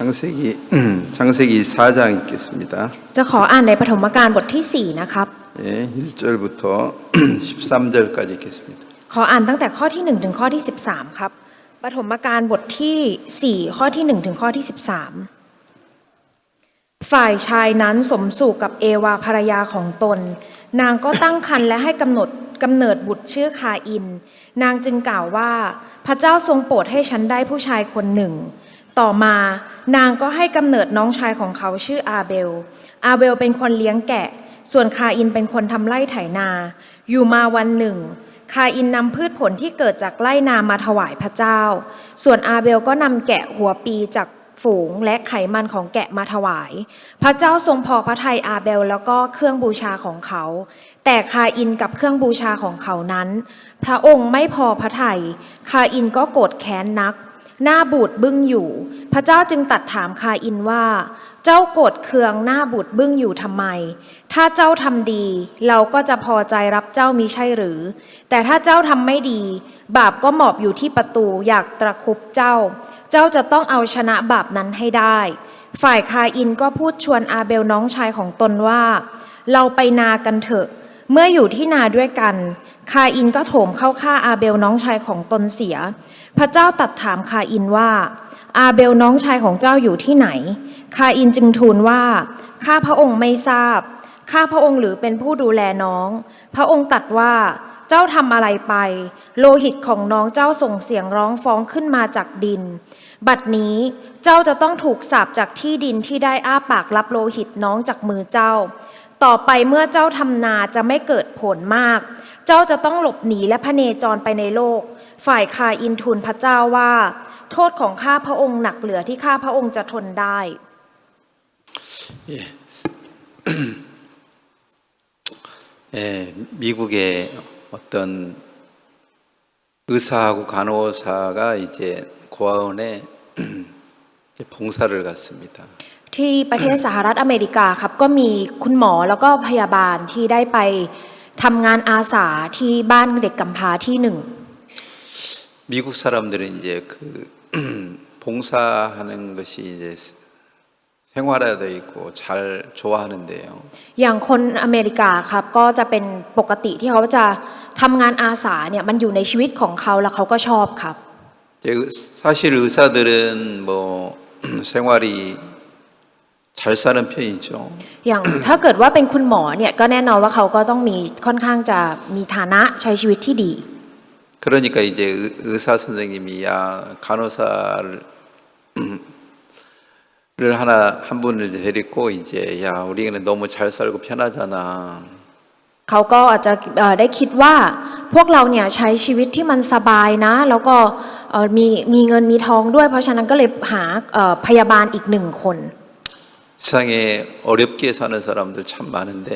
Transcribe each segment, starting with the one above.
창세기 4장 읽겠습니다. จะขออ่านในปฐมกาลบทที่4นะครับ 예, 1절부터 13절까지 읽겠습니다. ขออ่านตั้งแต่ข้อที่1ถึงข้อที่13ครับปฐมกาลบทที่4ข้อที่1ถึงข้อที่13ฝ่ายชายนั้นสมสู่กับเอวาภรรยาของตนนางก็ตั้งครรภ์และให้กำเนิดบุตรชื่อคาอินนางจึงกล่าวว่าพระเจ้าทรงโปรดให้ฉันได้ผู้ชายคนหนึ่งต่อมานางก็ให้กำเนิดน้องชายของเขาชื่ออาเบลเป็นคนเลี้ยงแกะส่วนคาอินเป็นคนทำไร่ไถนาอยู่มาวันหนึ่งคาอินนำพืชผลที่เกิดจากไร่นามาถวายพระเจ้าส่วนอาเบลก็นำแกะหัวปีจากฝูงและไขมันของแกะมาถวายพระเจ้าทรงพอพระทัยอาเบลแล้วก็เครื่องบูชาของเขาแต่คาอินกับเครื่องบูชาของเขานั้นพระองค์ไม่พอพระทัยคาอินก็โกรธแค้นนักหน้าบูดบึ้งอยู่พระเจ้าจึงตรัสถามคาอินว่าเจ้าโกรธเคืองหน้าบูดบึ้งอยู่ทำไมถ้าเจ้าทำดีเราก็จะพอใจรับเจ้ามิใช่หรือแต่ถ้าเจ้าทำไม่ดีบาปก็หมอบอยู่ที่ประตูอยากตะคุบเจ้าจะต้องเอาชนะบาปนั้นให้ได้ฝ่ายคาอินก็พูดชวนอาเบลน้องชายของตนว่าเราไปนากันเถอะเมื่ออยู่ที่นาด้วยกันคาอินก็โถมเข้าฆ่าอาเบลน้องชายของตนเสียพระเจ้าตรัสถามคาอินว่าอาเบลน้องชายของเจ้าอยู่ที่ไหนคาอินจึงทูลว่าข้าพระองค์ไม่ทราบข้าพระองค์หรือเป็นผู้ดูแลน้องพระองค์ตรัสว่าเจ้าทำอะไรไปโลหิตของน้องเจ้าส่งเสียงร้องฟ้องขึ้นมาจากดินบัดนี้เจ้าจะต้องถูกสาปจากที่ดินที่ได้อ้าปากรับโลหิตน้องจากมือเจ้าต่อไปเมื่อเจ้าทำนาจะไม่เกิดผลมากเจ้าจะต้องหลบหนีและพเนจรไปในโลกฝ่ายคาอินทูลพระเจ้าว่าโทษของข้าพระองค์หนักเหลือที่ข้าพระองค์จะทนได้ 미국의 어떤 의사하고 간호사가 이제 고아원에 봉사를 갔습니다. ที่ประเทศสหรัฐอเมริกาครับก็มีคุณหมอแล้วก็พยาบาลที่ได้ไปทำงานอาสาที่บ้านเด็กกำพร้าที่หนึ่ง 미국 사람들은 이제 그 봉사하는 것이 이제 생활화되어 있고 잘 좋아하는데요. อย่างคนอเมริกาครับก็จะเป็นปกติที่เขาจะทำงานอาสาเนี่ยมันอยู่ในชีวิตของเขาแล้วเขาก็ชอบครับ 사실 의사들은 뭐 생활이 잘 사는 편이죠. อย่างถ้าเกิดว่าเป็นคุณหมอเนี่ยก็แน่นอนว่าเขาก็ต้องมีค่อนข้างจะมีฐานะใช้ชีวิตที่ดี 그러니까 이제 의사 선생님이 야 간호사를 한 분을 데리고 이제 야 우리는 너무 잘 살고 편하잖아. เขาก็อาจจะได้คิดว่าพวกเราเนี่ยใช้ชีวิตที่มันสบายนะแล้วก็มีเงินมีทองด้วยเพราะฉะนั้นก็เลยหาพยาบาลอีกหนึ่งคน 세상에 어렵게 사는 사람들 참 많은데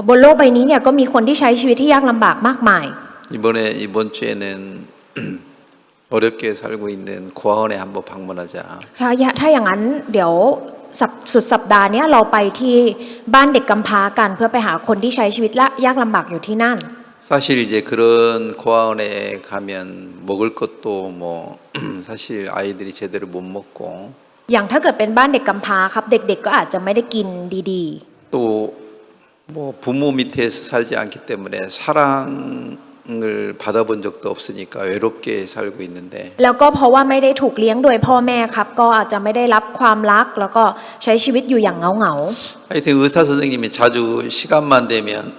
บนโลกใบนี้เนี่ยก็มีคนที่ใช้ชีวิตที่ยากลำบากมากมาย 이번 주에는 어렵게 살고 있는 고아원에 한번 방문하자. ถ้าอย่างนั้นเดี๋ยวสุดสัปดาห์นี้เราไปที่บ้านเด็กกำพร้ากันเพื่อไปหาคนที่ใช้ชีวิตและยากลำบากอยู่ที่นั่น 사실 이제 그런 고아원에 가면 먹을 것도 뭐 사실 아이들이 제대로 못 먹고 อย่างถ้าเกิดเป็นบ้านเด็กกำพร้าครับเด็กๆก็อาจจะไม่ได้กินดี 또 뭐 부모 밑에서 살지 않기 때문에 사랑을 받아본 적도 없으니까 외롭게 살고 있는데 แล้วก็เพราะว่าไม่ได้ถูกเลี้ยงโดยพ่อแม่ครับก็อาจจะไม่ได้รับความรักแล้วก็ใช้ชีวิตอยู่อย่างเหงา 하여튼 의사 선생님이 자주 시간만 되면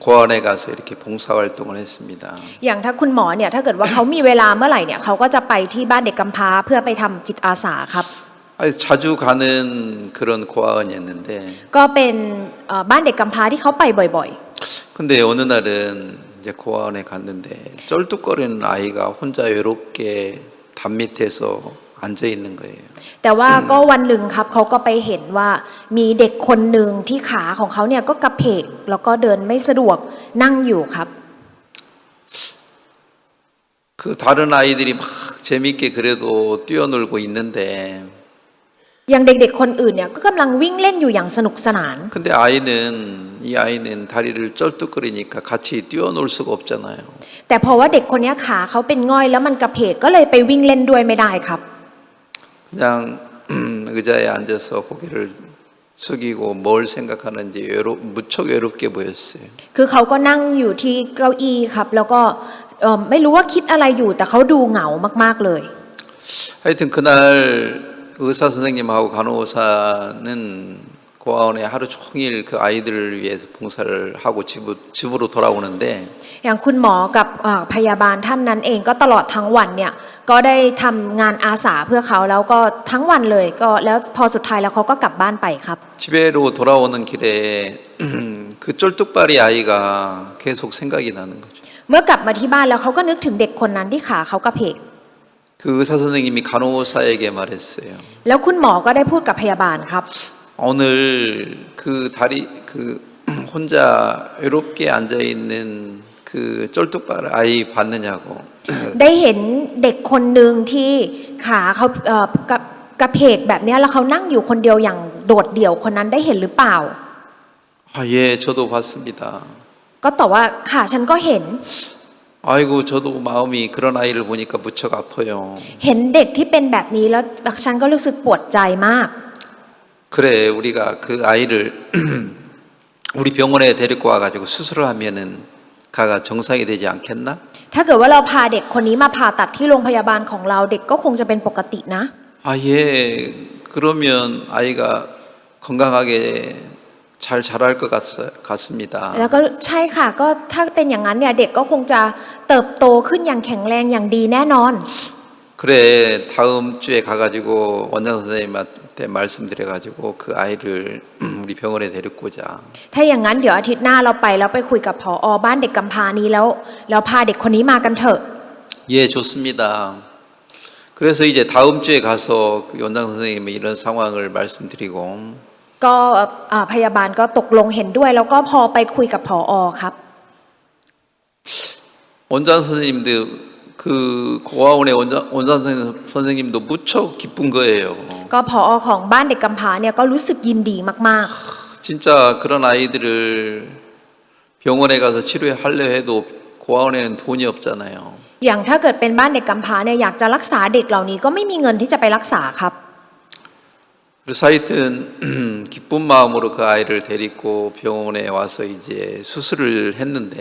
고아원에 가서 이렇게 봉사활동을 했습니다. อย่างถ้าคุณหมอเนี่ยถ้าเกิดว่าเขามีเวลาเมื่อไหร่เนี่ยเขาก็จะไปที่บ้านเด็กกำพร้าเพื่อไปทำจิตอาสาครับ 자주 가는 그런 고아원이었는데 ก็เป็นบ้านเด็กกำพร้าที่เขาไปบ่อย 근데 어느 날은 이제 고아원에 갔는데 쩔뚝거리는 아이가 혼자 외롭게 담 밑에서 앉아 있는 거예요. แต่ว่าก็วันหนึ่งครับเขาก็ไปเห็นว่ามีเด็กคนหนึ่งที่ขาของเขาเนี่ยก็กระเพกแล้วก็เดินไม่สะดวกนั่งอยู่ครับ 그 다른 아이들이 막 재밌게 그래도 뛰어놀고 있는데 อย่างเด็กๆคนอื่นเนี่ยก็กำลังวิ่งเล่นอยู่อย่างสนุกสนาน 근데 이 아이는 다리를 쩔뚝거리니까 같이 뛰어놀 수가 없잖아요. แต่เพราะว่าเด็กคนนี้ขาเขาเป็นง่อยแล้วมันกระเพกก็เลยไปวิ่งเล่นด้วยไม่ได้ครับ 그냥 의자에 앉아서 고개를 숙이고 뭘 생각하는지 무척 외롭게 보였어요. คือเขาก็นั่งอยู่ที่เก้าอี้ครับแล้วก็ไม่รู้ว่าคิดอะไรอยู่แต่เขาดูเหงามากๆเลย 하여튼 그날 의사 선생님하고 간호사는 고아원에 하루 종일 그 아이들을 위해서 봉사를 하고 집으로 돌아오는데 อย่างคุณหมอกับพยาบาลท่านนั้นเองก็ตลอดทั้งวันเนี่ยก็ได้ทำงานอาสาเพื่อเขาแล้วก็ทั้งวันเลยก็แล้วพอสุดท้ายแล้วเขาก็กลับบ้านไปครับ 집에로 돌아오는 길에 그 쫄뚝발이 아이가 계속 생각이 나는 거죠. เมื่อกลับมาที่บ้านแล้วเขาก็นึกถึงเด็กคนนั้นที่ขาเขากระเพก 그 의사 선생님이 간호사에게 말했어요. แล้วคุณหมอก็ได้พูดกับพยาบาลครับ 오늘 그 혼자 외롭게 앉아 있는 그 쫄뚝발 아이 봤느냐고. ได้เห็นเด็กคนหนึ่งที่ขาเขากระเพกแบบเนี้ยแล้วเขานั่งอยู่คนเดียวอย่างโดดเดี่ยวคนนั้นได้เห็นหรือเปล่า 아, 예, 저도 봤습니다. ก็ตอบว่าค่ะฉันก็เห็น 아이고, 저도 마음이 그런 아이를 보니까 무척 아파요. เห็นเด็กที่เป็นแบบนี้แล้วฉันก็รู้สึกปวดใจมาก 그래, 우리가 그 아이를 우리 병원에 데리고 와가지고 수술을 하면은 가가 정상이 되지 않겠나? ถ้าเกิดว่าเราพาเด็กคนนี้มาผ่าตัดที่โรงพยาบาลของเราเด็กก็คงจะเป็นปกตินะ 아, 예, 그러면 아이가 건강하게 잘 자랄 것 같습니다. แล้วก็ใช่ค่ะก็ถ้าเป็นอย่างนั้นเนี่ยเด็กก็คงจะเติบโตขึ้นอย่างแข็งแรงอย่างดีแน่นอน 그래, 다음 주에 가가지고 원장 선생님한테 말씀드려가지고 그 아이를 우리 병원에 데리고 오자. ถ้าอย่างนั้นเดี๋ยวอาทิตย์หน้าเราไปแล้วไปคุยกับผอ.บ้านเด็กกำพร้านี้แล้วพาเด็กคนนี้มากันเถอะ 예, 좋습니다. 그래서 이제 다음 주에 가서 그 원장 선생님이 이런 상황을 말씀드리고 ก็พยาบาลก็ตกลงเห็นด้วยแล้วก็พอไปคุยกับผอ.ครับ 원장 선생님도 그 고아원의 원장 선생님도 무척 기쁜 거예요. ก็ผอ.ของบ้านเด็กกำพร้าเนี่ยก็รู้สึกยินดีมาก 진짜 그런 아이들을 병원에 가서 치료하려 해도 고아원에는 돈이 없잖아요. ๆอย่างถ้าเกิดเป็นบ้านเด็กกำพร้าเนี่ยอยากจะรักษาเด็กเหล่านี้ก็ไม่มีเงินที่จะไปรักษาครับ 그래서 하여튼 기쁜 마음으로 그 아이를 데리고 병원에 와서 이제 수술을 했는데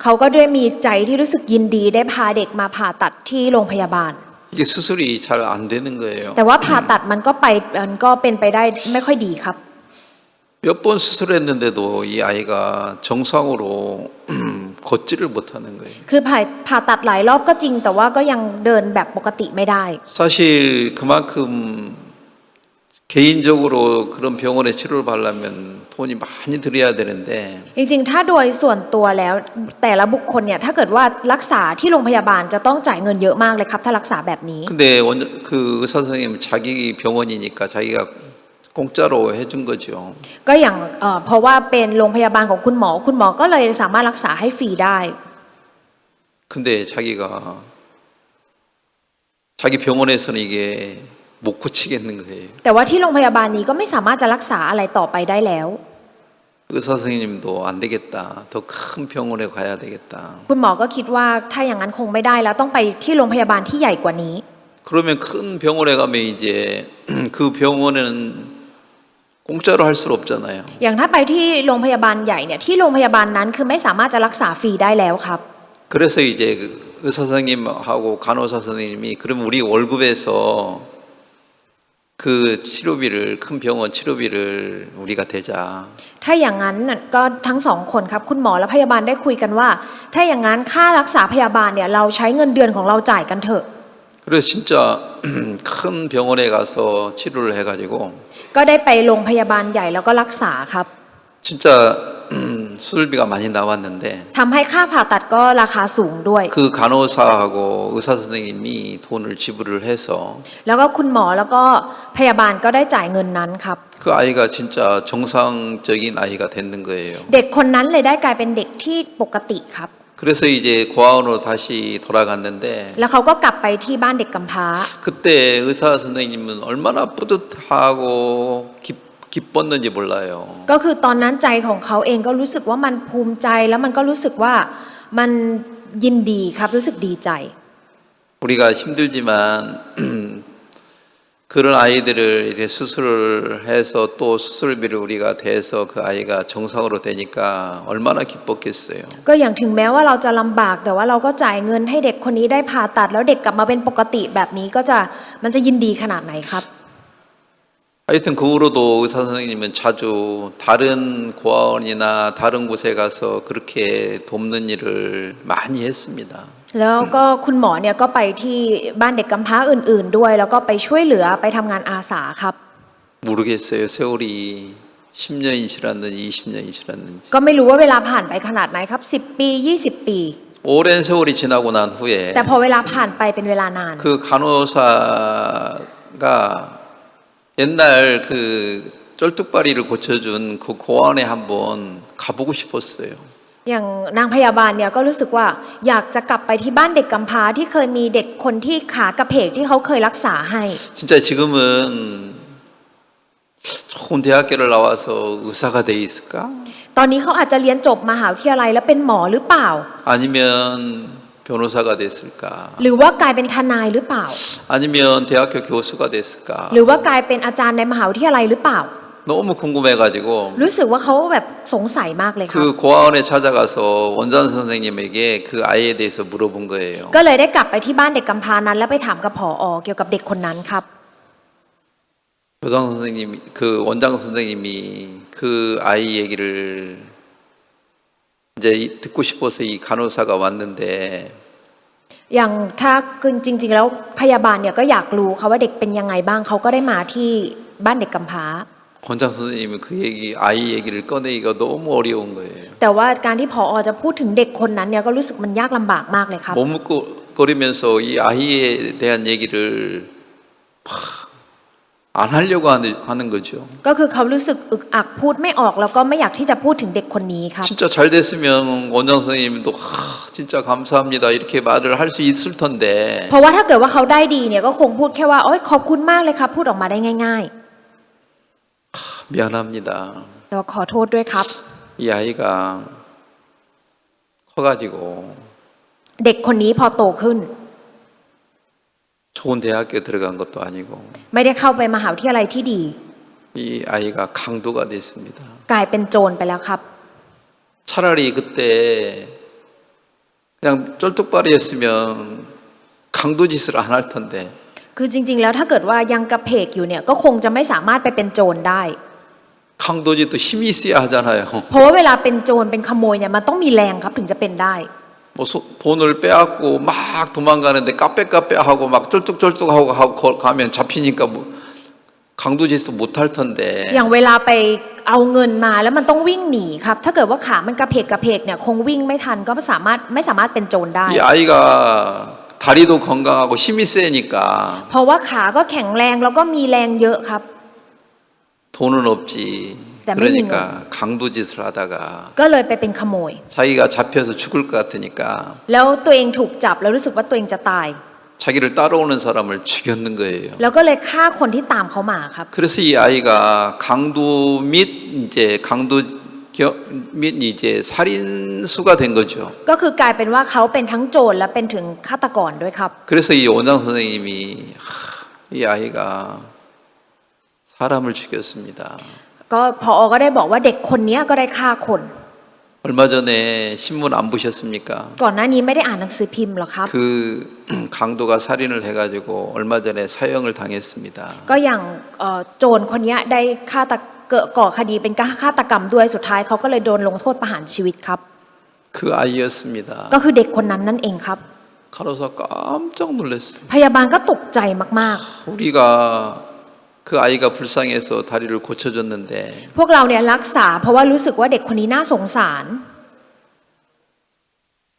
เขาก็ด้วยมีใจที่รู้สึกยินดีได้พาเด็กมาผ่าตัดที่โรงพยาบาล 이게 수술이 잘 안 되는 거예요. แต่ว่าผ่าตัดมันก็เป็นไปได้ไม่ค่อยดีครับ 몇 번 수술했는데도 이 아이가 정상으로 걷지를 못하는 거예요. คือผ่าตัดหลายรอบก็จริงแต่ว่าก็ยังเดินแบบปกติไม่ได้ 사실 그만큼 개인적으로 그런 병원에 치료를 받으려면 돈이 많이 들여야 되는데 จริงๆถ้าโดยส่วนตัวแล้วแต่ละบุคคลเนี่ยถ้าเกิดว่ารักษาที่โรงพยาบาลจะต้องจ่ายเงินเยอะมากเลยครับถ้ารักษาแบบนี้ 근데 그 의사 선생님은 자기 병원이니까 자기가 공짜로 해준 거죠. ก็อย่างเพราะว่าเป็นโรงพยาบาลของคุณหมอก็เลยสามารถรักษาให้ฟรีได้ 근데 자기가 자기 병원에서는 이게 못 고치겠는 거예요. แต่ว่าที่โรงพยาบาลนี้ก็ไม่สามารถจะรักษาอะไรต่อไปได้แล้ว 의사 선생님도 안 되겠다. 더 큰 병원에 가야 되겠다. คุณหมอก็คิดว่าถ้าอย่างนั้นคงไม่ได้แล้วต้องไปที่โรงพยาบาลที่ใหญ่กว่านี้ 그러면 큰 병원에 가면 이제 그 병원에는 공짜로 할 수 없잖아요. อย่างถ้าไปที่โรงพยาบาลใหญ่เนี่ยที่โรงพยาบาลนั้นคือไม่สามารถจะรักษาฟรีได้แล้วครับ 그래서 이제 의사 선생님하고 간호사 선생님이 그럼 우리 월급에서 그 치료비를 큰 병원 치료비를 우리가 대자. ถ้าอย่างนั้นก็ทั้งสองคนครับคุณหมอและพยาบาลได้คุยกันว่า ถ้าอย่างนั้นค่ารักษาพยาบาลเนี่ยเราใช้เงินเดือนของเราจ่ายกันเถอะ 그래서 진짜 큰 병원에 가서 치료를 해가지고 ก็ได้ไปโรงพยาบาลใหญ่แล้วก็รักษาครับ 진짜 수술비가 많이 나왔는데 ทำให้ค่าผ่าตัดก็ราคาสูงด้วย 그 간호사하고 의사 선생님이 돈을 지불을 해서 แล้วก็คุณหมอแล้วก็พยาบาลก็ได้จ่ายเงินนั้นครับ 그 아이가 진짜 정상적인 아이가 되는 거예요. เด็กคนนั้นเลยได้กลายเป็นเด็กที่ปกติครับ 그래서 이제 고아원으로 다시 돌아갔는데 แล้วเขาก็กลับไปที่บ้านเด็กกำพร้า 그때 의사 선생님은 얼마나 뿌듯하고 기뻤는지 몰라요. ก็คือตอนนั้นใจของเขาเองก็รู้สึกว่ามันภูมิใจแล้วมันก็รู้สึกว่ามันยินดีครับรู้สึกดีใจ 우리가 힘들지만 그 그런 아이들을 이렇게 수술을 해서 또 수술비를 우리가 대서 그 아이가 정상으로 되니까 얼마나 기뻤겠어요. ก็อย่างถึงแม้ว่าเราจะลำบากแต่ว่าเราก็จ่ายเงินให้เด็กคนนี้ได้ผ่าตัดแล้วเด็กกลับมาเป็นปกติแบบนี้มันจะยินดีขนาดไหนครับ 하여튼 그 후로도 의사 선생님은 자주 다른 고아원이나 다른 곳에 가서 그렇게 돕는 일을 많이 했습니다. แล้วก็คุณหมอเนี่ยก็ไปที่บ้านเด็กกำพร้าอื่นๆด้วยแล้วก็ไปช่วยเหลือไปทำงานอาสาครับ 모르겠어요. 세월이 10년이 지났는지 20년이 지났는지. ก็ไม่รู้ว่าเวลาผ่านไปขนาดไหนครับ10 ปี20 ปี 오랜 세월이 지나고 난 후에 แต่พอเวลาผ่านไปเป็นเวลานาน 그 간호사가 옛날 그 쩔뚝바리를 고쳐준 그 고아원에 한번 가보고 싶었어요. อย่างนางพยาบาลเนี่ยก็รู้สึกว่าอยากจะกลับไปที่บ้านเด็กกำพร้าที่เคยมีเด็กคนที่ขากระเพกที่เขาเคยรักษาให้ 진짜 지금은 좋은 대학교를 나와서 의사가 돼 있을까? ตอนนี้เขาอาจจะเรียนจบมหาวิทยาลัยแล้วเป็นหมอหรือเปล่า 아니면 변호사가 됐을까? หรือว่ากลายเป็นทนายหรือเปล่า 아니면 대학교 교수가 됐을까? หรือว่ากลายเป็นอาจารย์ในมหาวิทยาลัยหรือเปล่า 너무 궁금해가지고 รู้สึกว่าเขาแบบสงสัยมากเลยครับ 그 고아원에 찾아가서 원장 선생님에게 그 아이에 대해서 물어본 거예요. ก็เลยได้กลับไปที่บ้านเด็กกำพร้านั้นแล้วไปถามกับผอ.เกี่ยวกับเด็กคนนั้นครับ 교장 선생님, 그 원장 선생님이 그 아이 얘기를 이제 듣고 싶어서 이 간호사가 왔는데 อย่างถ้าคือจริงๆแล้วพยาบาลเนี่ยก็อยากรู้ค่ะว่าเด็กเป็นยังไงบ้างเขาก็ได้มาที่บ้านเด็กกำพร้า 원장 선생님은 그 얘기, 아이 얘기를 꺼내기가 너무 어려운 거예요. แต่ว่าการที่ผอ.จะพูดถึงเด็กคนนั้นเนี่ยก็รู้สึกมันยากลำบากมากเลยครับ 머뭇거리면서 이 아이에 대한 얘기를 막 안 하려고 하는 거죠. ก็คือเขารู้สึกอึกอักพูดไม่ออกแล้วก็ไม่อยากที่จะพูดถึงเด็กคนนี้ครับ 진짜 잘 됐으면 원장 선생님도 진짜 감사합니다 이렇게 말을 할 수 있을 텐데 เพราะว่าถ้าเกิดว่าเขาได้ดีเนี่ยก็คงพูดแค่ว่าโอ๊ยขอบคุณมากเลยครับพูดออกมาได้ง่าย 미안합니다. ๆแล้วขอโทษด้วยครับ 이 아이가 커가지고 เด็กคนนี้พอโตขึ้น 좋은 대학교 들어간 것도 아니고 ไม่ได้เข้าไปมหาวิทยาลัยที่ดี 이 아이가 강도가 됐습니다. กลายเป็นโจรไปแล้วครับ 차라리 그때 그냥 쩔뚝발이었으면 강도 짓을 안 할 텐데 คือจริงๆแล้วถ้าเกิดว่ายังกระเพกอยู่เนี่ยก็คงจะไม่สามารถไปเป็นโจรได้ 강도 짓도 힘이 있어야 하잖아요. เพราะว่าเวลาเป็นโจรเป็นขโมยเนี่ยมันต้องมีแรงครับถึงจะเป็นได้ 뭐 돈을 빼앗고 막 도망가는데 까빼까빼 하고 막 쩔뚝쩔뚝하고 가면 잡히니까 뭐 강도 짓도 못할 텐데 อย่างเวลาไปเอาเงินมาแล้วมันต้องวิ่งหนีครับถ้าเกิดว่าขามันกระเพกเนี่ยคงวิ่งไม่ทันก็ไม่สามารถเป็นโจรได้ 이 아이가 다리도 건강하고 힘이 세니까 เพราะว่าขาก็แข็งแรงแล้วก็มีแรงเยอะครับ 돈은 없지. 네, 그러니까 강도 짓을 하다가 ก็เลยไปเป็นขโมย 자기가 잡혀서 죽을 것 같으니까 แล้วตัวเองถูกจับแล้วรู้สึกว่าตัวเองจะตาย 자기를 따라오는 사람을 죽였는 거예요. แล้วก็เลยฆ่าคนที่ตามเขามาครับ 그래서 이 아이가 강도 및 이제 살인수가 된 거죠. ก็คือกลายเป็นว่าเขาเป็นทั้งโจรและเป็นถึงฆาตกรด้วยครับ 그래서 이 원장 선생님이 이 아이가 사람을 죽였습니다. ก็ผอ.ก็ได้บอกว่าเด็กคนนี้ก็ได้ฆ่าคน 얼마 전에 신문 안 보셨습니까? ก่อนหน้านี้ไม่ได้อ่านหนังสือพิมพ์หรอครับ 그 강도가 살인을 해가지고 얼마 전에 사형을 당했습니다. ก็อย่างโจรคนนี้ได้ก่อคดีเป็นฆาตกรรมด้วยสุดท้ายเขาก็เลยโดนลงโทษประหารชีวิตครับ 그 아이였습니다. ก็คือเด็กคนนั้นนั่นเองครับ 간호사 깜짝 놀랐어요. พยาบาลก็ตกใจมาก 우리가 그 아이가 불쌍해서 다리를 고쳐줬는데 ๆ พวกเราเนี่ยรักษาเพราะว่ารู้สึกว่าเด็กคนนี้น่าสงสาร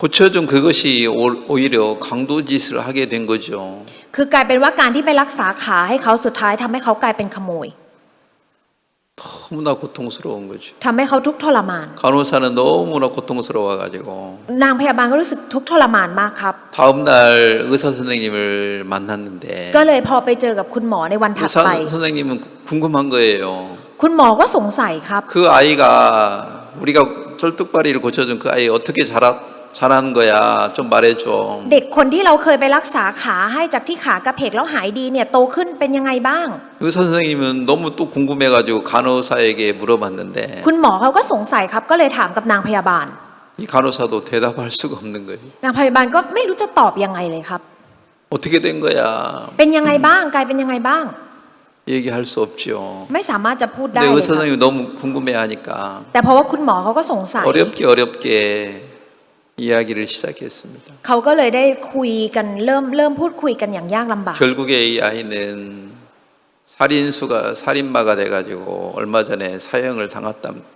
고쳐준 그것이 오히려 강도 짓을 하게 된 거죠. คือกลายเป็นว่าการที่ไปรักษาขาให้เขาสุดท้ายทำให้เขากลายเป็นขโมย 너무나 고통스러운 거죠. ทำให้เขาทุกข์ทรมาน 간호사는 너무나 고통스러워가지고 นางพยาบาลก็รู้สึกทุกข์ทรมานมากครับ 다음 날 의사 선생님을 만났는데 ก็เลยพอไปเจอกับคุณหมอในวันถัด 의사 ไป 선생님은 궁금한 거예요. คุณหมอก็สงสัยครับ 그 아이가 우리가 쩔뚝바리를 고쳐준 그 아이 어떻게 잘하는 거야. 좀 말해줘. เด็กคนที่เราเคยไปรักษาขาให้จากที่ขากระเพกแล้วหายดีเนี่ยโตขึ้นเป็นยังไงบ้าง 의사 선생님은 너무 또 궁금해가지고 간호사에게 물어봤는데 คุณหมอเขาก็สงสัยครับก็เลยถามกับนางพยาบาล 이 간호사도 대답할 수가 없는 거예요. นางพยาบาลก็ไม่รู้จะตอบยังไงเลยครับ 어떻게 된 거야? เป็นยังไงบ้างกลายเป็นยังไงบ้าง 얘기할 수 없지요. ไม่สามารถจะพูดได้ 근데 เลย 의사 ครับ 선생님이 너무 궁금해하니까 แต่เพราะว่าคุณหมอเขาก็สงสัย 어렵게 이야기를 시작했습니다. เขาก็เลยได้คุยกันเริ่มพูดคุยกันอย่างยากลำบาก 결국에 이 아이는 살인마가 돼가지고 얼마 전에 사형을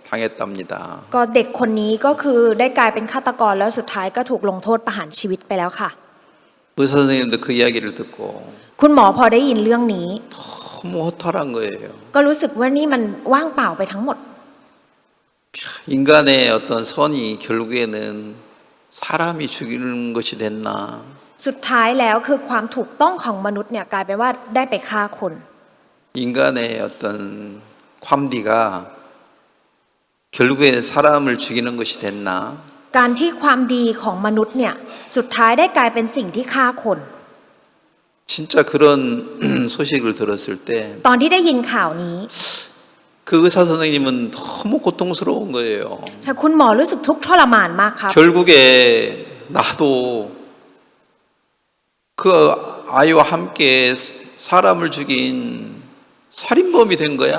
당했답니다. ก็เด็กคนนี้ก็คือได้กลายเป็นฆาตกรแล้วสุดท้ายก็ถูกลงโทษประหารชีวิตไปแล้วค่ะ 의사 선생님도 그 이야기를 듣고 คุณหมอพอได้ยินเรื่องนี้ 너무 허탈한 거예요. ก็รู้สึกว่านี่มันว่างเปล่าไปทั้งหมด 인간의 어떤 선이 결국에는 사람이 죽이는 것이 됐나? สุดท้ายแล้วคือความถูกต้องของมนุษย์เนี่ยกลายเป็นว่าได้ไปฆ่าคน 인간의 어떤ความดี가 결국에 사람을 죽이는 것이 됐나? การที่ความดีของมนุษย์เนี่ยสุดท้ายได้กลายเป็นสิ่งที่ฆ่าคน 진짜 그런 소식을 들었을 때 ตอนที่ได้ยินข่าวนี้ 그 의사 선생님은 너무 고통스러운 거예요. แต่คุณหมอรู้สึกทุกข์ทรมานมากครับ 결국에 나도 그 아이와 함께 사람을 죽인 살인범이 된 거야?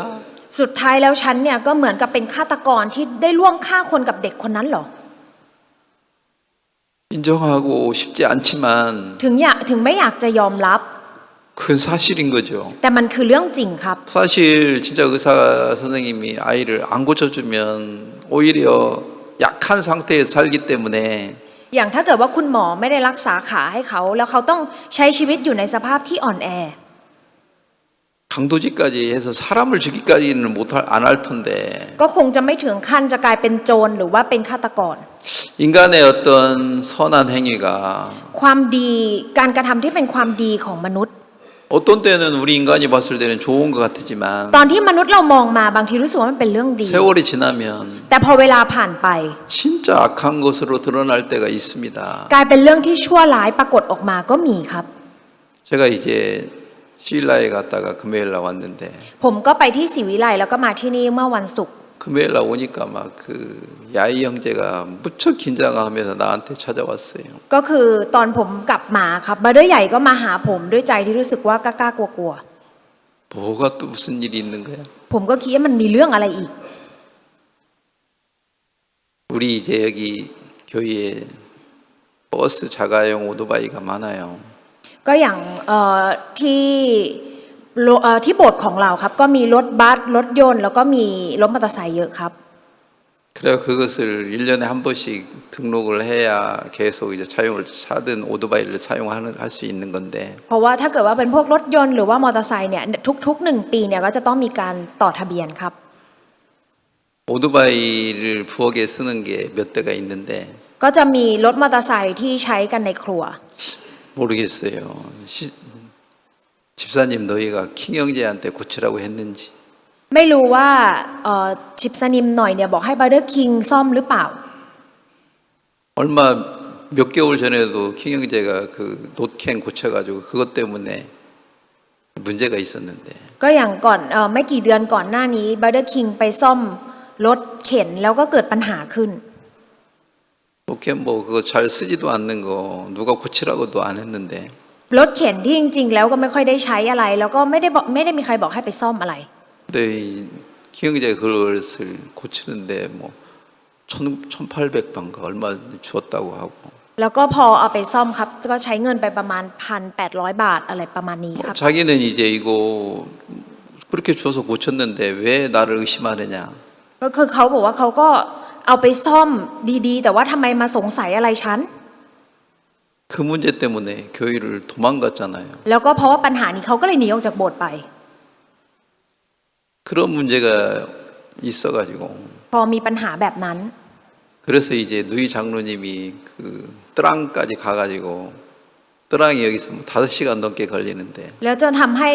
สุดท้ายแล้วฉันเนี่ยก็เหมือนกับเป็นฆาตกรที่ได้ล่วงฆ่าคนกับเด็กคนนั้นเหรอ 인정하고 싶지 않지만 ถึงไม่อยากจะยอมรับ 그건 사실인 거죠. แต่มันคือเรื่องจริงครับ 사실 진짜 의사 선생님이 아이를 안 고쳐주면 오히려 약한 상태에서 살기 때문에 อย่างถ้าเกิดว่าคุณหมอไม่ได้รักษาขาให้เขา แล้วเขาต้องใช้ชีวิตอยู่ในสภาพที่อ่อนแอ 강도질까지 해서 사람을 죽이기까지는 안 할 텐데 ก็คงจะไม่ถึงขั้นจะกลายเป็นโจรหรือว่าเป็นฆาตกร 인간의 어떤 선한 행위가 ความดีการกระทำที่เป็นความดีของมนุษย์ 어떤 때는 우리 인간이 봤을 때는 좋은 것 같지만 ตอนที่มนุษย์เรามองมาบางทีรู้สึกว่ามันเป็นเรื่องดี 세월이 지나면 แต่พอเวลาผ่านไป 진짜 악한 것으로 드러날 때가 있습니다. กลายเป็นเรื่องที่ชั่วร้ายปรากฏออกมาก็มีครับ 제가 이제 시일라에 갔다가 금요일 날 왔는데 ผมก็ไปที่ศรีวิไลแล้วก็มาที่นี่เมื่อวันศุกร์ 금요일 날 오니까 막 그 야이 형제가 무척 긴장하면서 나한테 찾아왔어요. ก็คือตอนผมกลับมาครับบาร์เดอร์ใหญ่ก็มาหาผมด้วยใจที่รู้สึกว่ากล้ากลัว 뭐가 또 무슨 일이 있는 거야? ๆผมก็คิดว่ามันมีเรื่องอะไรอีก 우리 이제 여기 교회에 버스 자가용 오토바이가 많아요. ก็อย่างที่โบสถ์ของเราครับก็มีรถบัสรถยนต์แล้วก็มีรถมอเตอร์ไซค์เยอะครับ 그래 그것을 1년에 한 번씩 등록을 해야 계속 이제 차든 오토바이를 할 수 있는 건데 เพราะว่าถ้าเกิดว่าเป็นพวกรถยนต์หรือว่ามอเตอร์ไซค์เนี่ยทุกๆ1 ปีเนี่ยก็จะต้องมีการต่อทะเบียนครับ 오토바이를 부엌에 쓰는 게 몇 대가 있는데 ก็จะมีรถมอเตอร์ไซค์ที่ใช้กันในครัว 모르겠어요. 집사님 너희가 킹 형제한테 고치라고 했는지 ไม่รู้ว่าชิปสนิมหน่อยเนี่ยบอกให้บาร์เดอร์คิงซ่อมหรือเปล่า 얼마 몇 개월 전에도 킹 형제가 그 노캔 고쳐가지고 그것 때문에 문제가 있었는데 ก็อย่างก่อนไม่กี่เดือนก่อนหน้านี้บาร์เดอร์คิงไปซ่อมรถเข็นแล้วก็เกิดปัญหาขึ้น 노캔 뭐 그거 잘 쓰지도 않는 거 누가 고치라고도 안 했는데 รถเข็นที่จริงๆแล้วก็ไม่ค่อยได้ใช้อะไร แล้วก็ไม่ได้มีใครบอกให้ไปซ่อมอะไร 근데 킹 형제가 그것을 고치는데 뭐 1,800반가 얼마 주었다고 하고 แล้วก็พอเอาไปซ่อมครับก็ใช้เงินไปประมาณ 1,800 บาทอะไรประมาณนี้ครับ 자기는 이제 이거 그렇게 줘서 고쳤는데 왜 나를 의심하느냐 ก็คือเขาบอกว่าเขาก็เอาไปซ่อมดีๆแต่ว่าทำไมมาสงสัยอะไรฉัน 그 문제 때문에 교회를 도망갔잖아요. แล้วก็เพราะว่าปัญหานี้เขาก็เลยหนีออกจากโบสถ์ไป 그런 문제가 있어가지고 พอมีปัญหาแบบนั้น 그래서 이제 누이 장로님이 그 뜨랑까지 가가지고 뜨랑이 여기서 뭐 5시간 넘게 걸리는데 แล้วจะทำให้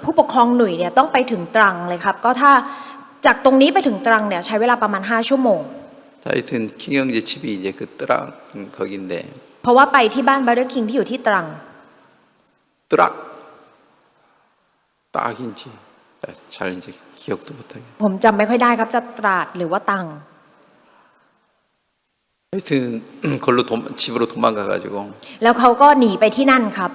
ผู้ปกครองหนุ่ยเนี่ยต้องไปถึงตรังเลยครับก็ถ้าจากตรงนี้ไปถึงตรังเนี่ยใช้เวลาประมาณ5 ชั่วโมง 하여튼 킹형제 집이 이제 그 뜨락 거긴데 เพราะว่าไปที่บ้าน Burger King ที่อยู่ที่ตรัง 뜨락 딱인지 잘 이제 기억도 못하게. ผมจำไม่ค่อยได้ครับจะตราดหรือว่าตัง 하여튼 걸로 집으로 도망가가지고 แล้วเขาก็หนีไปที่นั่นครับ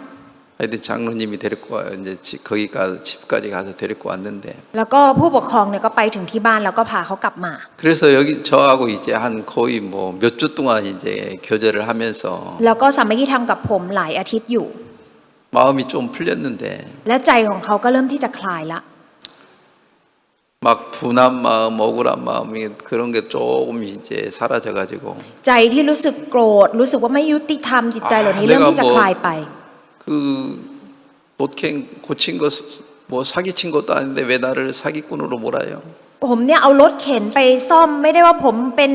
하여튼 장로님이 데리고 와 이제 거기 가서 집까지 가서 데리고 왔는데 แล้วก็ผู้ปกครองเนี่ยก็ไปถึงที่บ้านแล้วก็พาเขากลับมา 그래서 여기 저하고 이제 한 거의 뭐 몇 주 동안 이제 교제를 하면서 แล้วก็สามัคคีธรรมกับผมหลายอาทิตย์อยู่ 마음이 좀 풀렸는데 และใจของเขาก็เริ่มที่จะคลายละ 막 분한 마음, 억울한 마음이 그런 게 조금 이제 사라져가지고 ใจที่รู้สึกโกรธรู้สึกว่าไม่ยุติธรรมจิตใจเหล่านี้เริ่มที่จะคลายไป 그 노캥 고친 거 뭐 사기친 것도 아닌데 왜 나를 사기꾼으로 몰아요? ผมเนี่ยเอารถเข็นไปซ่อมไม่ได้ว่าผมเป็น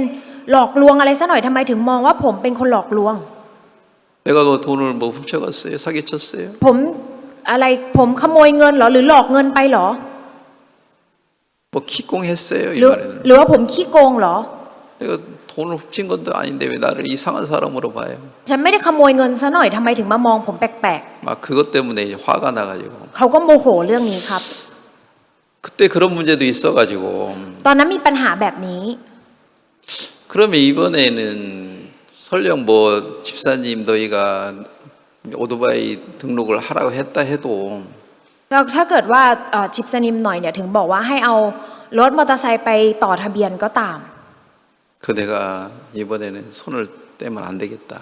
หลอกลวงอะไรซะหน่อยทำไมถึงมองว่าผมเป็นคนหลอกลวง 내가 너 돈을 뭐 훔쳐갔어요? 사기쳤어요? ผมขโมยเงินเหรอหรือหลอกเงินไปเหรอ 뭐 키공했어요? 이 หรือ 말에는 ว่าผมขี้โกงเหรอ 내가 돈을 훔친 것도 아닌데 왜 나를 이상한 사람으로 봐요? ฉันไม่ได้ขโมยเงินซะหน่อยทำไมถึงมามองผมแปลก 막 그것 때문에 이제 화가 나가지고 ๆเขาก็โมโหเรื่องนี้ครับ 그때 그런 문제도 있어가지고 ตอนนั้นมีปัญหาแบบนี้ 그러면 이번에는 설령 뭐 집사님 너희가 오토바이 등록을 하라고 했다 해도 แล้วถ้าเกิดว่าชิปสนิมหน่อยเนี่ยถึงบอกว่าให้เอารถมอเตอร์ไซค์ไปต่อทะเบียนก็ตาม 그 내가 이번에는 손을 떼면 안 되겠다.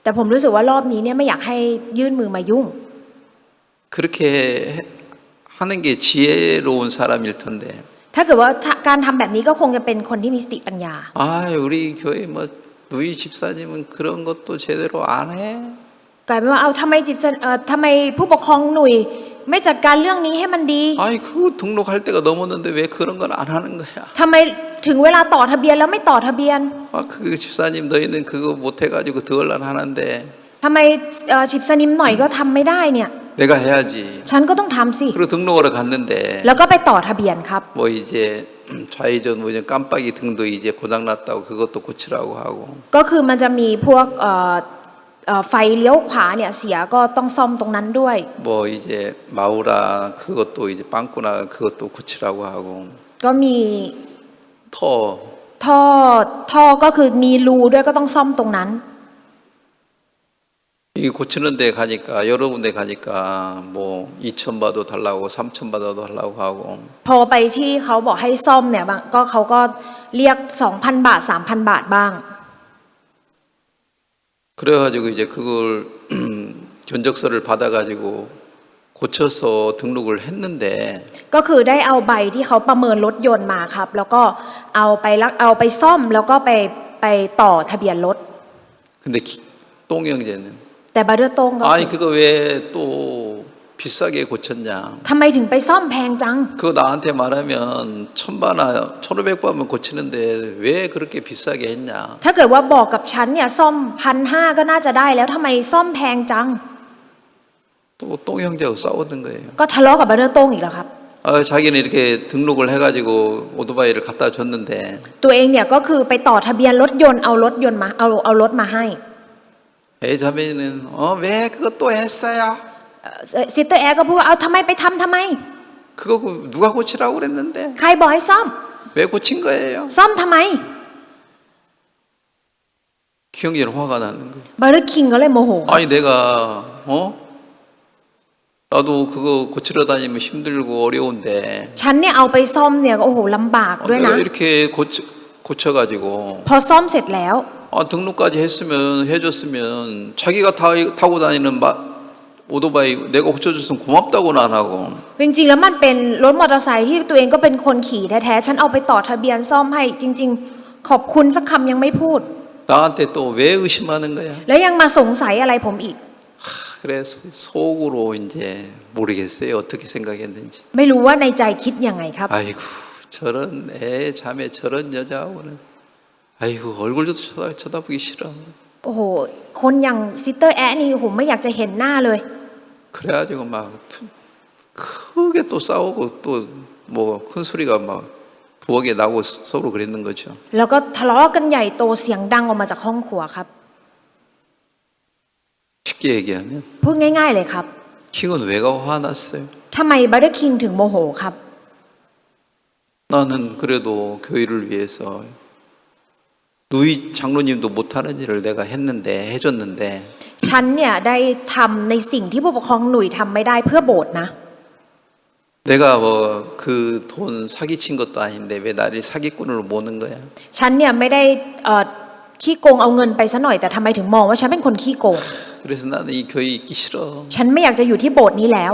แต่ผมรู้สึกว่ารอบนี้เนี่ยไม่อยากให้ยื่นมือมายุ่ง 그렇게 하는 게 지혜로운 사람일 텐데. ถ้าเกิดว่าการทำแบบนี้ก็คงจะเป็นคนที่มีสติปัญญา 아, 우리 교회 뭐 누이 집사님은 그런 것도 제대로 안 해. กลายเป็นว่าเอาทำไมผู้ปกครองหนุ่ยไม่จัดการเรื่องนี้ให้มันดี 아이 그거 등록할 때가 넘었는데 왜 그런 걸 안 하는 거야? ทำไมถึงเวลาต่อทะเบียนแล้วไม่ต่อทะเบียน 아, 그 집사님 너희는 그거 못 해가지고 더얼란 하는데 ทำไมชิปสนิมหน่อยก็ทำไม่ได้เนี่ย 내가 해야지. ฉันก็ต้องทำสิ 그리고 등록하러 갔는데 แล้วก็ไปต่อทะเบียนครับ 뭐 이제 좌회전 우회전 깜빡이 등도 이제 고장났다고 그것도 고치라고 하고 ก็คือมันจะมีพวกไฟเลี้ยวขวาเนี่ยเสียก็ต้องซ่อมตรงนั้นด้วย 뭐 이제 마우라 그것도 이제 빵꾸나 그것도 고치라고 하고 ก็มี ท่อ ก็คือมีรูด้วยก็ต้องซ่อมตรงนั้น 이 고치는 데 가니까 여러 군데 가니까 뭐 2,000 받아도 달라고 3,000 받아도 달라고 하고 พอไปที่เขาบอกให้ซ่อมเนี่ยก็เขาก็เรียก 2,000 บาท 3,000 บาทบ้าง 그래가지고 이제 그걸 견적서를 받아가지고 고쳐서 등록을 했는데 ก็คือได้เอาใบที่เขาประเมินรถยนต์มาครับแล้วก็เอาไปซ่อมแล้วก็ไปต่อทะเบียนรถ 근데 똥 형제는 แต่บาร์เดอร์โต้งก็ 아니 그거 왜 또 비싸게 고쳤냐 ทำไมถึงไปซ่อมแพงจัง 그거 나한테 말하면 1,000바나 1,500바면 고치는데 왜 그렇게 비싸게 했냐 ถ้าเกิดว่าบอกกับฉันเนี่ยซ่อม 1,500 ก็น่าจะได้แล้วทำไมซ่อมแพงจัง 또 똥 형제하고 싸우던 거예요 ก็ทะเลาะกับบาร์เดอร์โต้งอีกแล้วครับ 자기는 이렇게 등록을 해가지고 오토바이를 갖다 줬는데 ตัวเองเนี่ยก็คือไปต่อทะเบียนรถยนต์เอารถยนต์มาเอารถมาให้ 자매는 왜 그거 또 했어요? ซิสเตอร์แอร์ก็พูดว่าเอาทำไมไปทำไม 그거 누가 고치라고 그랬는데 ใครบอกให้ซ่อม 왜 고친 거예요? ซ่อมทำไม 기영이는 화가 나는 거예요. บาร์เดอร์คิงก็เลยโมโห 아니 내가 나도 그거 고치러 다니면 힘들고 어려운데 ฉันเนี่ยเอาไปซ่อมเนี่ยโอ้โหลำบากด้วยนะ 내가 이렇게 고쳐가지고 พอซ่อมเสร็จแล้ว 등록까지 했으면 해줬으면 자기가 타고 다니는 오토바이 내가 고쳐줬으면 고맙다고는 안 하고 จริงๆแล้วมันเป็นรถมอเตอร์ไซค์ที่ตัวเองก็เป็นคนขี่แท้ๆฉันเอาไปต่อทะเบียนซ่อมให้จริงๆขอบคุณสักคำยังไม่พูด 나한테 또 왜 의심하는 거야? แล้วยังมาสงสัยอะไรผมอีก 그래서 속으로 이제 모르겠어요. 어떻게 생각했는지. ไม่รู้ว่าในใจคิดยังไงครับ 아이고 저런 자매 저런 여자하고는 아이고 얼굴도 쳐다보기 싫어. โอ้โหคนอย่างซิสเตอร์แอนี่ผมไม่อยากจะเห็นหน้าเลย 그래가지고 막 크게 또 싸우고 또 뭐 큰 소리가 막 부엌에 나오고 서로 그랬는 거죠. แล้วก็ทะเลาะกันใหญ่โตเสียงดังออกมาจากห้องครัวครับ 쉽게 얘기하면 พูดง่ายๆเลยครับ 킹은 왜가 화났어요? ทำไมบัตเตอร์คิงถึงโมโหครับ 나는 그래도 교회를 위해서 누이 장로님도 못하는 일을 내가 했는데 해줬는데 ฉันเนี่ยได้ทำในสิ่งที่ผู้ปกครองหนุ่ยทำไม่ได้เพื่อโบสถ์นะ 내가 뭐 그 돈 사기친 것도 아닌데 왜 나를 사기꾼으로 모는 거야? ฉันเนี่ยไม่ได้ขี้โกงเอาเงินไปซะหน่อยแต่ทำไมถึงมองว่าฉันเป็นคนขี้โกง 그래서 나는 이 교회 있기 싫어. ฉันไม่อยากจะอยู่ที่โบสถ์นี้แล้ว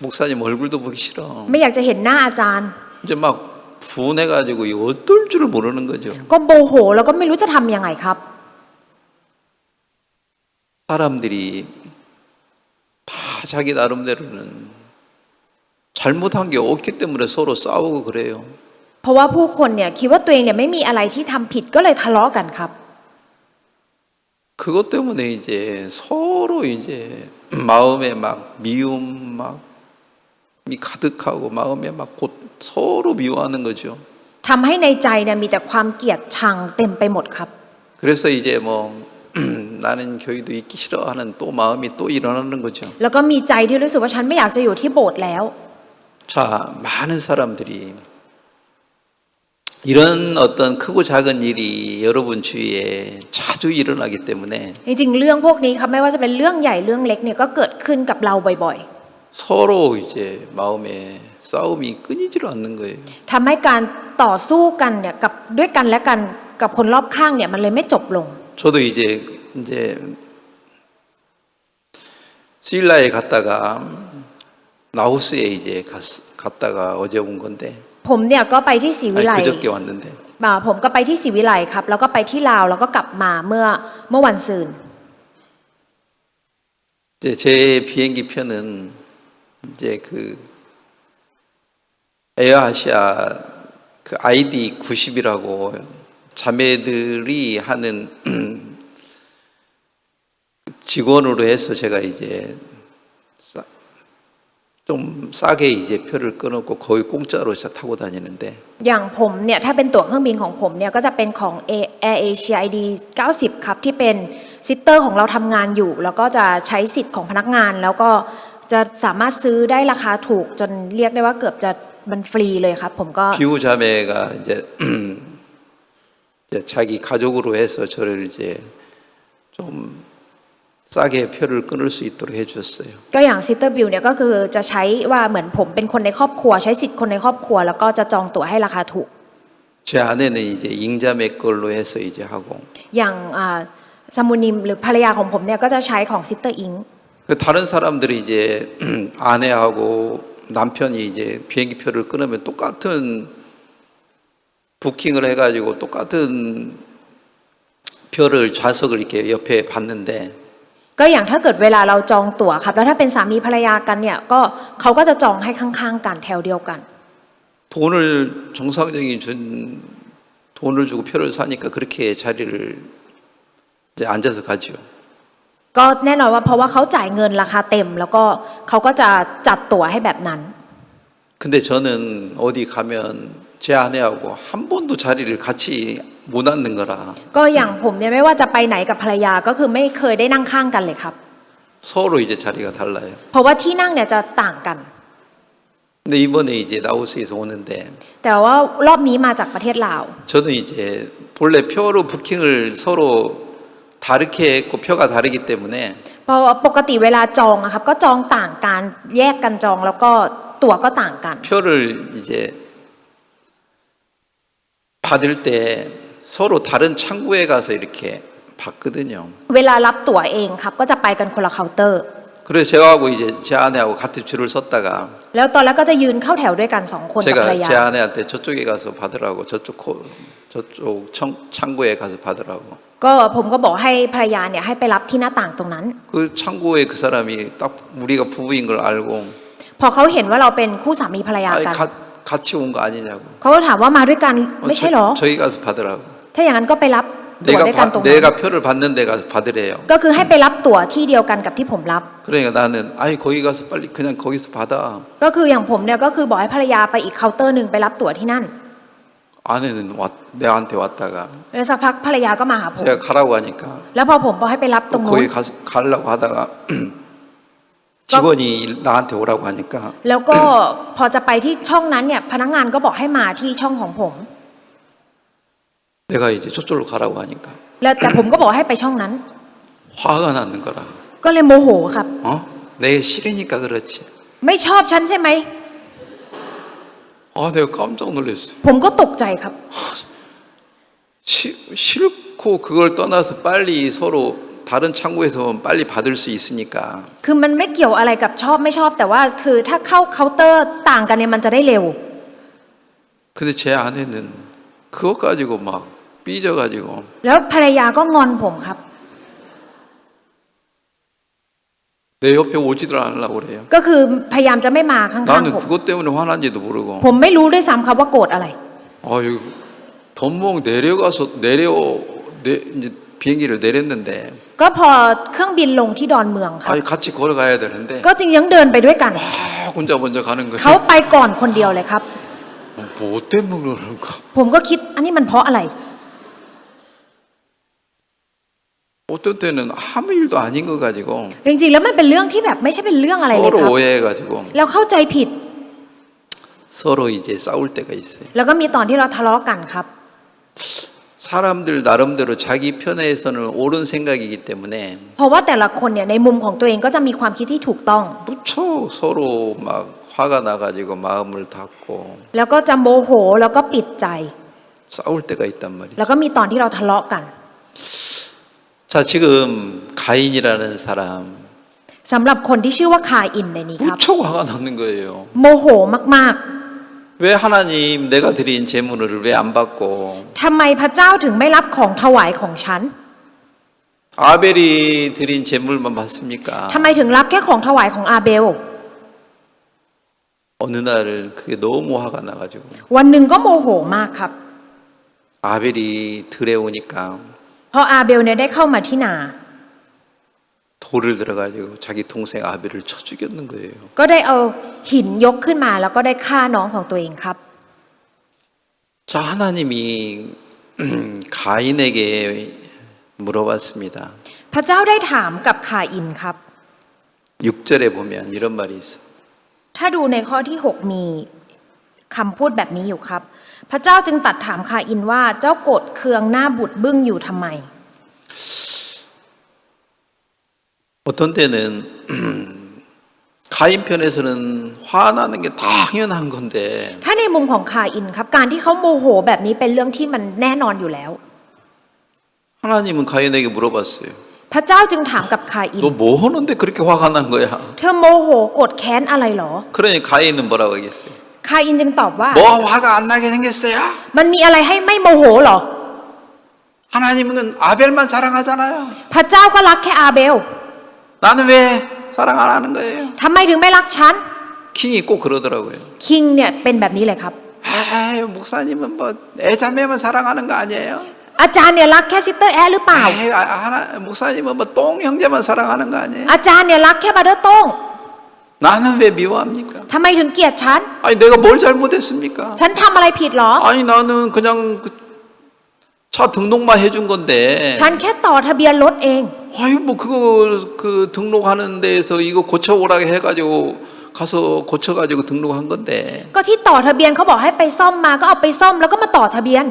목사님 얼굴도 보기 싫어. ไม่อยากจะเห็นหน้าอาจารย์ 이제 막 분해가지고 이 어떨 줄을 모르는 거죠. ก็โมโหแล้วก็ไม่รู้จะทำยังไงครับ 사람들이 다 자기 나름대로는 잘못한 게 없기 때문에 서로 싸우고 그래요. เพราะว่าผู้คนเนี่ยคิดว่าตัวเองเนี่ยไม่มีอะไรที่ทำผิดก็เลยทะเลาะกันครับ 그것 때문에 이제 서로 이제 마음에 막 미움 막이 가득하고 마음에 막 곧 서로 미워하는 거죠. ทำให้ในใจเนี่ยมีแต่ความเกลียดชังเต็มไปหมดครับ 그래서 이제 뭐 나는 교회도 있기 싫어하는 또 마음이 또 일어나는 거죠. แล้วก็มีใจที่รู้สึกว่าฉันไม่อยากจะอยู่ที่โบสถ์แล้ว 자, 많은 사람들이 이런 어떤 크고 작은 일이 여러분 주위에 자주 일어나기 때문에 จริงๆเรื่องพวกนี้ครับไม่ว่าจะเป็นเรื่องใหญ่เรื่องเล็กเนี่ยก็เกิดขึ้นกับเราบ่อย 서로 이제 마음에 싸움이 끊이질 않는 거예요. ๆทำให้การต่อสู้กันเนี่ยกับด้วยกันและกันกับคนรอบข้างเนี่ยมันเลยไม่จบลง 저도 이제 시일라에 갔다가 라오스에 이제 갔다가 어제 온 건데 ผมเนี่ยก็ไปที่ศรีวิไล 그저께 왔는데 ผมก็ไปที่ศรีวิไลครับแล้วก็ไปที่ลาวแล้วก็กลับมาเมื่อวันซืน 이제 제 비행기 표는 이제 그 에어아시아 그 ID 90이라고 자매들이 하는 직원으로 해서 제가 이제 좀 싸게 이제 표를 끊었고 거의 공짜로 타고 다니는데 อย่างผมเนี่ยถ้าเป็นตั๋วเครื่องบินของผมเนี่ยก็จะเป็นของ Air Asia ID 90ครับที่เป็นซิสเตอร์ของเราทำงานอยู่แล้วก็จะใช้สิทธิ์ของพนักงานแล้วก็จะสามารถซื้อได้ราคาถูกจนเรียกได้ว่าเกือบจะมันฟรีเลยครับผมก็ 비우 자매가 이제 자기 가족으로 해서 저를 이제 좀 싸게 표를 끊을 수 있도록 해줬어요. ก็อย่างซิสเตอร์บิลเนี่ยก็คือจะใช้ว่าเหมือนผมเป็นคนในครอบครัวใช้สิทธิ์คนในครอบครัวแล้วก็จะจองตั๋วให้ราคาถูก 제 아내는 이제 잉자매 걸로 해서 이제 하고 อย่างซามูนิมหรือภรรยาของผมเนี่ยก็จะใช้ของซิสเตอร์อิง 다른 사람들이 이제 아내하고 남편이 이제 비행기 표를 끊으면 똑같은 부킹을 해가지고 똑같은 표를 좌석을 이렇게 옆에 봤는데 ก็อย่างถ้าเกิดเวลาเราจองตั๋วครับแล้วถ้าเป็นสามีภรรยากันเนี่ยก็เขาก็จะจองให้ข้างๆกันแถวเดียวกัน 돈을 정상적인 돈을 주고 표를 사니까 그렇게 자리를 이제 앉아서 가지요. ก็แน่นอนว่าเพราะว่าเขาจ่ายเงินราคาเต็มแล้วก็เขาก็จะจัดตั๋วให้แบบนั้น 근데 저는 어디 가면 제 아내하고 한 번도 자리를 같이 못 앉는 거라 ก็อย่างผมเนี่ยไม่ว่าจะไปไหนกับภรรยาก็คือไม่เคยได้นั่งข้างกันเลยครับ 서로 이제 자리가 달라요. เพราะว่าที่นั่งเนี่ยจะต่างกัน 근데 이번에 이제 라오스에서 오는데 แต่ว่ารอบนี้มาจากประเทศลาว 저는 이제 본래 표로 부킹을 서로 다르게 했고 표가 다르기 때문에 เพราะว่าปกติเวลาจองอะครับก็จองต่างกันแยกกันจองแล้วก็ตั๋วก็ต่างกัน 표를 이제 받을 때 서로 다른 창구에 가서 이렇게 받거든요. เวลารับตั๋วเองครับก็จะไปกันคนละเคาน์เตอร์ 그래서 저하고 이제 제 아내하고 같은 줄을 섰다가 แล้วตอนแรกก็จะยืนเข้าแถวด้วยกันสองคนกับภรร 제가 ยา 제 아내한테 저쪽에 가서 받으라고 저쪽 창구에 가서 받으라고 ก็ผมก็บอกให้ภรรยาเนี่ยให้ไปรับที่หน้าต่างตรงนั้น 그 창구에 그 사람이 딱 우리가 부부인 걸 알고 พอเขาเห็นว่าเราเป็นคู่สามีภรรยา 아니, กัน 같이 온 거 아니냐고 เขาก็ถามว่ามาด้วยกันไม่ใช่หรอ 저희 가서 받으라고 ถ้าอย่างนั้นก็ไปรับตั๋วด้วยกันตรงนั้น 내가 표를 받는 데 가서 받으래요 ก็คือให้ไปรับตั๋วที่เดียวกันกับที่ผมรับ 그러니까 나는 아니 거기 가서 빨리 그냥 거기서 받아 ก็คืออย่างผมเนี่ยก็คือบอกให้ภรรยาไปอีกเคาน์เตอร์หนึ่งไปรับตั๋วที่นั่น 아내는 내한테 왔다가 แล้วสักพักภรรยาก็มาหาผม 제가 가라고 하니까 แล้วพอผมบอกให้ไปรับตรง 또 นู้น 거기 가려고 하다가 직원이 나한테 오라고 하니까 แล้วก็พอจะไปที่ช่องนั้นเนี่ยพนักงานก็บอกให้มาที่ช่องของผม 내가 이제 저쪽으로 가라고 하니까 แล้วแต่ผมก็บอกให้ไปช่องนั้น 화가 나는 거라. ก็เลยโมโหครับ 내가 싫으니까 그렇지. ไม่ชอบฉันใช่ไหม 내가 깜짝 놀랐어요. ผมก็ตกใจครับ 싫고 그걸 떠나서 빨리 서로 다른 창구에서 빨리 받을 수 있으니까. คือมันไม่เกี่ยวอะไรกับชอบไม่ชอบแต่ว่าคือถ้าเข้าเคาน์เตอร์ต่างกันเนี่ยมันจะได้เร็ว 근데 제 아내는 그것 가지고 막 삐져가지고 แล้วภรรยาก็งอนผมครับ 내 옆에 오지들 않으려고 그래요. ก็คือพยายามจะไม่มาข้างๆ 나는 ผม 그것 때문에 화난지도 모르고. ผมไม่รู้ด้วยซ้ำครับว่าโกรธอะไร 아유, 덤몽 이제 비행기를 내렸는데 ก็พอเครื่องบินลงที่ดอนเมืองครับ 같이 걸어가야 되는데 ก็จึงยังเดินไปด้วยกัน 혼자 먼저 가는 เขา 거예요. ไปก่อนคนเดียวเลยครับ 뭐 때문에 그러는가? ผมก็คิดอันนี้มันเพราะอะไร 어떤 때는 아무 일도 아닌 거 가지고 จริงๆแล้วมันเป็นเรื่องที่แบบไม่ใช่เป็นเรื่องอะไรเลยค 서로 รับ 오해해가지고 เราเข้าใจผิด 서로 이제 싸울 때가 있어요. แล้วก็มีตอนที่เราทะเลาะกันครับ 사람들 나름대로 자기 편에서는 옳은 생각이기 때문에 เพราะว่าแต่ละคนเนี่ยในมุมของตัวเองก็จะมีความคิดที่ถูกต้อง 무척 서로 막 화가 나가지고 마음을 닫고 แล้วก็จะโมโหแล้วก็ปิดใจ 싸울 때가 있단 말이에요. แล้วก็มีตอนที่เราทะเลาะกัน 자, 지금 가인이라는 사람 สำหรับคนที่ชื่อว่าคาอินในนี้ครับ 무척 화가 나는 거예요. โมโหมาก 왜 하나님 내가 드린 제물을 왜 안 받고 ๆทำไมพระเจ้าถึงไม่รับของถวายของฉัน 아벨이 드린 제물만 받습니까? ทำไมถึงรับแค่ของถวายของอาเบล 어느 날 그게 너무 화가 나가지고 วันหนึ่งก็โมโหมากครับ 아벨이 들에 오니까 พออาเบลเนี่ยได้เข้ามาที่นา 돌을 들어가지고 자기 동생 아벨을 쳐 죽였는 거예요. ก็ได้เอาหินยกขึ้นมาแล้วก็ได้ฆ่าน้องของตัวเองครับ 자, 하나님이 가인에게 물어봤습니다. พระเจ้าได้ถามกับคาอินครับ 6절에 보면 이런 말이 있어. ถ้าดูในข้อที่ 6 มีคำพูดแบบนี้อยู่ครับ พระเจ้าจึงตรัสถามคาอินว่าเจ้าโกรธเคืองหน้าบุตรบึ้งอยู่ทำไม 어떤 때는 가인 편에서는 화나는 게 당연한 건데 ถ้าในมุมของคาอินครับการที่เขาโมโหแบบนี้เป็นเรื่องที่มันแน่นอนอยู่แล้ว 하나님은 가인에게 물어봤어요. พระเจ้าจึงถามกับคาอิน 너 뭐 하는데 그렇게 화가 난 거야? เธอโมโหโกรธแค้นอะไรหรอ 그러니 가인은 뭐라고 하겠어요? คาอินจึงตอบว่า 뭐 화가 안 나게 생겼어요? มันมีอะไรให้ไม่โมโหหรอ 하나님은 아벨만 사랑하잖아요. พระเจ้าก็รักแค่อาเบล 나는 왜 사랑 안 하는 거예요? ทำไมถึงไม่รักฉัน 킹이 꼭 그러더라고요. คิงเนี่ยเป็นแบบนี้เลยครับ 에이, 목사님은 뭐 애자매만 사랑하는 거 아니에요? อาจารย์เนี่ยรักแค่ซิสเตอร์แอร์หรือเปล่า 에이, 목사님은 뭐 똥 형제만 사랑하는 거 아니에요? อาจารย์เนี่ยรักแค่บัตเตอร์โต้ง 나는 왜 미워합니까? ทำไมถึงเกลียดฉัน 아니 내가 뭘 잘못했습니까? ฉันทำอะไรผิดหรอ 아니 나는 그냥 차 등록만 해준 건데. ฉันแค่ต่อทะเบียนรถเอง 아유 뭐 그거 그 등록하는 데에서 이거 고쳐오라고 해가지고 가서 고쳐가지고 등록한 건데. ก็ที่ต่อทะเบียนเขาบอกให้ไปซ่อมมาก็เอาไปซ่อมแล้วก็มาต่อทะเบียน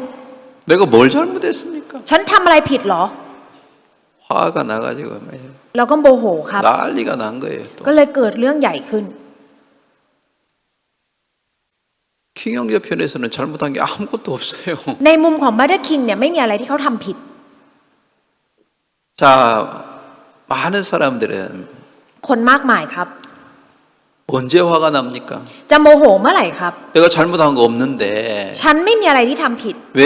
내가 뭘 잘못했습니까? ฉันทำอะไรผิดหรอ 화가 나가지고 เราก็โมโหครับ 난리가 난 거예요. 또. ก็เลยเกิดเรื่องใหญ่ขึ้น 킹 형제 편에서는 잘못한 게 아무것도 없어요. ในมุมของบัตเตอร์คิงเนี่ยไม่มีอะไรที่เขาทำผิด 자, 많은 사람들은 คนมากมายครับ 언제 화가 납니까? จะโมโหเมื่อไหร่ครับ 내가 잘못한 거 없는데 ฉันไม่มีอะไรที่ทำผิด 왜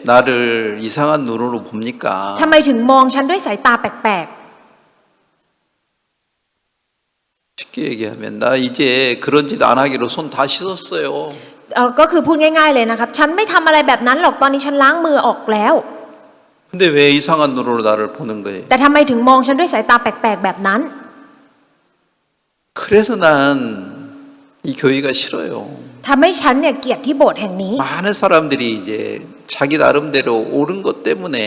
나를 이상한 눈으로 봅니까? ทำไมถึงมองฉันด้วยสายตาแปลก 쉽게 얘기하면 나 이제 그런 짓 안 하기로 손 다 씻었어요. ๆก็คือพูดง่ายๆเลยนะครับ ฉันไม่ทำอะไรแบบนั้นหรอกตอนนี้ฉันล้างมือออกแล้ว 근데 왜 이상한 눈으로 나를 보는 거예요? แต่ทำไมถึงมองฉันด้วยสายตาแปลกๆแบบนั้น 그래서 난 이 교회가 싫어요. ทำให้ฉันเนี่ยเกลียดที่โบสถ์แห่งนี้ 많은 사람들이 이제 자기 나름대로 옳은 것 때문에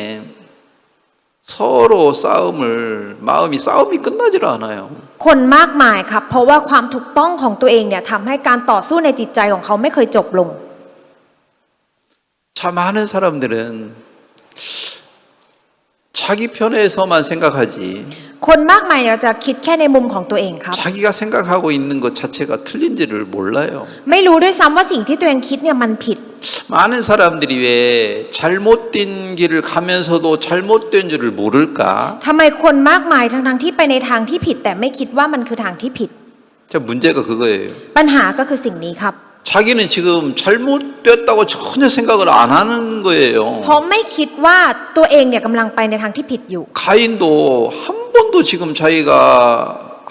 서로 싸움이 끝나질 않아요. คนมากมายครับเพราะว่าความถูกต้องของตัวเองเนี่ยทำให้การต่อสู้ในจิตใจของเขาไม่เคยจบลง 참 많은 사람들은 자기 편에서만 생각하지 คนมากมายเนี่ยจะคิดแค่ในมุมของตัวเองครับ 자기가 생각하고 있는 것 자체가 틀린지를 몰라요. ไม่รู้ด้วยซ้ำว่าสิ่งที่ตัวเองคิดเนี่ยมันผิด 많은 사람들이 왜 잘못된 길을 가면서도 잘못된 줄을 모를까? ทำไมคนมากมายทั้งที่ไปในทางที่ผิดแต่ไม่คิดว่ามันคือทางที่ผิด 자, 문제가 그거예요. ปัญหาก็คือสิ่งนี้ครับ 자기는 지금 잘못됐다고 전혀 생각을 안 하는 거예요. เพราะไม่คิดว่าตัวเองเนี่ยกำลังไปในทางที่ผิดอยู่ 가인도 한 번도 지금 자기가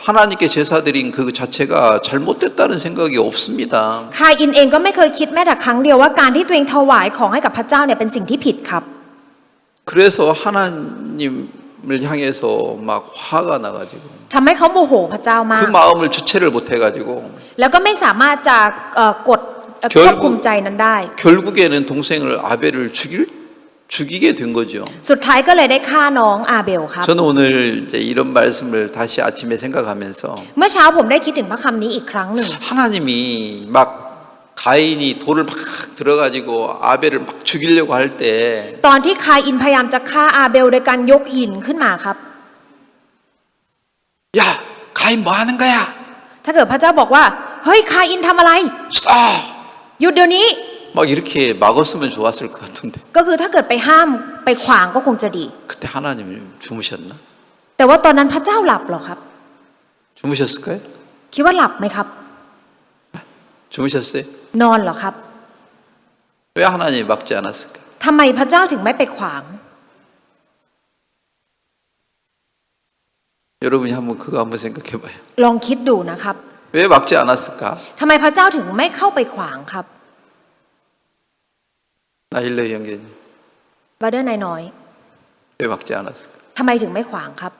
하나님께 제사 드린 그 자체가 잘못됐다는 생각이 없습니다. คาอินเองก็ไม่เคยคิดแม้แต่ครั้งเดียวว่าการที่ตัวเองถวายของให้กับพระเจ้าเนี่ยเป็นสิ่งที่ผิดครับ 그래서 하나님을 향해서 막 화가 나가지고 ทำให้เขาโมโหพระเจ้ามาก 그 마음을 주체를 못해가지고 แล้วก็ไม่สามารถจะกดควบคุมใจนั้นได้ 결국에는 동생을 아벨을 죽이게 된 거죠. สุดท้ายก็เลยได้ฆ่าน้องอาเบลครับ 저는 오늘 이제 이런 말씀을 다시 아침에 생각하면서 เมื่อเช้าผมได้คิดถึงพระคำนี้อีกครั้งหนึ่ง 하나님이 막 가인이 돌을 막 들어가지고 아벨을 막 죽이려고 할 때 ตอนที่คาอินพยายามจะฆ่าอาเบลโดยการยกหินขึ้นมาครับ 야, 가인 뭐 하는 거야? ถ้าเกิดพระเจ้าบอกว่าเฮ้ยคาอินทำอะไร 쏴! หยุดเดี๋ยวนี้ 막 이렇게 막았으면 좋았을 것 같은데 ก็คือถ้าเกิดไปห้ามไปขวางก็คงจะดี 그때 하나님 주무셨나? แต่ว่าตอนนั้นพระเจ้าหลับเหรอครับ 주무셨을까요? คิดว่าหลับไหมครับ 주무셨어요? นอนเหรอครับ 왜 하나님이 막지 않았을까? ทำไมพระเจ้าถึงไม่ไปขวาง 여러분이 한번 그거 한번 생각해봐요. ลองคิดดูนะครับ 왜 막지 않았을까? ทำไมพระเจ้าถึงไม่เข้าไปขวางครับ 나일레 형제님 บาเดอร์นายน้อย 왜 막지 않았을까? ทำไมถึงไม่ขวางครับ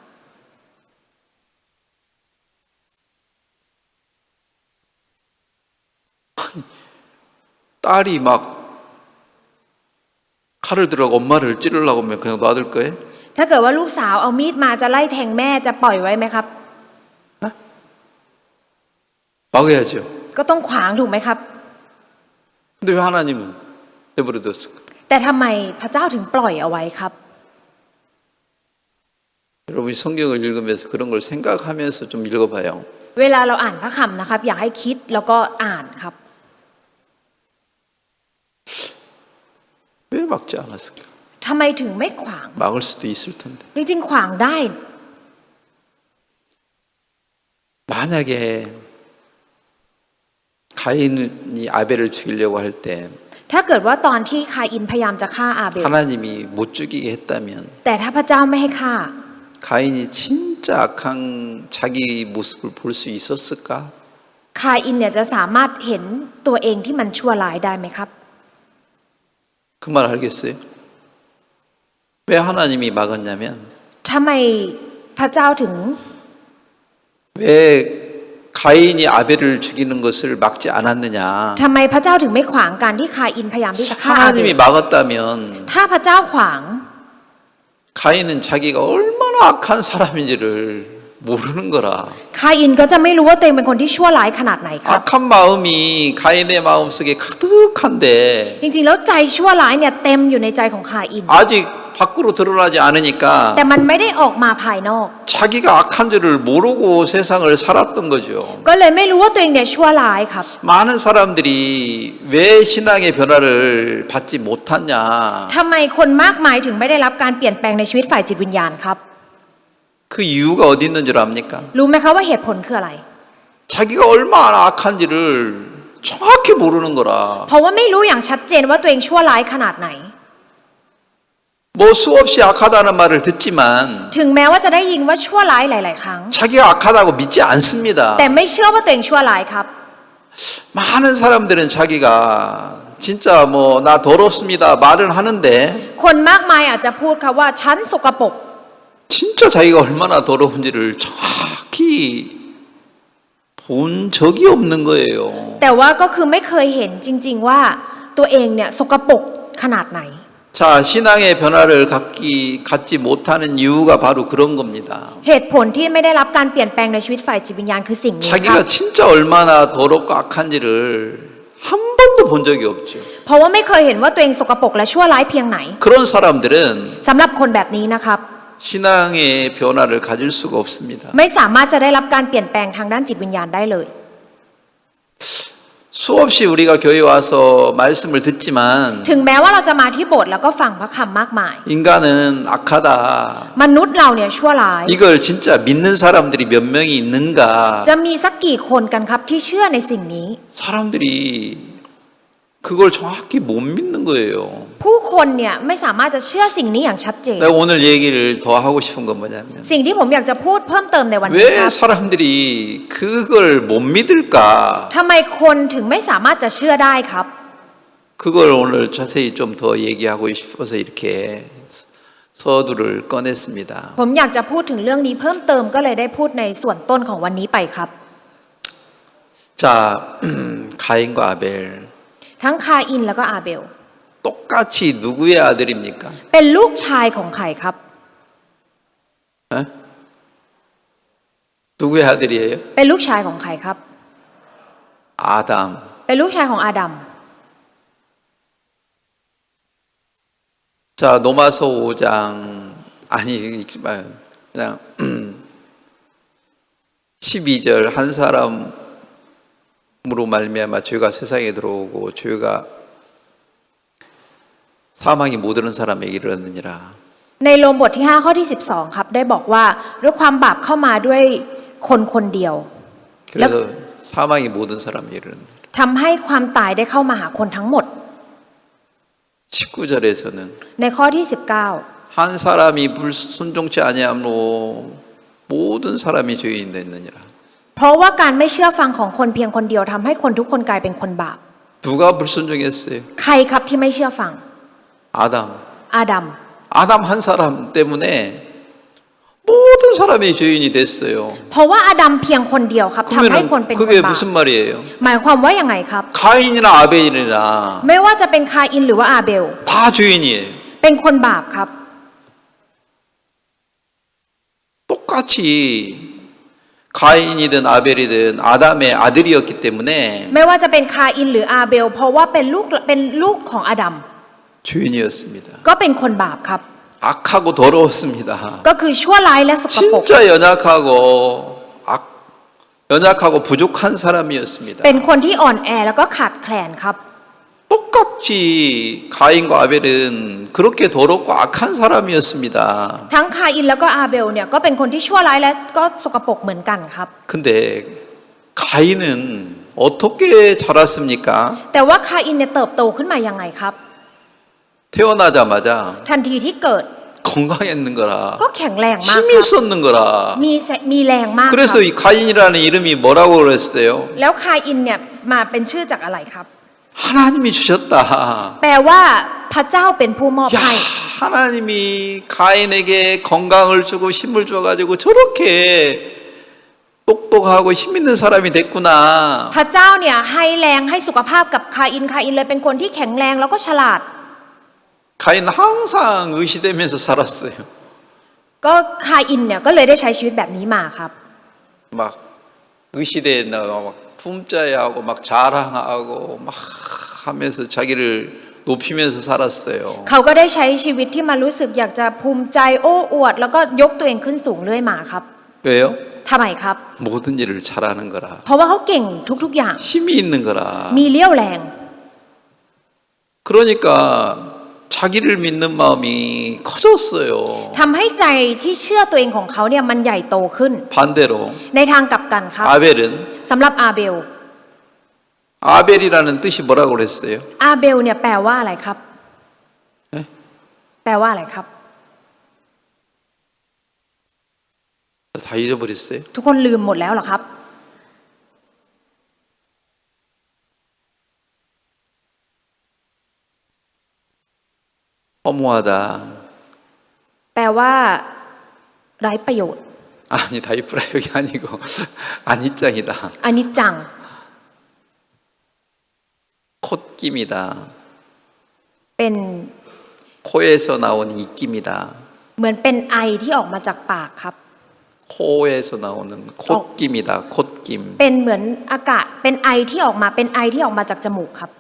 딸이 막 칼을 들어 엄마를 찌르려고 하면 그냥 놔둘 거예요? ถ้าเกิดว่าลูกสาวเอามีดมาจะไล่แทงแม่จะปล่อยไว้ไหมครับ 막아야죠. ก็ต้องขวางถูกไหมครับ 근데 왜 하나님은 내버려뒀을까? แต่ทำไมพระเจ้าถึงปล่อยเอาไว้ครับ 여러분이 성경을 읽으면서 그런 걸 생각하면서 좀 읽어봐요. เวลาเราอ่านพระคำนะครับ อยากให้คิดแล้วก็อ่านครับ 왜 막지 않았을까? ทำไมถึงไม่ขวาง 막을 수도 있을 텐데. จริงๆขวางได้ 만약에 가인이 아벨을 죽이려고 할 때 ถ้าเกิดว่าตอนที่คาอินพยายามจะฆ่าอาเบล 하나님이 못 죽이게 했다면 แต่ถ้าพระเจ้าไม่ให้ฆ่า 가인이 진짜 악한 자기 모습을 볼 수 있었을까? คาอินเนี่ยจะสามารถเห็นตัวเองที่มันชั่วร้ายได้ไหมครับ 그 말 알겠어요? 왜 하나님이 막았냐면 ทำไมพระเจ้าถึง 왜 가인이 아벨을 죽이는 것을 막지 않았느냐? ทำไมพระเจ้าถึงไม่ขวางการที่คาอินพยายามที่จะฆ่าอาเบล 하나님이 막았다면 ถ้าพระเจ้าขวาง 가인은 자기가 얼마나 악한 사람인지를 모르는 거라. คาอินก็จะไม่รู้ว่าตัวเองเป็นคนที่ชั่วร้ายขนาดไหนครับ 악한 마음이 가인의 마음속에 가득한데 จริงๆแล้วใจชั่วร้ายเนี่ยเต็มอยู่ในใจของคาอิน 아직 밖으로 드러나지 않으니까 แต่มันไม่ได้ออกมาภายนอก 자기가 악한 줄을 모르고 세상을 살았던 거죠. ก็เลยไม่รู้ว่าตัวเองเนี่ยชั่วร้ายครับ 많은 사람들이 왜 신앙의 변화를 받지 못하냐? ทำไมคนมากมายถึงไม่ได้รับการเปลี่ยนแปลงในชีวิตฝ่ายจิตวิญญาณครับ 그 이유가 어디 있는 줄 압니까? รู้ไหมคะว่าเหตุผลคืออะไร 자기가 얼마나 악한지를 정확히 모르는 거라. เพราะว่าไม่รู้อย่างชัดเจนว่าตัวเองชั่วร้ายขนาดไหน 뭐 수없이 악하다는 말을 듣지만 ถึงแม้ว่าจะได้ยินว่าชั่วร้ายหลาย ๆ ครั้ง 자기가 악하다고 믿지 않습니다. แต่ไม่เชื่อว่าตัวเองชั่วร้ายครับ 많은 사람들은 자기가 진짜 뭐 나 더럽습니다 말은 하는데 คนมากมายอาจจะพูดค่ะว่าฉันสกปรก 진짜 자기가 얼마나 더러운지를 정확히 본 적이 없는 거예요. แต่ว่าก็คือไม่เคยเห็นจริงๆว่าตัวเองเนี่ยสกปรกขนาดไหน 자, 신앙의 변화를 갖지 못하는 이유가 바로 그런 겁니다. เหตุผลที่ไม่ได้รับการเปลี่ยนแปลงในชีวิตฝ่ายจิตวิญญาณคือสิ่งนี้ครับ 자기가 진짜 얼마나 더럽고 악한지를 한 번도 본 적이 없죠. เพราะว่าไม่เคยเห็นว่าตัวเองสกปรกและชั่วร้ายเพียงไหน 그런 사람들은 สำหรับคนแบบนี้นะครับ 신앙의 변화를 가질 수가 없습니다. ไม่สามารถจะได้รับการเปลี่ยนแปลงทางด้านจิตวิญญาณได้เลย 수없이 우리가 교회 와서 말씀을 듣지만 ถึงแม้ว่าเราจะมาที่โบสถ์แล้วก็ฟังพระคำมากมาย 인간은 악하다. มนุษย์เราเนี่ยชั่วร้าย 이걸 진짜 믿는 사람들이 몇 명이 있는가? จะมีสักกี่คนกันครับที่เชื่อในสิ่งนี้ 사람들이 그걸 정확히 못 믿는 거예요. ผู้คนเนี่ยไม่สามารถจะเชื่อสิ่งนี้อย่างชัดเจน 내가 오늘 얘기를 더 하고 싶은 건 뭐냐면 สิ่งที่ผมอยากจะพูดเพิ่มเติมในวันนี้ค 왜 รับ 사람들이 그걸 못 믿을까? ทำไมคนถึงไม่สามารถจะเชื่อได้ครับ 그걸 오늘 자세히 좀 더 얘기하고 싶어서 이렇게 서두를 꺼냈습니다. ผมอยากจะพูดถึงเรื่องนี้เพิ่มเติมก็เลยได้พูดในส่วนต้นของวันนี้ไปครับ 자, 가인과 아벨 ทั้งคาอินแล้วก็อาเบล 똑같이 누구의 아들입니까? เป็นลูกชายของใครครับ 에? 누구의 아들이에요? เป็นลูกชายของใครครับ 아담. เป็นลูกชายของอาดัม 자, 로마서 5장 아니 그냥 12절 한 사람으로 말미암아 죄가 세상에 들어오고 죄가 사망이 모든 사람에게 이르느니라. ในโรมบทที่5ข้อที่12ครับได้บอกว่าด้วยความบาปเข้ามาด้วยคนคนเดียว 그래서 사망이 모든 사람에게 이르느니라. ทำให้ความตายได้เข้ามาหาคนทั้งหมด 19절에서는 ในข้อที่19 한 사람이 불순종치 아니함으로 모든 사람이 죄인 됐느니라. เพราะว่าการไม่เชื่อฟังของคนเพียงคนเดียวทำให้คนทุกคนกลายเป็นคนบาป 누가 불순종했어요? ใครครับที่ไม่เชื่อฟัง 아담. อาดัม 아담 한 사람 때문에 모든 사람이 죄인이 됐어요. เพราะว่าอาดัมเพียงคนเดียวครับทำให้คนเป็นคน 그게 บาป 무슨 말이에요? หมายความว่ายังไงครับ 가인이나 아벨이나 ไม่ว่าจะเป็นคาอินหรือว่าอาเบล 다 죄인이에요. เป็นคนบาปครับ 똑같이 가인이든 아벨이든 아담의 아들이었기 때문에 ไม่ว่าจะเป็นคาอินหรืออาเบล เพราะว่าเป็นลูกของอาดัม 죄인이었습니다. ก็เป็นคนบาปครับ 악하고 더러웠습니다. ก็คือชั่วร้ายและสกปรก 진짜 연약하고 부족한 사람이었습니다. เป็นคนที่อ่อนแอแล้วก็ขาดแคลนครับ 똑같이 가인과 아벨은 그렇게 더럽고 악한 사람이었습니다. ทั้งคาอินแล้วก็อาเบลเนี่ยก็เป็นคนที่ชั่วร้ายและก็สกปรกเหมือนกันครับ 근데 가인은 어떻게 자랐습니까? แต่ว่าคาอินเนี่ยเติบโตขึ้นมายังไงครับ 태어나자마자 ทันทีที่เกิด 건강했는 거라. ก็แข็งแรงมาก 힘이 ครับ 있었는 거라. มีแรงมากครับ 그래서 이 가인이라는 이름이 뭐라고 그랬어요? แล้วคาอินเนี่ยมาเป็นชื่อจากอะไรครับ 하나님이 주셨다. แปลว่าพระเจ้าเป็นผู้มอบ 야, ให้ 하나님이 가인에게 건강을 주고 힘을 줘가지고 저렇게 똑똑하고 힘 있는 사람이 됐구나. พระเจ้าเนี่ยให้แรงให้สุขภาพกับคาอินเลยเป็นคนที่แข็งแรงแล้วก็ฉลาด 가인 항상 의시되면서 살았어요. ก็คาอินเนี่ยก็เลยได้ใช้ชีวิตแบบนี้มาครับ 막 의시되다가 막 품자야하고 막 자랑하고 막 하면서 자기를 높이면서 살았어요. เขาก็ได้ใช้ชีวิตที่มารู้สึกอยากจะภูมิใจโอ้อวด แล้วก็ยกตัวเองขึ้นสูงเรื่อยมาครับ 왜요? ทำไมครับ 모든 일을 잘하는 거라. เพราะว่าเขาเก่งทุกๆอย่าง 힘이 있는 거라. มีเลี้ยวแรง 그러니까 자기를 믿는 마음이 커졌어요. ทำให้ใจที่เชื่อตัวเองของเขาเนี่ยมันใหญ่โตขึ้น 반대로 ในทางกลับกันครับ 아벨은 สำหรับอาเบล 아벨이라는 뜻이 뭐라고 그랬어요? อาเบลเนี่ยแปลว่าอะไรครับ 네? แปลว่าอะไรครับ 다 잊어버렸어요. ทุกคนลืมหมดแล้วเหรอครับ 허무하다. แปลว่าไร้ประโยชน์ 아니 다이프라역이 아니고 안이짱이다. อนิจจัง 콧김이다. เป็น 코에서 나온 입김이다. เหมือนเป็นไอที่ออกมาจากปากครับ 코에서 나오는 콧김이다. 콧김. เป็นเหมือนอากาศเป็นไอที่ออกมาเป็นไอที่ออกมาจากจมูกครับ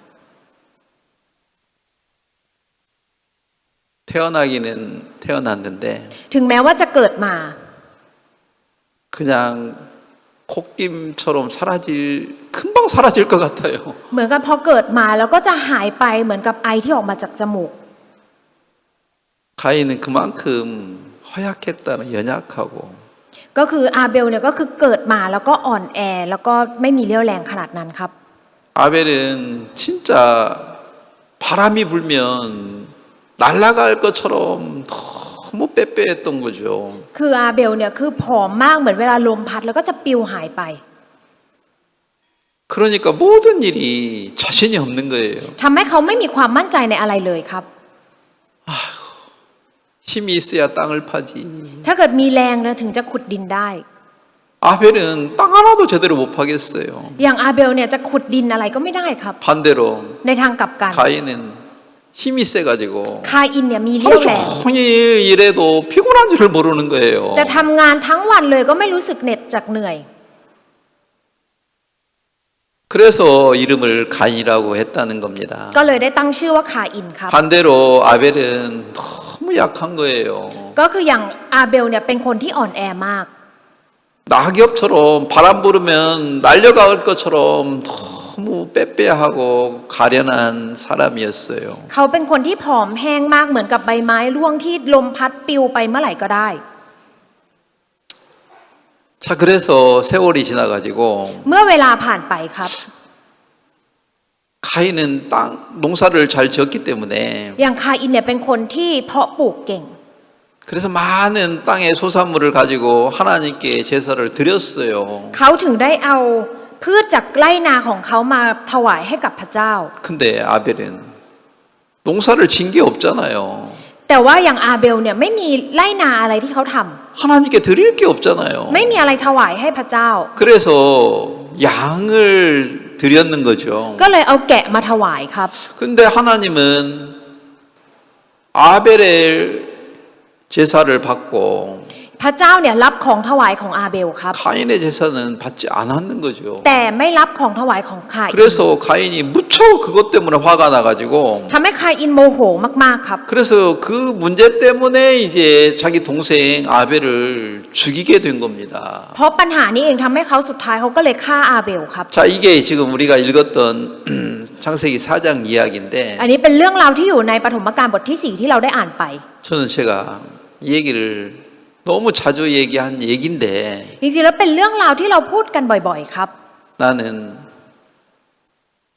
태어나기는 태어났는데 ถึงแม้ว่าจะเกิดมา 그냥 콧김처럼 금방 사라질 것 같아요. เหมือนกับพอเกิดมาแล้วก็จะหายไปเหมือนกับไอที่ออกมาจากจมูก 가인은 그만큼 허약했다는 연약하고 ก็คืออาเบลเนี่ยก็คือเกิดมาแล้วก็อ่อนแอแล้วก็ไม่มีเรี่ยวแรงขนาดนั้นครับ 아벨은 진짜 바람이 불면 날아갈 것처럼 너무 빼빼했던 거죠. คืออาเบลเนี่ยคือผอมมากเหมือนเวลาลมพัดแล้วก็จะปลิวหายไป 그러니까 모든 일이 자신이 없는 거예요. ทำให้เขาไม่มีความมั่นใจในอะไรเลยครับ 힘이 있어야 땅을 파지. ถ้าเกิดมีแรงนะถึงจะขุดดินได้ 아벨은 땅 하나도 제대로 못 파겠어요. อย่างอาเบลเนี่ยจะขุดดินอะไรก็ไม่ได้ครับ 반대로 ในทางกลับกัน 가인은 힘이 세가지고 คาอินเนี่ยมีเรี่ 하루 ยวแรง 종일 일해도 피곤한 줄을 모르는 거예요. จะทำงานทั้งวันเลยก็ไม่รู้สึกเหน็ดจากเหนื่อย 그래서 이름을 가인이라고 했다는 겁니다. ก็เลยได้ตั้งชื่อว่าคาอินครับ 반대로 아벨은 너무 약한 거예요. ก็คืออย่างอาเบลเนี่ยเป็นคนที่อ่อนแอมาก 낙엽처럼 바람 부르면 날려갈 것처럼 너무 빼빼하고 가련한 사람이었어요. เขาเป็นคนที่ผอมแห้งมากเหมือนกับใบไม้ร่วงที่ลมพัดปลิวไปเมื่อไหร่ก็ได้ 자, 그래서 세월이 지나가지고 เมื่อเวลาผ่านไปครับ 가인은 땅 농사를 잘 지었기 때문에 อย่างคาอินเนี่ยเป็นคนที่เพาะปลูกเก่ง 그래서 많은 땅의 소산물을 가지고 하나님께 제사를 드렸어요. เขาถึงได้เอาพืชจากไร่นาของเขามาถวายให้กับพระเจ้า 근데 아벨은 농사를 진 게 없잖아요. แต่ว่าอย่างอาเบลเนี่ยไม่มีไร่นาอะไรที่เขาทำ 하나님께 드릴 게 없잖아요. ไม่มีอะไรถวายให้พระเจ้า 그래서 양을 드렸는 거죠. ก็เลยเอาแกะมาถวายครับ 근데 하나님은 아벨의 제사를 받고 พระเจ้าเนี่ยรับของถวายของอาเบลครับ 가인의 제사는 받지 않았는 거죠. แต่ไม่รับของถวายของคาอิน 그래서 가인이 무척 그것 때문에 화가 나가지고 ทำให้คาอินโมโหมากๆครับ 그래서 그 문제 때문에 이제 자기 동생 아벨을 죽이게 된 겁니다. เพราะปัญหานี้เองทำให้เขาสุดท้ายเขาก็เลยฆ่าอา벨ครับ 자, 이게 지금 우리가 읽었던 창세기 4장 이야기인데 อันนี้เป็นเรื่องราวที่อยู่ในปฐมกาลบทที่ 4 ที่เราได้อ่านไป 저는 제가 이 얘기를 너무 자주 얘기한 얘기인데 จริงๆแล้วเป็นเรื่องราวที่เราพูดกันบ่อยๆครับ 나는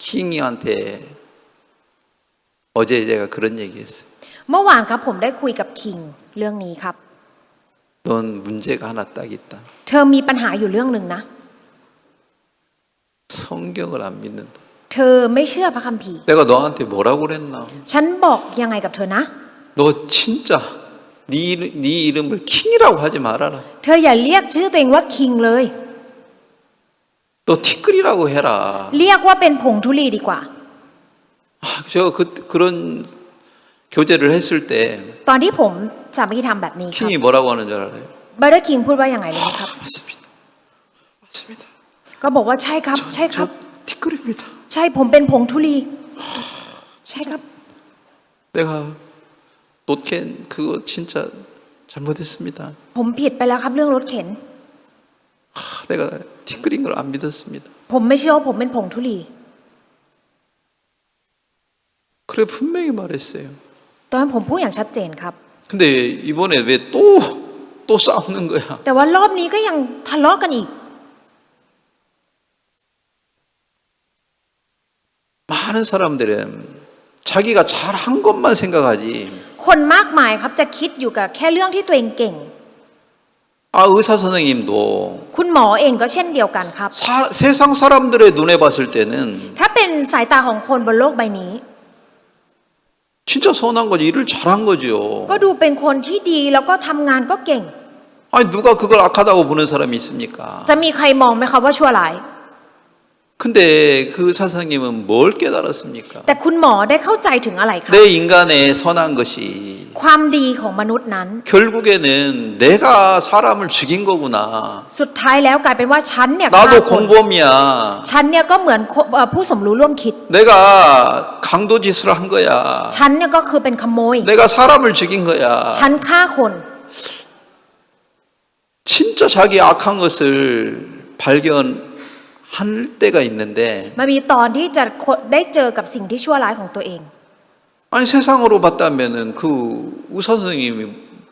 킹이한테 어제 제가 그런 얘기했어요. เมื่อวานครับผมได้คุยกับคิงเรื่องนี้ครับ 넌 문제가 하나 딱 있다. เธอมีปัญหาอยู่เรื่องหนึ่งนะ 성경을 안 믿는다. เธอไม่เชื่อพระคัมภีร์ 내가 너한테 뭐라고 그랬나? ฉันบอกยังไงกับเธอนะ 너 진짜 네 이름을 킹이라고 하지 말아라. เธออย่าเรียกชื่อตัวเองว่าคิงเลย 너 티끌이라고 해라. เรียกว่าเป็นผงธุลีดีกว่า 제가 그런 교제를 했을 때 ตอนที่ผมสามัคคีธรรมแบบนี้ครับ 킹이 뭐라고 하는 줄 알아요? บัตเตอร์คิงพูดว่ายังไงรู้ไหมครับ 맞습니다. 맞습니다. ก็บอกว่าใช่ครับ ใช่ครับ 저 티끌입니다. ใช่ผมเป็นผงธุลี ใช่ครับ 내가 노캔 그거 진짜 잘못했습니다. ผมผิดไปแล้วครับเรื่องรถเข็น 내가 티끌인 걸 안 믿었습니다. ผมไม่เชื่อว่าผมเป็นผงธุลี 그래 분명히 말했어요. ตอนนั้นผมพูดอย่างชัดเจนครับ 근데 이번에 왜 또 싸우는 거야? แต่ว่ารอบนี้ก็ยังทะเลาะกันอีก 많은 사람들은 자기가 잘한 것만 생각하지. คนมากมายครับจะคิดอยู่กับแค่เรื่องที่ตัวเองเก่ง 아 의사 선생님도 คุณหมอเองก็เช่นเดียวกันครับ 세상 사람들의 눈에 봤을 때는 ถ้าเป็นสายตาของคนบนโลกใบนี้ 진짜 선한 거지. 일을 잘한 거죠. ก็ดูเป็นคนที่ดีแล้วก็ทำงานก็เก่ง 아 아니 누가 그걸 악하다고 보는 사람이 있습니까? จะมีใครมองไหมครับว่าชั่วร้าย 근데 그 사상님은 뭘 깨달았습니까? แต่คุณหมอได้เข้าใจถึงอะไรครับ 내 인간의 선한 것이 ความดีของมนุษย์นั้น 결국에는 내가 사람을 죽인 거구나. สุดท้ายแล้วกลายเป็นว่าฉันเนี่ยฆ่า 나도 คน 공범이야. ฉันเนี่ยก็เหมือนผู้สมรู้ร่วมคิด 내가 강도짓을 한 거야. ฉันเนี่ยก็คือเป็นขโมย 내가 사람을 죽인 거야. ฉันฆ่าคน 진짜 자기 악한 것을 발견할 때가 있는데 มันมีตอนที่จะได้เจอกับสิ่งที่ชั่วร้ายของตัวเอง 아니 세상으로 봤다면은 그 의사 선생님이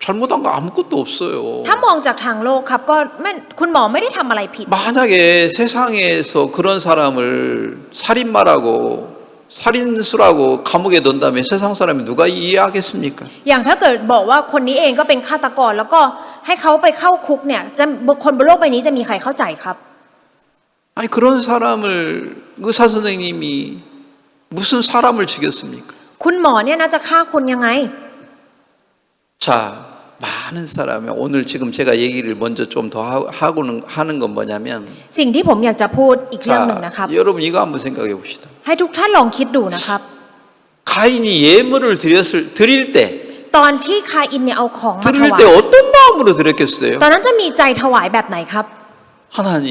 잘못한 거 아무것도 없어요. ถ้ามองจากทางโลกครับก็ไม่คุณหมอไม่ได้ทำอะไรผิด 만약에 세상에서 그런 사람을 살인마라고 살인수라고 감옥에 넣는다면 세상 사람이 누가 이해하겠습니까? อย่างถ้าเกิดบอกว่าคนนี้เองก็เป็นฆาตกรแล้วก็ให้เขาไปเข้าคุกเนี่ยจะคนบนโลกใบนี้จะมีใครเข้าใจครับ 아니 그런 사람을 의사 선생님이 무슨 사람을 죽였습니까? คุณหมอเนี่ยน่าจะฆ่าคนยังไง 자, 많은 사람이 오늘 지금 제가 얘기를 먼저 좀 더 하는 건 뭐냐면 สิ่งที่ผมอยากจะพูดอีกเรื่องหนึ่งนะครับ 자, 여러분 이거 한번 생각해 봅시다. ให้ทุกท่านลองคิดดูนะครับ 가인이 예물을 드릴 때 ตอนที่คาอินเนี่ยเอาของมาถ 드릴 วาย 때 어떤 마음으로 드렸겠어요? ตอนนั้นจะมีใจถวายแบบไหนครับ 하나님,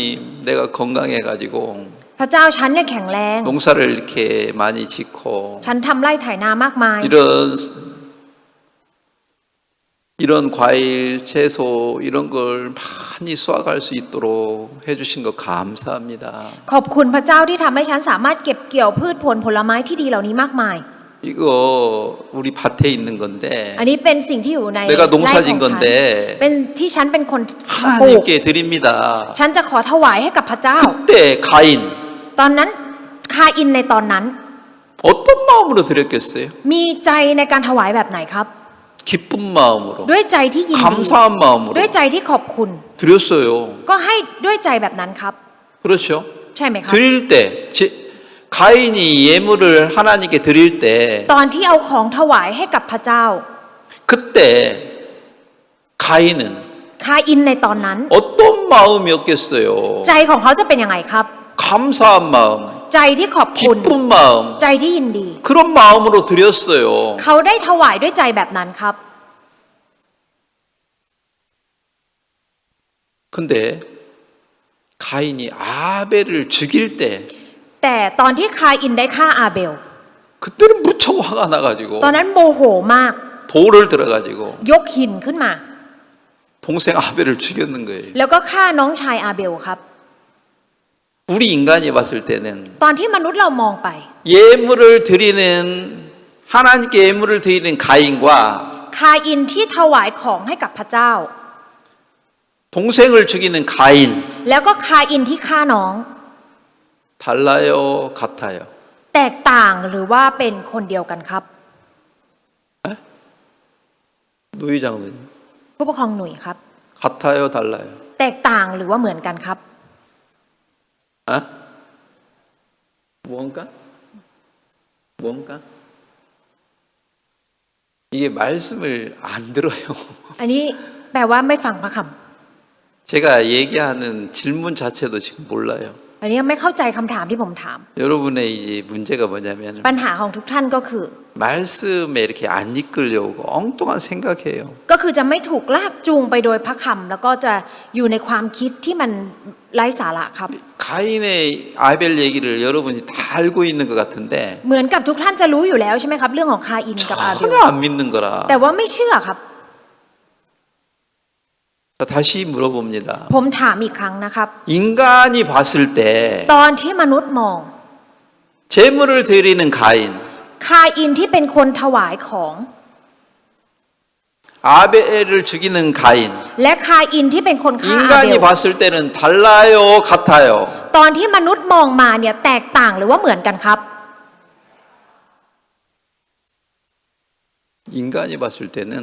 내가 건강해 가지고 พระเจ้าฉันเนี่ยแข็งแรง 농사를 이렇게 많이 짓고 ฉันทำไร่ไถนามากมาย 이런 과일, 채소 이런 걸 많이 수확할 수 있도록 해주신 거 감사합니다. ขอบคุณพระเจ้าที่ทำให้ฉันสามารถเก็บเกี่ยวพืชผลผลไม้ที่ดีเหล่านี้มากมาย 이거 우리 밭에 있는 건데 อันนี้เป็นสิ่งที่อยู่ใน 내가 ไร่ของ 농사 ฉั 진 น 건데 เป็นที่ฉันเป็นคนปลูก 하나님께 드립니다. ฉันจะขอถวายให้กับพระเจ้า 그때 가인 ตอนนั้นคาอินในตอนนั้น 어떤 마음으로 드렸겠어요? มีใจในการถวายแบบไหนครับ 기쁜 마음으로 ด้วยใจที่ยินดี 감사한 마음으로 ด้วยใจที่ขอบคุณ 드렸어요. ก็ให้ด้วยใจแบบนั้นครับ 그렇죠? ใช่ไหมครับ 드릴 때 가인이 예물을 하나님께 드릴 때 ตอนที่เอาของถวายให้กับพระเจ้า 그때 가인은 คาอินในตอนนั้น 어떤 마음이었겠어요? ใจของเขาจะเป็นยังไงครับ 감사한 마음, ใจที่ขอบคุณ 기쁜 마음, ใจที่ยินดี 그런 마음으로 드렸어요. เขาได้ถวายด้วยใจแบบนั้นครับ 근데 가인이 아벨을 죽일 때 แต่ตอนที่คาอินได้ฆ่าอาเบล 그때는 무척 화가 나가지고 ตอนนั้นโมโหมาก 돌을 들어가지고 ยกหินขึ้นมา 동생 아벨을 죽였는 거예요. แล้วก็ฆ่าน้องชายอาเบลครับ 우리 인간이 봤을 때는 ตอนที่มนุษย์เรามองไป 예물을 드리는 하나님께 예물을 드리는 가인과 คาอินที่ถวายของให้กับพระเจ้า 동생을 죽이는 가인 แล้วก็คาอินที่ฆ่าน้อง 달라요, 같아요? แตกต่างหรือว่าเป็นคนเดียวกันครับ 노 회장님 ผู้ปกครองหนุ่ยครับ 같아요, 달라요? แตกต่างหรือว่าเหมือนกันครับ 아? 뭔가? 뭔가? 이게 말씀을 안 들어요. อันนี้แปลว่าไม่ฟังพระค 제가 얘기하는 질문 자체도 지금 몰라요. ำอันนี้ไม่เข้าใจคำถามที่ผมถาม 여러분의 이제 문제가 뭐냐면 ปัญหาของทุกท่านก็คือ 말씀에 이렇게 안 이끌려오고 엉뚱한 생각해요. ก็คือจะไม่ถูกลากจูงไปโดยพระคำแล้วก็จะอยู่ในความคิดที่มันไร้สาระครับ 가인의 아벨 얘기를 여러분이 다 알고 있는 것 같은데 เหมือนกับทุกท่านจะรู้อยู่แล้วใช่ไหมครับ เรื่องของคาอินกับอาเบล 전혀 안 믿는 거라. แต่ว่าไม่เชื่อครับ 다시 물어봅니다. ผมถามอีกครั้งนะครับ 인간이 봤을 때 ตอนที่มนุษย์มอง 재물을 드리는 가인, คาอินที่เป็นคนถวายของ 아벨을 죽이는 가인, และคาอินที่เป็นคนฆ่าอาเบ 인간이 ล 봤을 때는 달라요, 같아요? ตอนที่มนุษย์มองมาเนี่ยแตกต่างหรือว่าเหมือนกันครับ 인간이 봤을 때는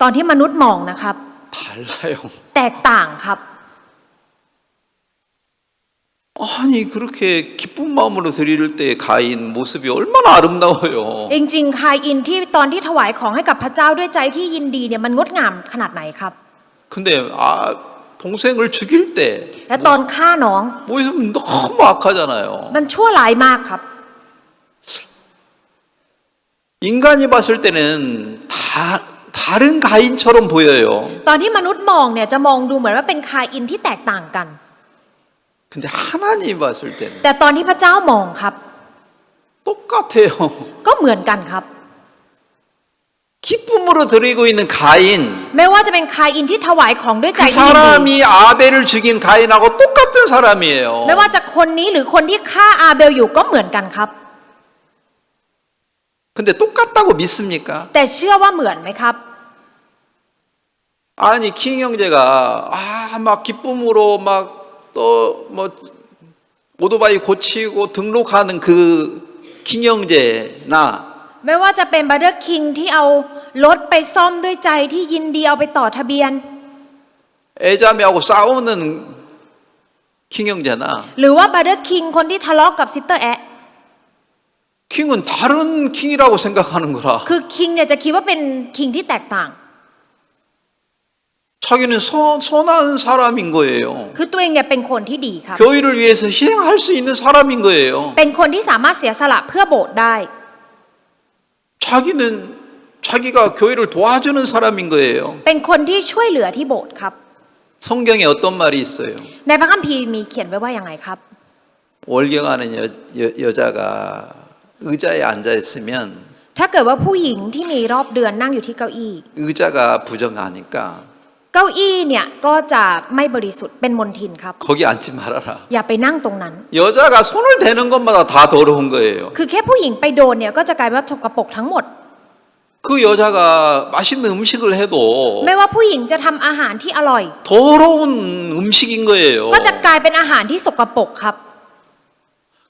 ตอนที่มนุษย์มองนะครับ 달라요. แตกต่างครับ 아니 그렇게 기쁜 마음으로 드릴 때 가인 모습이 얼마나 아름다워요. จริงๆคาอินที่ตอนที่ถวายของให้กับพระเจ้าด้วยใจที่ยินดีเนี่ยมันงดงามขนาดไหนครับ 근데 근데 동생을 죽일 때 และตอนฆ่าน้อง 뭐 있으면 너무 악하잖아요. มันชั่วร้ายมากครับ 인간이 봤을 때는 다른 가인처럼 보여요. ตอนที่มนุษย์มองเนี่ยจะมองดูเหมือนว่าเป็นคาอินที่แตกต่างกัน 근데 하나님이 봤을 때는 แต่ตอนที่พระเจ้ามองครับ 똑같아요. ก็เหมือนกันครับ 기쁨으로 드리고 있는 가인, ไม่ว่าจะเป็นคาอินที่ถวายของด้วยใจ 그 ที่ยินดี 사람이 아벨을 죽인 가인하고 똑같은 사람이에요. ไม่ว่าจะคนนี้หรือคนที่ฆ่าอาเบลอยู่ก็เหมือนกันครับ 근데 똑같다고 믿습니까? แต่เชื่อว่าเหมือนไหมครับ 아니 킹 형제가 막 기쁨으로 막 또 뭐 오토바이 고치고 등록하는 그 킹 형제나 ไม่ว่าจะเป็นบัตเตอร์คิงที่เอารถไปซ่อมด้วยใจที่ยินดีเอาไปต่อทะเบียน 애자매하고 싸우는 킹 형제나 หรือว่าบัตเตอร์คิงคนที่ทะเลาะกับซิสเตอร์แอะ 킹은 다른 킹이라고 생각하는 거라. คือคิงเนี่ยจะคิดว่าเป็นคิงที่แตกต่าง 자기는 선한 사람인 거예요. คือตัวเองเนี่ยเป็นคนที่ดีครับ 교회를 위해서 희생할 수 있는 사람인 거예요. เป็นคนที่สามารถเสียสละเพื่อโบสถ์ได้ 자기는 자기가 교회를 도와주는 사람인 거예요. เป็นคนที่ช่วยเหลือที่โบสถ์ครับ 성경에 어떤 말이 있어요? ในพระคัมภีร์มีเขียนไว้ว่าอย่างไรครับ 월경하는 여자가 의자에 앉아 있으면 ถ้าเกิดว่าผู้หญิงที่มีรอบเดือนนั่งอยู่ที่เก้าอี้ 의자가 부정하니까 เก้าอี้เนี่ยก็จะไม่บริสุทธิ์เป็นมลทินครับ 거기 앉지 말아라. อย่าไปนั่งตรงนั้น 여자가 손을 대는 것마다 다 더러운 거예요. คือแค่ผู้หญิงไปโดนเนี่ยก็จะกลายเป็นว่าสกปรกทั้งหมด 그 여자가 맛있는 음식을 해도 ไม่ว่าผู้หญิงจะทำอาหารที่อร่อย 더러운 음식인 거예요. ก็จะกลายเป็นอาหารที่สกปรกครับ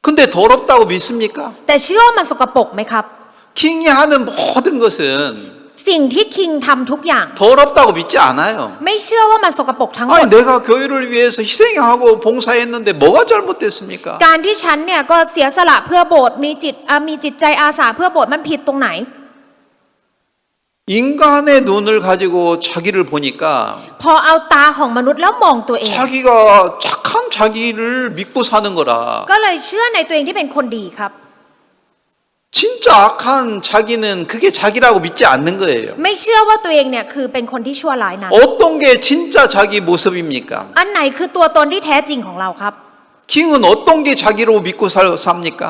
근데 더럽다고 믿습니까? แต่เชื่อว่ามันสกปรกไหมครับ 킹이 하는 모든 것은 สิ่งที่คิงทำทุกอย่าง 더럽다고 믿지 않아요. ไม่เชื่อว่ามันสกปรกทั้งหม 아니 ด 내가 교회를 위해서 희생하고 봉사했는데 뭐가 잘못됐습니까? การที่ฉันเนี่ยก็เสียสละเพื่อโบสถ์มีจิตใจอาสาเพื่อโบสถ์มันผิดตรงไหน 인간의 눈을 가지고 자기를 보니까 พอเอาตาของมนุษย์แล้วมองตัวเอง 자기가 착한 자기를 믿고 사는 거라. ก็เลยเชื่อในตัวเองที่เป็นคนดีครับ 진짜 악한 자기는 그게 자기라고 믿지 않는 거예요. ไม่เชื่อว่าตัวเองเนี่ยคือเป็นคนที่ชั่วร้ายนั้น 어떤 게 진짜 자기 모습입니까? อันไหนคือตัวตนที่แท้จริงของเราครับ 킹은 어떤 게 자기로 믿고 삽니까?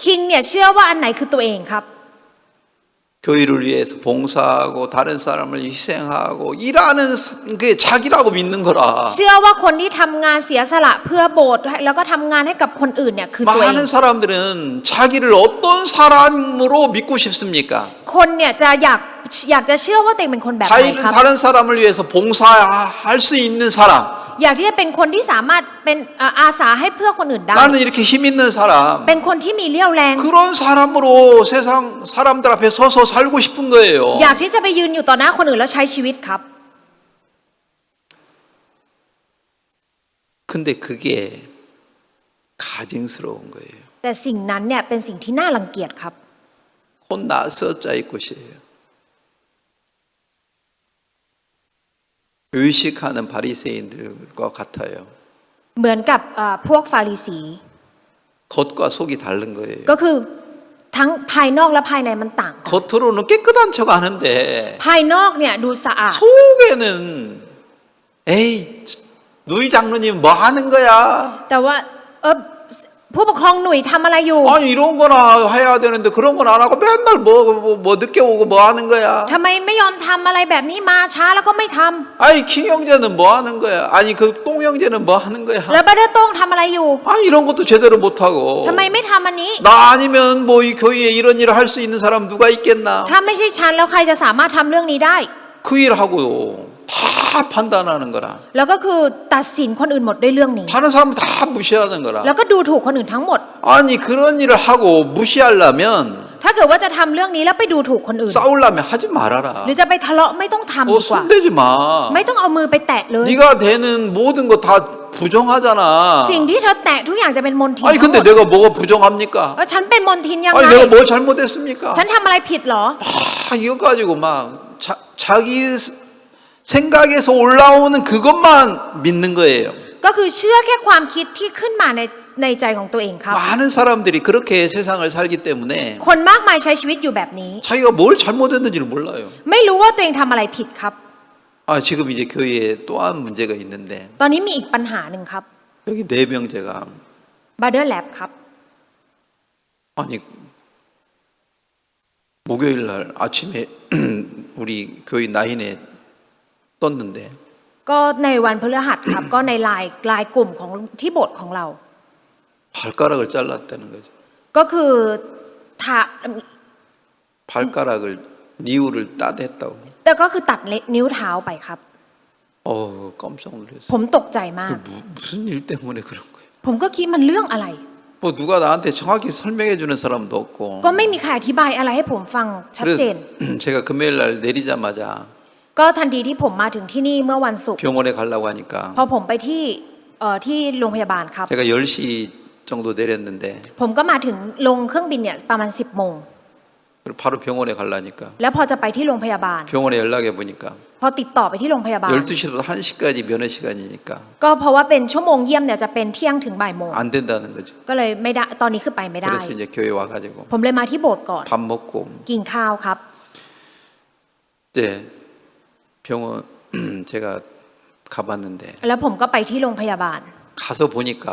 คิงเนี่ยเชื่อว่าอันไหนคือตัวเองครับ 교회를 위해서 봉사하고 다른 사람을 희생하고 일하는 게 자기라고 믿는 거라. เชื่อว่าคนที่ทำงานเสียสละเพื่อโบสถ์แล้วก็ทำงานให้กับคนอื่นเนี่ยคือตัวเอง 많은 사람들은 자기를 어떤 사람으로 믿고 싶습니까? คนเนี่ยจะอยากจะเชื่อว่าตัวเองเป็นคนแบบไหนครับ 다른 사람을 위해서 봉사할 수 있는 사람. อยากที่จะเป็นคนที่สามารถเป็นอาสาให้เพื่อคนอื่นได้ 나는 이렇게 힘 있는 사람. เป็นคนที่มีเรี่ยวแรง 그런 사람으로 세상 사람들 앞에 서서 살고 싶은 거예요. อยากที่จะไปยืนอยู่ต่อหน้าคนอื่นแล้วใช้ชีวิตครับ 근데 그게 가증스러운 거예요. แต่สิ่งนั้นเนี่ยเป็นสิ่งที่น่ารังเกียจครับ 곧 나서 짜일 것이에요. 의식하는 바리새인들과 같아요. เหมือนกับพวกฟาริสี 겉과 속이 다른 거예요. ก็คือทั้งภายนอกและภายในมันต่าง 겉으로는 깨끗한 척 하는데 ภายนอกเนี่ยดูสะอาด 속에는 에이 누이 장로님 뭐 하는 거야? แต่ว่าผู้ปกครองหนุ่ยทำอะไรอยู่ 아니 이런 거나 해야 되는데 그런 건 안 하고 맨날 뭐 늦게 오고 뭐 하는 거야? ทำไมไม่ยอมทำอะไรแบบนี้มาช้าแล้วก็ไม่ทำ 아니 킹 형제는 뭐 하는 거야? 아니 그 똥 형제는 뭐 하는 거야? แล้วบัตเตอร์โต้งทำอะไรอยู่ 아니 이런 것도 제대로 못 하고 ทำไมไม่ทำอันนี้ 나 아니면 뭐 이 교회에 이런 일을 할 수 있는 사람 누가 있겠나? ถ้าไม่ใช่ฉันแล้วใครจะสามารถทำเรื่องนี้ได้ 그 일하고요. 다 판단하는 거라. แล้วก็คือตัดสินคนอื่นหมดด้วยเรื่องนี้ 다른 사람 다 무시하는 거라. แล้วก็ดูถูกคนอื่นทั้งหมด 아니 그런 일을 하고 무시하려면 ถ้าเกิดว่าจะทำเรื่องนี้แล้วไปดูถูกคนอื่น 싸우려면 하지 말아라. หรือจะไปทะเลาะไม่ต้องทำดีกว่า 손대지 마. ไม่ต้องเอามือไปแตะเลย 네가 되는 모든 거 다 부정하잖아. สิ่งที่เธอแตะทุกอย่างจะเป็นมลทิน 아니 ทั้งหม 근데 ด 내가 뭐가 부정합니까? ฉันเป็นมลทินยัง 아니 ไง 내가 뭐 잘못했습니까? ฉันทำอะไรผิดเหรอ 이거 가지고 막 자기 생각에서 올라오는 그것만 믿는 거예요. ก็คือเชื่อแค่ความคิดที่ขึ้นมาในใจของตัวเองครับ 많은 사람들이 그렇게 세상을 살기 때문에 คนมากมายใช้ชีวิตอยู่แบบนี้ 자기가 뭘 잘못했는지를 몰라요. ไม่รู้ว่าตัวเองทำอะไรผิดครับ 아, 지금 이제 교회에 또 한 문제가 있는데 ตอนนี้มีอีกปัญหาหนึ่งครับ 여기 네 명제가 Brother Lab ครับ 아니 목요일 날 아침에 우리 교인 나인에 떴는데 ก็ในวันพฤหัสครับ ก็ในไลน์กลุ่มของที่โบสถ์ของเรา 발가락을 잘랐다는 거죠. ก็คือทา 발가락을 니우를 따댔다고. แต่ก็คือตัดนิ้วเท้าไปครับ 깜짝 놀랐어요. ผมตกใจมาก 무슨 일 때문에 그런 거예요? ผมก็คิดมันเรื่องอะไร 뭐 누가 나한테 정확히 설명해 주는 사람도 없고. ก็ไม่มีใครอธิบายอะไรให้ผมฟังชัดเจน 제가 금요일 날 내리자마자 ก็ทันทีที่ผมมาถึงที่นี่เมื่อวันศุกร์ 병원에 가려고 하니까 พอผมไปที่โรงพยาบาลครับ 제가 10시 정도 내렸는데 ผมก็มาถึงลงเครื่องบินเนี่ยประมาณ10 โมง 그리고 바로 병원에 가려니까 แล้วพอจะไปที่โรงพยาบาล 병원에 연락해 보니까 พอติดต่อไปที่โรงพยาบาล 12시부터 1시까지 면회 시간이니까 ก็เพราะว่าเป็นชั่วโมงเยี่ยมเนี่ยจะเป็นเที่ยงถึงบ่ายโมง 안 된다는 거죠. ก็เลยไม่ได้ตอนนี้คือไปไม่ได้ 그래서 이제 교회 와가지고 ผมเลยมาที่โบสถ์ก่อน 밥 먹고 กินข้าวครับ 네 병원 제가 가봤는데 แล้วผมก็ไปที่โรงพยาบาล 가서 보니까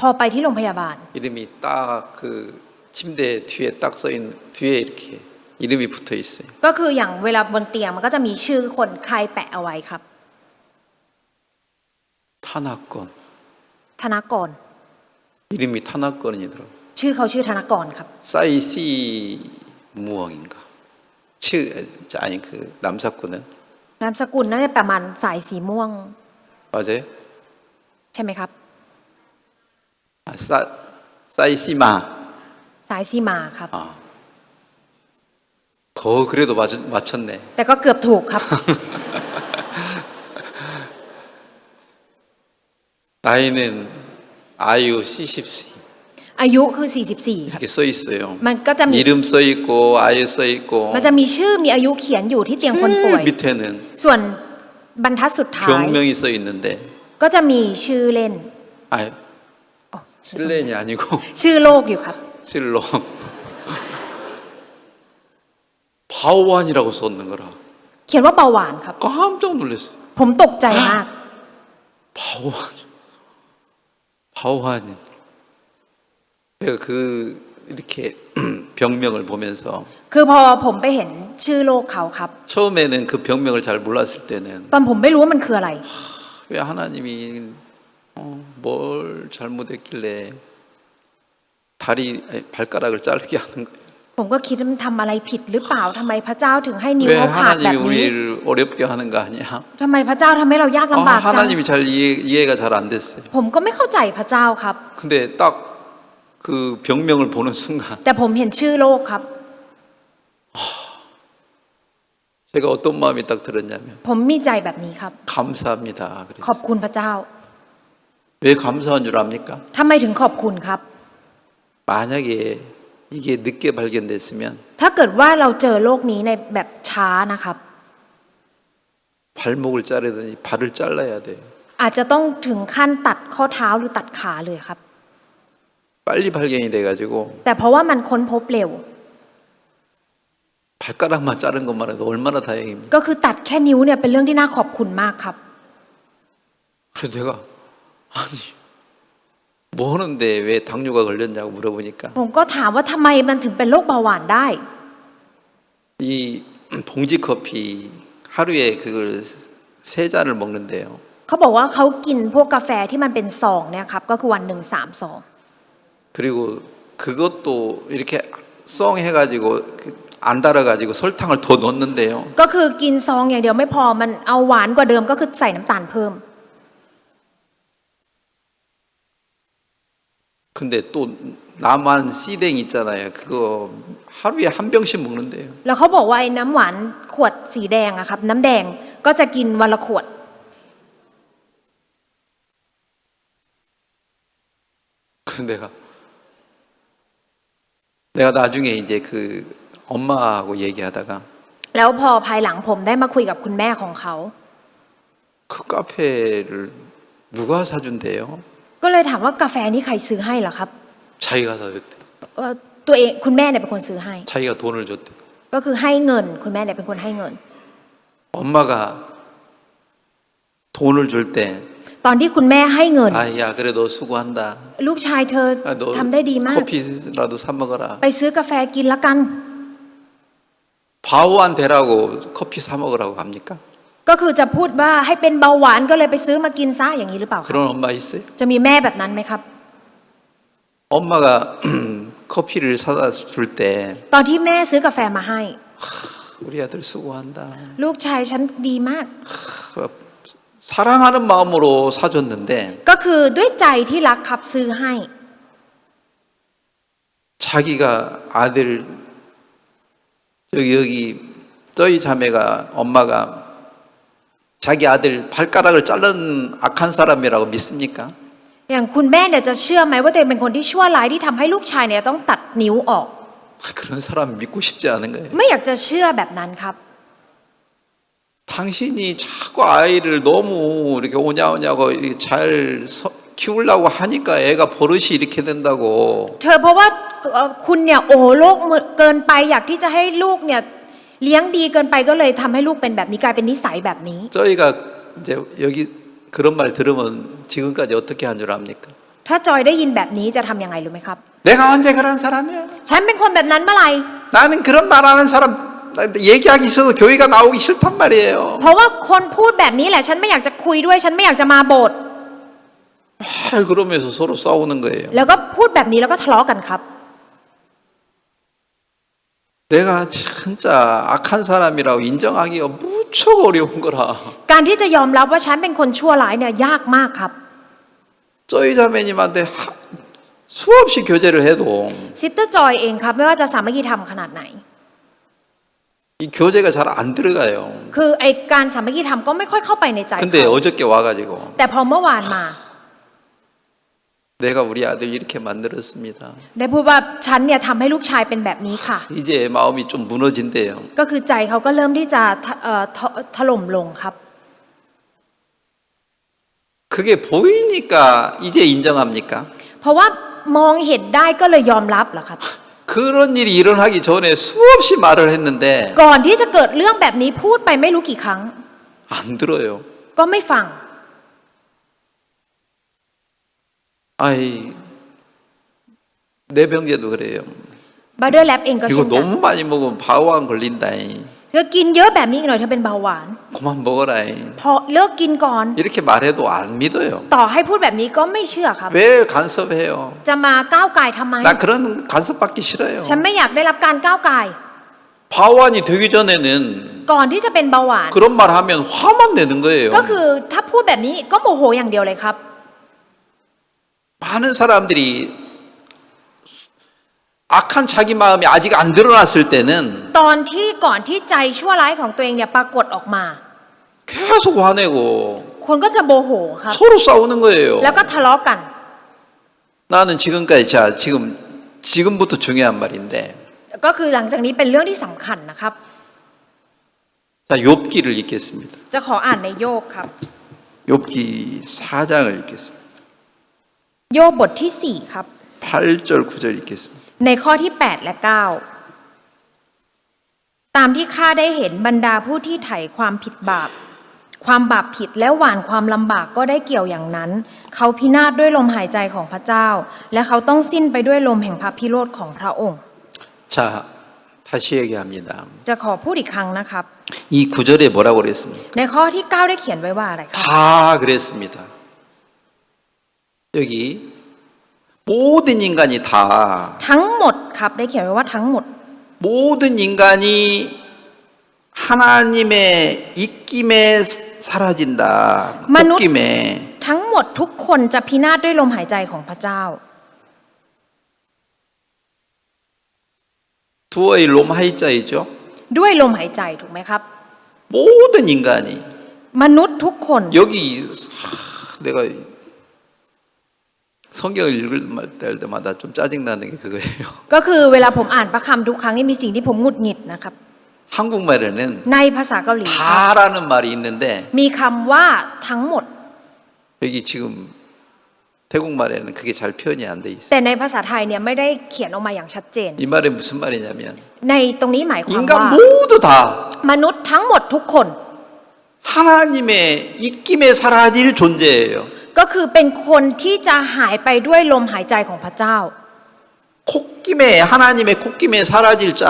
พอไปที่โรงพยาบาล 이름이 딱 그 침대 뒤에 딱 써있는 뒤에 이렇게 이름이 붙어 있어요. ก็คืออย่างเวลาบนเตียงมันก็จะมีชื่อคนไข้แปะเอาไว้ครับ 탄압권 ธนากร 이름이 탄압권이더라고. ชื่อเขาชื่อธนากรครับ 사이시 무엉인가? 아니 그 남사꾼은 นามสกุลน่าจะประมาณสายสีม่วง 맞아요? ใช่ไหมครับ 아, 사이시마. สายสีมาครับ 그래도 맞췄네. แต่ก็เกือบถูกครับ 나이는 아유 C14 อายุคือ 44 ครับ 이렇게 써 있어요. มันก็จะมี 이름 써 있고 아유 써 있고 มันจะมีชื่อมีอายุเขียนอยู่ที่เตียงคนป่วย 밑에는 ส่วนบรรทัดสุดท้าย 병명이 써 있는데 ก็จะมีชื่อเล่น 아유 อ๋อ 실렌이 아니고 ชื่อโรคอยู่ครับ 실로 바오환이라고 썼는 거라. เขียนว่าเบาหวานครับ 깜짝 놀랐어요. ผมตกใจมาก 바오환. 내가 이렇게 병명을 보면서 คือพอผมไปเห็นชื่อโรคเขาครับ 처음에는 그 병명을 잘 몰랐을 때는 ตอนผมไม่รู้ว่ามันคืออะไร 왜 하나님이 뭘 잘못했길래 발가락을 자르게 하는 거예요. ผมก็คิดว่ามันทำอะไรผิดหรือเปล่าทำไมพระเจ้าถึงให้นิ้ว 왜 เขาขาดแบบ 하나님이 นี้ 우리를 어렵게 하는 거 아니야? ทำไมพระเจ้าทำให้เรายากลำบากจัง 하나님이 잘 이해가 잘 안 됐어요. ผมก็ไม่เข้าใจพระเจ้าครับ 근데 딱 그 병명을 보는 순간 แต่ผมเห็นชื่อโรคครับ 제가 어떤 마음이 딱 들었냐면 ผมมีใจแบบนี้ครับ 감사합니다. ขอบคุณพระเจ้า 왜 감사한 줄 압니까? ทำไมถึงขอบคุณครับ 만약에 이게 늦게 발견됐으면 ถ้าเกิดว่าเราเจอโรคนี้ในแบบช้านะครับ 발목을 자르든지 발을 잘라야 돼요. อาจจะต้องถึงขั้นตัดข้อเท้าหรือตัดขาเลยครับ 빨리 발견이 돼가지고 แต่เพราะว่ามันค้นพบเร็ว 발가락만 자른 것만 해도 얼마나 다행입니까? ก็คือตัดแค่นิ้วเนี่ยเป็นเรื่องที่น่าขอบคุณมากครับ 그래서 내가 아니 뭐 하는데 왜 당뇨가 걸렸냐고 물어보니까 ผมก็ถามว่าทำไมมันถึงเป็นโรคเบาหวานได้ 이 봉지 커피 하루에 그걸 3잔을 먹는데요. เขาบอกว่าเขากินพวกกาแฟที่มันเป็นซองเนี่ยครับก็คือวันหนึ่ง3 ซอง 그리고 그것도 이렇게 썽 해가지고 안 달아가지고 설탕을 더 넣는데요. ก็คือกินซองอย่างเดียวไม่พอมันเอาหวานกว่าเดิมก็คือใส่น้ำตาลเพิ่ม 근데 또 남한 씨댕 있잖아요. 그거 하루에 한 병씩 먹는데요. แล้วเขาบอกว่าไอ้น้ำหวานขวดสีแดงอะครับน้ำแดงก็จะกินวันละขวด 내가 나중에 이제 그 엄마하고 얘기하다가 แล้วพอภายหลังผมได้มาคุยกับคุณแม่ของเขา 그 카페를 누가 사준대요? ก็เลยถามว่ากาแฟนี่ใครซื้อให้เหรอครับ 자기가 사줬대. ตัวเองคุณแม่เนี่ยเป็นคนซื้อให้ 자기가 돈을 줬대. ก็คือให้เงินคุณแม่เนี่ยเป็นคนให้เงิน 엄마가 돈을 줄 때, ตอนที่คุณแม่ให้เงิน 아야 그래 너 수고한다. ลูกชายเธอ 너 ทำได้ดีมาก 커피라도 사 먹어라. ไปซื้อกาแฟกินละกัน 바오한 되라고 커피 사 먹으라고 합니까? ก็คือจะพูดว่าให้เป็นเบาหวานก็เลยไปซื้อมากินซะอย่างนี้หรือเปล่าครับ 그런 엄마 있어요? จะมีแม่แบบนั้นไหมครับ 엄마가 커피를 사다 줄 때 ตอนที่แม่ซื้อกาแฟมาให้ 우리 아들 수고한다. ลูกชายฉันดีมาก 사랑하는 마음으로 사줬는데 ก็คือด้วยใจที่รักครับซื้อให้ 자기가 아들 여기 저희 자매가 엄마가 자기 아들 발가락을 자른 악한 사람이라고 믿습니까? อย่างคุณแม่เนี่ยจะเชื่อไหมว่าตัวเองเป็นคนที่ชั่วร้ายที่ทำให้ลูกชายเนี่ยต้องตัดนิ้วออก 그런 사람 믿고 싶지 않은 거예요. ไม่อยากจะเชื่อแบบนั้นครับ 당신이 자꾸 아이를 너무 이렇게 오냐오냐고 잘 키우려고 하니까 애가 버릇이 이렇게 된다고. เธอเพราะว่าคุณเนี่ยโอ้โลกเกินไปอยากที่จะให้ลูกเนี่ยเลี้ยงดีเกินไปก็เลยทำให้ลูกเป็นแบบนี้กลายเป็นนิสัยแบบนี้ 저희가 이제 여기 그런 말 들으면 지금까지 어떻게 한 줄 압니까? ถ้าจอยได้ยินแบบนี้จะทำยังไงรู้ไหมครับ 내가 언제 그런 사람이야? ฉันเป็นคนแบบนั้นเมื่อไหร่ 나는 그런 말하는 사람 얘기하기 싫어서 교회가 나오기 싫단 말이에요. เพราะว่าคนพูดแบบนี้แหละฉันไม่อยากจะคุยด้วยฉันไม่อยากจะมาโบสถ์ 그러면서 서로 싸우는 거예요. แล้วก็พูดแบบนี้แล้วก็ทะเลาะกันครับ 내가 진짜 악한 사람이라고 인정하기가 무척 어려운 거라. การที่จะยอมรับว่าฉันเป็นคนชั่วร้ายเนี่ยยากมากครับ 저희 자매님한테 수없이 교제를 해도 ซิสเตอร์จอยเองครับไม่ว่าจะสามัคคีธรรมขนาดไหน 이 교제가 잘 안 들어가요. คือไอการสามัคคีธรรมก็ไม่ค่อยเข้าไปในใจ 근데 เขา 어저께 와가지고 แต่พอเมื่อวานมา 내가 우리 아들 이렇게 만들었습니다. ได้พูดว่าฉันเนี่ยทำให้ลูกชายเป็นแบบนี้ค่ะ 이제 마음이 좀 무너진대요. ก็คือใจเขาก็เริ่มที่จะถล่มลงครับ 그게 보이니까 이제 인정합니까? เพราะว่ามองเห็นได้ก็เลยยอมรับเหรอครับ 그런 일이 일어나기 전에 수없이 말을 했는데 ก่อนที่จะเกิดเรื่องแบบนี้พูดไปไม่รู้กี่ครั้ง 안 들어요. ก็ไม่ฟัง 아이 내 병제도 그래요. บาร์เดอร์แลบเองก็ 이거 เช่นกัน 너무 많이 먹으면 바오안 걸린다잉. เธอกินเยอะแบบนี้อีกหน่อยเธอเป็นเบาหวาน 그만 먹어라잉. พอเลิกกินก่อน 이렇게 말해도 안 믿어요. ต่อให้พูดแบบนี้ก็ไม่เชื่อครับ 왜 간섭해요? จะมาก้าวไก่ทำไม 나 그런 간섭받기 싫어요. ฉันไม่อยากได้รับการก้าวไก่ 바오안이 되기 전에는 ก่อนที่จะเป็นเบาหวาน 그런 말 하면 화만 내는 거예요. ก็คือถ้าพูดแบบนี้ก็โมโหอย่างเดียวเลยครับ 많은 사람들이 악한 자기 마음이 아직 안 드러났을 때는 ตอนที่ก่อนที่ใจชั่วร้ายของตัวเองเนี่ยปรากฏออกมา 계속 화내고 คนก็จะโมโหครับ 서로 싸우는 거예요. แล้วก็ทะเลาะกัน 나는 지금까지 지금부터 중요한 말인데 ก็คือหลังจากนี้เป็นเรื่องที่สำคัญนะครับ 자 욥기를 읽겠습니다. จะขออ่านในโยบครับ 욥기 4장을 읽겠습니다. โยบบทที่ 4 ครับ 8절 9절 읽겠습니다. ในข้อที่ 8 และ 9 ตามที่ข้าได้เห็นบรรดาผู้ที่ไถ่ความผิดบาป ความบาปผิดและหว่านความลำบากก็ได้เกี่ยวอย่างนั้น เขาพินาศด้วยลมหายใจของพระเจ้า และเขาต้องสิ้นไปด้วยลมแห่งพระพิโรธของพระองค์ 자 다시 얘기합니다. จะขอพูดอีกครั้งนะครับ 이 9절에 뭐라고 그랬습니까? ในข้อที่ 9 ได้เขียนไว้ว่าอะไรครับ 다 그랬습니다. 여기 모든 인간이 다 ทั้งหมดครับได้เขียนไว้ว่าทั้งหมด 모든 인간이 하나님의 입김에 사라진다. 복김에 ทั้งหมดทุกคนจะพินาศด้วยลมหายใจของพระเจ้า 두어의 롬 하이자이죠. ด้วยลมหายใจถูกไหมครับ 모든 인간이 มนุษย์ทุกคน 여기 내가 성경을 읽을 때마다 좀 짜증나는 게 그거예요. ก็คือเวลาผมอ่านพระคำทุกครั้งนี่มีสิ่งที่ผมหงุดหงิดนะครับ 한국말에는 ในภาษาเกาหลีครับ 다라는 말이 있는데 มีคำว่าทั้งหมด 여기 지금 태국말에는 그게 잘 표현이 안 돼 있어요. แต่ในภาษาไทยเนี่ยไม่ได้เขียนออกมาอย่างชัดเจน 이 말이 무슨 말이냐면 ในตรงนี้หมายความว่า 인간 모두 다 มนุษย์ทั้งหมดทุกคน 하나님의 입김에 사라질 존재예요. ก็คือเป็นคนที่จะหายไปด้วยลมหายใจของพระเจ้า 콧김에 하나님의 콧김에 사라질 자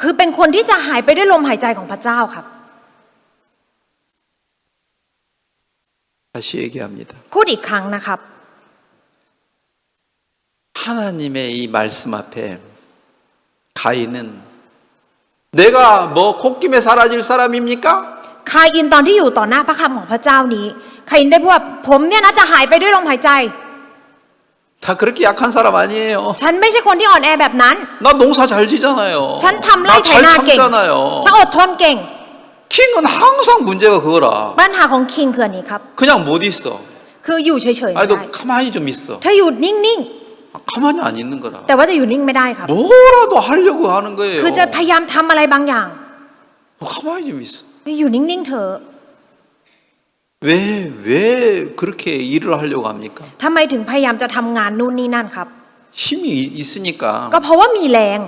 คือเป็นคนที่จะหายไปด้วยลมหายใจของพระเจ้าครับ 다시 얘기합니다. พูดอีกครั้งนะครับ 하나님의 이 말씀 앞에 가인은 내가 뭐 콧김에 사라질 사람입니까? คาอินตอนที่อยู่ต่อหน้าพระคำของพระเจ้านี้คาอินได้พูดว่าผมเนี่ยนะจะหายไปด้วยลมหายใจ 다 그렇게 약한 사람 아니에요. ฉันไม่ใช่คนที่อ่อนแอแบบนั้น 나 농사 잘 지잖아요. ฉันทำไร่ 나 ไถ 잘 นาเก่ง 참잖아요. ฉันอดทนเก่ง 킹은 항상 문제가 그거라. ปัญหาของคิงคืออันนี้ครับ 그냥 못 있어. คืออยู่เฉยๆไม่ 아니 ได้ 너 가만히 좀 있어. ถ้าอยู่นิ่ง 가만히 안 있는 거라. ๆแต่ว่าจะอยู่นิ่งไม่ได้ครับ 뭐라도 하려고 하는 거예요. คือจะพยายามทำอะไรบางอย่าง 너 가만히 좀 있어. อยู่นิ่งๆเถอะ 왜 그렇게 일을 하려고 합니까? ทำไมถึงพยายามจะทำงานนู่นนี่นั่นครับ 힘이 있으니까. ก็เพราะว่ามีแรง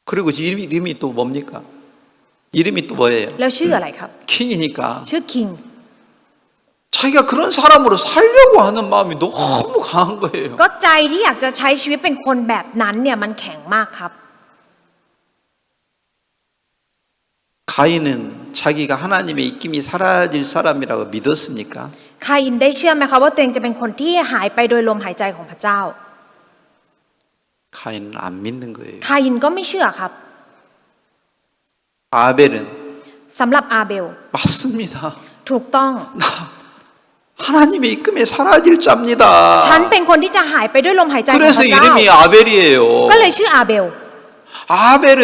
그리고 이름이 또 뭡니까? 이름이 또 뭐예요? แล้วชื่ออะไรครับ 킹이니까 ชื่อคิง 자기가 그런 사람으로 살려고 하는 마음이 너무 강한 거예요. ก็ใจที่อยากจะใช้ชีวิตเป็นคนแบบนั้นเนี่ยมันแข็งมากครับ 가인은 자기가 하나님의 입김이 사라질 사람이라고 믿었습니까? คาอินได้เชื่อไหมคะว่าตัวเองจะเป็นคนที่หายไปโดยลมหายใจของพระเจ้า 가인은 안 믿는 거예요. คาอินก็ไม่เชื่อครับ 아벨은 สำหรับอาเบล 맞습니다. ถูกต้อง 나 하나님의 입김에 사라질 자입니다. ฉันเป็นคนที่จะหายไปด้วยลมหายใจของพ 그래서 ระเจ้า 이름이 아벨이에요. ก็เลยชื่ออาเบล 아벨은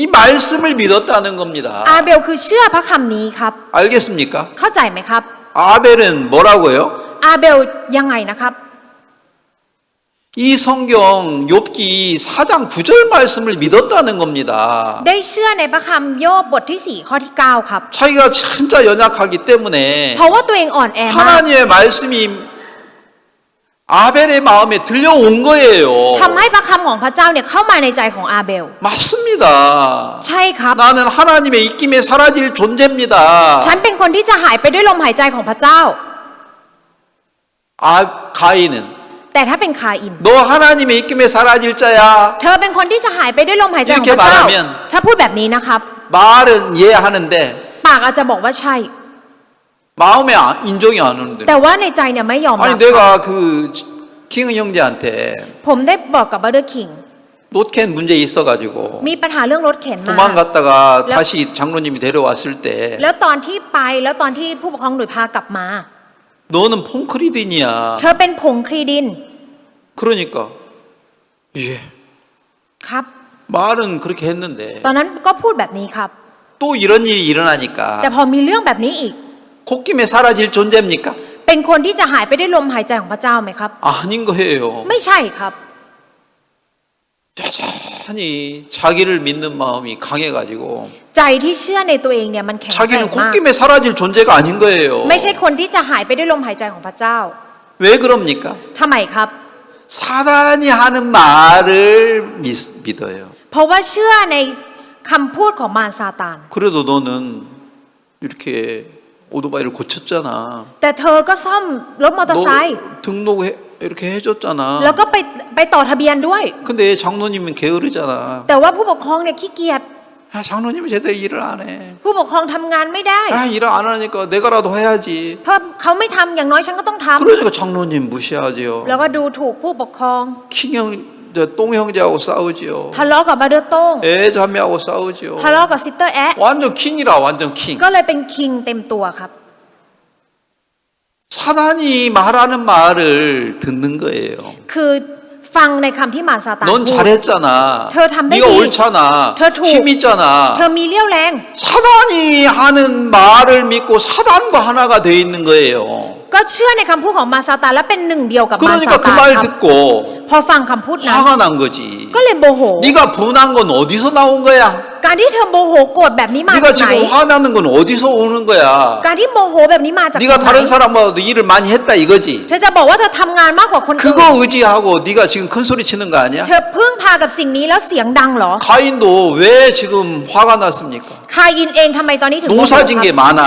이 말씀을 믿었다는 겁니다. อาเบลคือเชื่อพระคำนี้ครับ 알겠습니까? เข้าใจไหมครับ 아벨은 뭐라고요? อาเบลยังไงนะครับ 이 성경 욥기 4장 9절 말씀을 믿었다는 겁니다. ได้เชื่อในพระคำโยบบทที่4ข้อที่9ครับ 자기가 진짜 연약하기 때문에 เพราะว่าตัวเองอ่อนแอมาก 하나님의 말씀이 아벨의 마음에 들려온 거예요. ทำให้พระคำของพระเจ้าเนี่ยเข้ามาในใจของอาเบล 맞습니다. ใช่ครับ 나는 하나님의 입김에 사라질 존재입니다. ฉันเป็นคนที่จะหายไปด้วยลมหายใจของพระเจ้า 가인은 แต่ถ้าเป็นคาอิน 너 하나님의 입김에 사라질 자야. เธอเป็นคนที่จะหายไปด้วยลมหายใจของพระ 이렇게 เจ้า 말하면 ถ้าพูดแบบนี้นะครับ 말은 이해하는데 ปากอาจจะบอกว่าใช่ 마음에 인정이 안 오는데. แต่ว่าในใจเนี่ยไม่ยอมรับ 아니 내가 그 킹은 형제한테 ผมได้บอกกับบัตเตอร์คิง 롯캔 문제 있어가지고 มีปัญหาเรื่องรถเข็นมา 도망갔다가 แล้ว 다시 장로님이 데려왔을 때 แล้วตอนที่ไปแล้วตอนที่ผู้ปกครองหน่วยพากลับมา 너는 폰크리딘이야. เธอเป็นผงคลีดิน 그러니까 예 ครับ 말은 그렇게 했는데 ตอนนั้นก็พูดแบบนี้ครับ 또 이런 일이 일어나니까 แต่พอมีเรื่องแบบนี้อีก 콧김에 사라질 존재입니까? เป็นคนที่จะหายไปด้วยลมหายใจของพระเจ้าไหมครับ 아닌 거예요. ไม่ใช่ครับ 여전히 자기를 믿는 마음이 강해가지고 ใจที่เชื่อในตัวเองเนี่ยมันแข็งแกร่ง 자기는 มาก 콧김에 사라질 존재가 아닌 거예요. ไม่ใช่คนที่จะหายไปด้วยลมหายใจของพระเจ้า 왜 그럽니까? ทำไมครับ 사단이 하는 말을 믿어요. เพราะว่าเชื่อในคำพูดของมารซาตาน 그래도 너는 이렇게 오토바이를 고쳤잖아. แต่เธอก็ซ่อมรถมอเตอร์ไซค์ 너 등록 이렇게 해줬잖아. แล้วก็ไปต่อทะเบียนด้วย 근데 장로님은 게으르잖아. แต่ว่าผู้ปกครองเนี่ยขี้เกียจ 아, 장로님은 제대로 일을 안 해. ผู้ปกครองทำงานไม่ได้ 아, 일을 안 하니까 내가라도 해야지. เพราะเขาไม่ทำอย่างน้อยฉันก็ต้องทำ 그러니까 장로님 무시하지요. แล้วก็ดูถูกผู้ปกครอง 킹형, 똥 형제하고 싸우지요. ทะเลาะกับบาเดอร์โต้ง 애 자매하고 싸우지요. ทะเลาะกับซิสเตอร์แอะ 완전 킹이라 완전 킹. ก็เลยเป็นคิงเต็มตัวครับ 사단이 말하는 말을 듣는 거예요. คือฟังในคำที่มารซาตาน 넌 พูด 잘했잖아. 저 담배 네가 피. 옳잖아. 저 ถูก 힘 있잖아. เธอมีเลี้ยวแรง 사단이 하는 말을 믿고 사단과 하나가 돼 있는 거예요. ก็เชื่อในคำพูดของมารซาตานและเป็นหนึ่งเดียวกับมารซา 그러니까 그 ตาน 말 ครับ 듣고 พอฟังคำพูดนั้น 화가 난 거지. ก็เลยโมโห 네가 분한 건 어디서 나온 거야? การที่เธอโมโหโกรธแบบนี้มา 네가 จากไหน 지금 화나는 건 어디서 오는 거야? การที่โมโหแบบนี้มาจากไหน 네가 다른 사람보다 일을 많이 했다 이거지. เธอจะบอกว่าเธอทำงานมากกว่าคนอื่น 그거 의지하고 네가 지금 큰 소리 치는 거 아니야? เธอพึ่งพากับสิ่งนี้แล้วเสียงดังเหรอ 가인도 왜 지금 화가 났습니까? คาอินเองทำไมตอนนี้ถึงโมโห 농사진 ค 게 รับ 많아.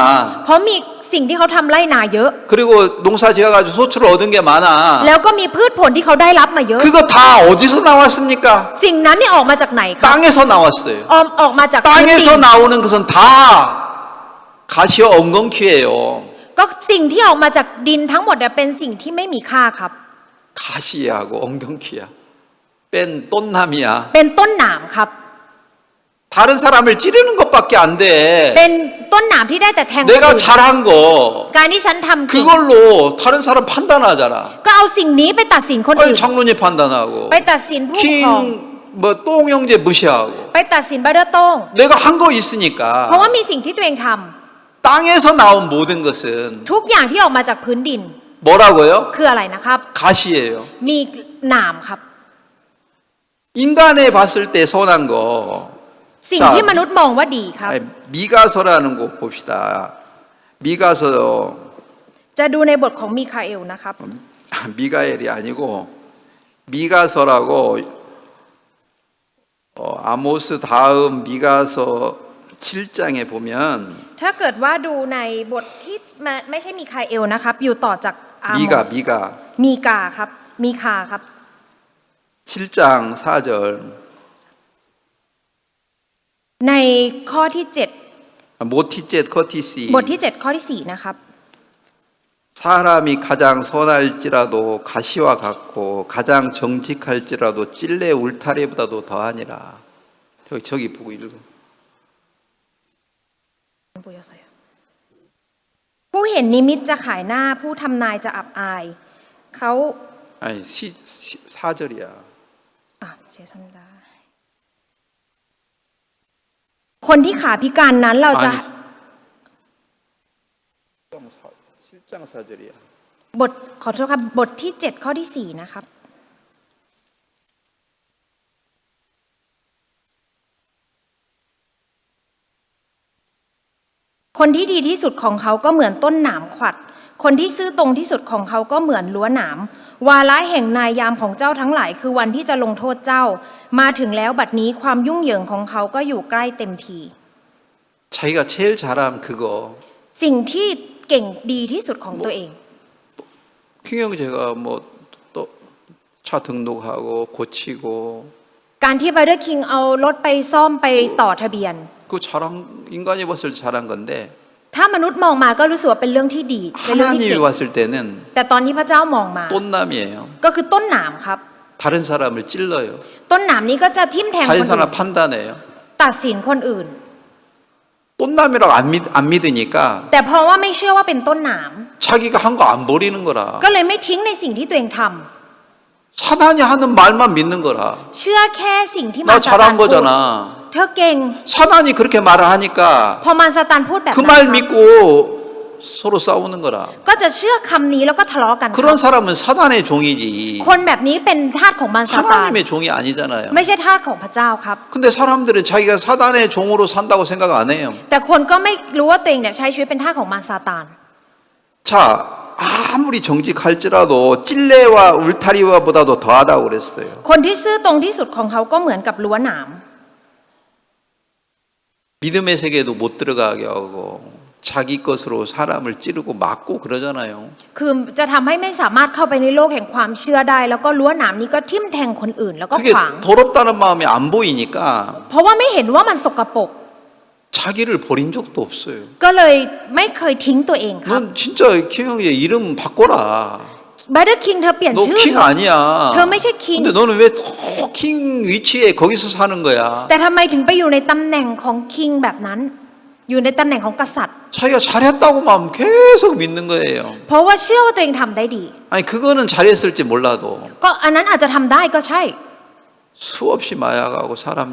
เพราะมีสิ่งที่เขาทำไร่นาเยอะ 그리고 농사 지어가지고 소출을 얻은 게 많아. แล้วก็มีพืชผลที่เขาได้รับมาเยอะ 그거 다 어디서 나왔습니까? สิ่งนั้นนี่ออกมาจากไหนครับ 땅에서 나왔어요. ออกมาจากพื้นดิน 땅에서 나오는 것은 다 가시와 엉겅퀴예요. ก็สิ่งที่ออกมาจากดินทั้งหมดเนี่ยเป็นสิ่งที่ไม่มีค่าครับ 가시하고 엉겅퀴야. 뺀 똠남이야. เป็นต้นหนามครับ 다른 사람을 찌르는 것밖에 안 เป็ 돼. นต้นหนามที่ได้แต่แทงคน 내가 อื่น 잘한 거 การที่ฉันทำจริง 그걸로 다른 사람 판단하잖아. ก็เอาสิ่งนี้ไปตัดสินคนอื่ 아니 น 장로님 판단하고 ไปตัดสินผู้ปกครอง 킹 뭐 똥 형제 무시하고 ไปตัดสินบาร์เดอร์โต้ง 내가 한 거 เพราะ 있으니까 ว่ามีสิ่งที่ตัวเองทำ 땅에서 나온 모든 것은 ทุกอย่างที่ออกมาจากพื้นดิน 뭐라고요? คืออะไรนะครับ 가시예요. มีหนามครับ 인간에 봤을 때 선한 거 สิ่งที่มนุษย์มองว่าดีครับ 아니, 미가서라는 곳 봅시다. 미가서 จะดูในบทของมีคาเอลนะครับ 미가엘이 아니고 미가서라고 아모스 다음 미가서 7장에 보면 ถ้าเกิดว่าดูในบทที่ไม่ใช่มีคาเอลนะครับ อยู่ต่อจากอาโมส 미가 มีกาครับ มีคาครับ 7장 4절 ในข้อที่ 모티젯 커티시 7 บทที่ 7 ข้อที่ 4 นะครับ 사람이 가장 선할지라도 가시와 같고 가장 정직할지라도 찔레 울타리보다도 더하니라. 저기 보고 읽어. ผู้เห็นนิมิตจะขายหน้าผู้ทำนายจะอับอาย เขา 아니 4절이야. เชสันดาคนที่ขาพิการนั้นเราจะ 7장 4절이야. ขอโทษครับบทที่ 7 ข้อที่ 4 นะครับ คนที่ดีที่สุดของเขาก็เหมือนต้นหนามขวัด คนที่ซื่อตรงที่สุดของเขาก็เหมือนรั้วหนาม วาระแห่งนายยามของเจ้าทั้งหลายคือวันที่จะลงโทษเจ้า มาถึงแล้วบัดนี้ความยุ่งเหยิงของเขาก็อยู่ใกล้เต็มที 자기가 제일 잘함 그거. สิ่งที่เก่งดีที่สุดของตัวเอง 킹형제가 뭐 또 차 등록하고 고치고 การที่ไบเดอร์คิงเอารถไปซ่อมไปต่อทะเบียน 그 잘한 인간이 봤을 때 잘한 건데 ถ้ามนุษย์มองมาก็รู้สึกว่าเป็นเรื่องที่ดีเป็นเรื่องที่ 하나님이 เก่ง 봤을 때는 แต่ตอนนี้พระเจ้ามองมา 똠남이에요. ก็คือต้นหนามครับ 다른 사람을 찔러요. ต้นหนามนี้ก็จะทิ่มแทงคน 다른 อื่น 사람 판단해요. ตัดสินคนอื่น 똠남이라고 안 믿으니까 แต่เพราะว่าไม่เชื่อว่าเป็นต้นหนาม 자기가 한 거 안 버리는 거라. ก็เลยไม่ทิ้งในสิ่งที่ตัวเองทำ 사단이 하는 말만 믿는 거라. เชื่อแค่สิ่งที่ 나 มารซาตาน 잘한 พูด 거잖아. เธอเก่ง 사단이 그렇게 말을 하니까 พอมารซาตานพูดแบบ 그 นั้น 말 ครับ 믿고 서로 싸우는 거라. ก็จะเชื่อคำนี้แล้วก็ทะเลาะกันครับ 그런 사람은 사단의 종이지. คนแบบนี้เป็นทาสของมารซาตาน 하나님의 종이 아니잖아요. ไม่ใช่ทาสของพระเจ้าครับ 근데 사람들은 자기가 사단의 종으로 산다고 생각 안 해요. แต่คนก็ไม่รู้ว่าตัวเองเนี่ยใช้ชีวิตเป็นทาสของมารซาตาน 자, 아무리 정직할지라도 찔레와 울타리와보다도 더하다고 그랬어요. คนที่ซื่อตรงที่สุดของเขาก็เหมือนกับรั้วหนาม 믿음의 세계에도 못 들어가게 하고 자기 것으로 사람을 찌르고 막고 그러잖아요. คือจะทำให้ไม่สามารถเข้าไปในโลกแห่งความเชื่อได้ แล้วก็รั้วหนามนี้ก็ทิ่มแทงคนอื่นแล้วก็ 그게 ขวาง 더럽다는 마음이 안 보이니까 เพราะว่าไม่เห็นว่ามันสกปรก 자기를 버린 적도 없어요. ก็เลยไม่เคยทิ้งตัวเองครับ 넌 진짜 킹형제 이름 바꿔라. บัตเตอร์คิงเธอเปลี่ยน 너 ชื่อ 킹 아니야. เธอไม่ใช่คิง 근데 너는 왜 킹 위치에 거기서 사는 거야? แต่ทำไมถึงไปอยู่ในตำแหน่งของคิงแบบนั้น อยู่ในตำแหน่งของกษัตริย์ 자기가 잘했다고만 계속 믿는 거예요. เพราะว่าเชื่อว่าตัวเองทำได้ดี 아니 그거는 잘했을지 몰라도 ก็อันนั้นอาจจะทำได้ก็ใช่ 수없이 마약하고 사람을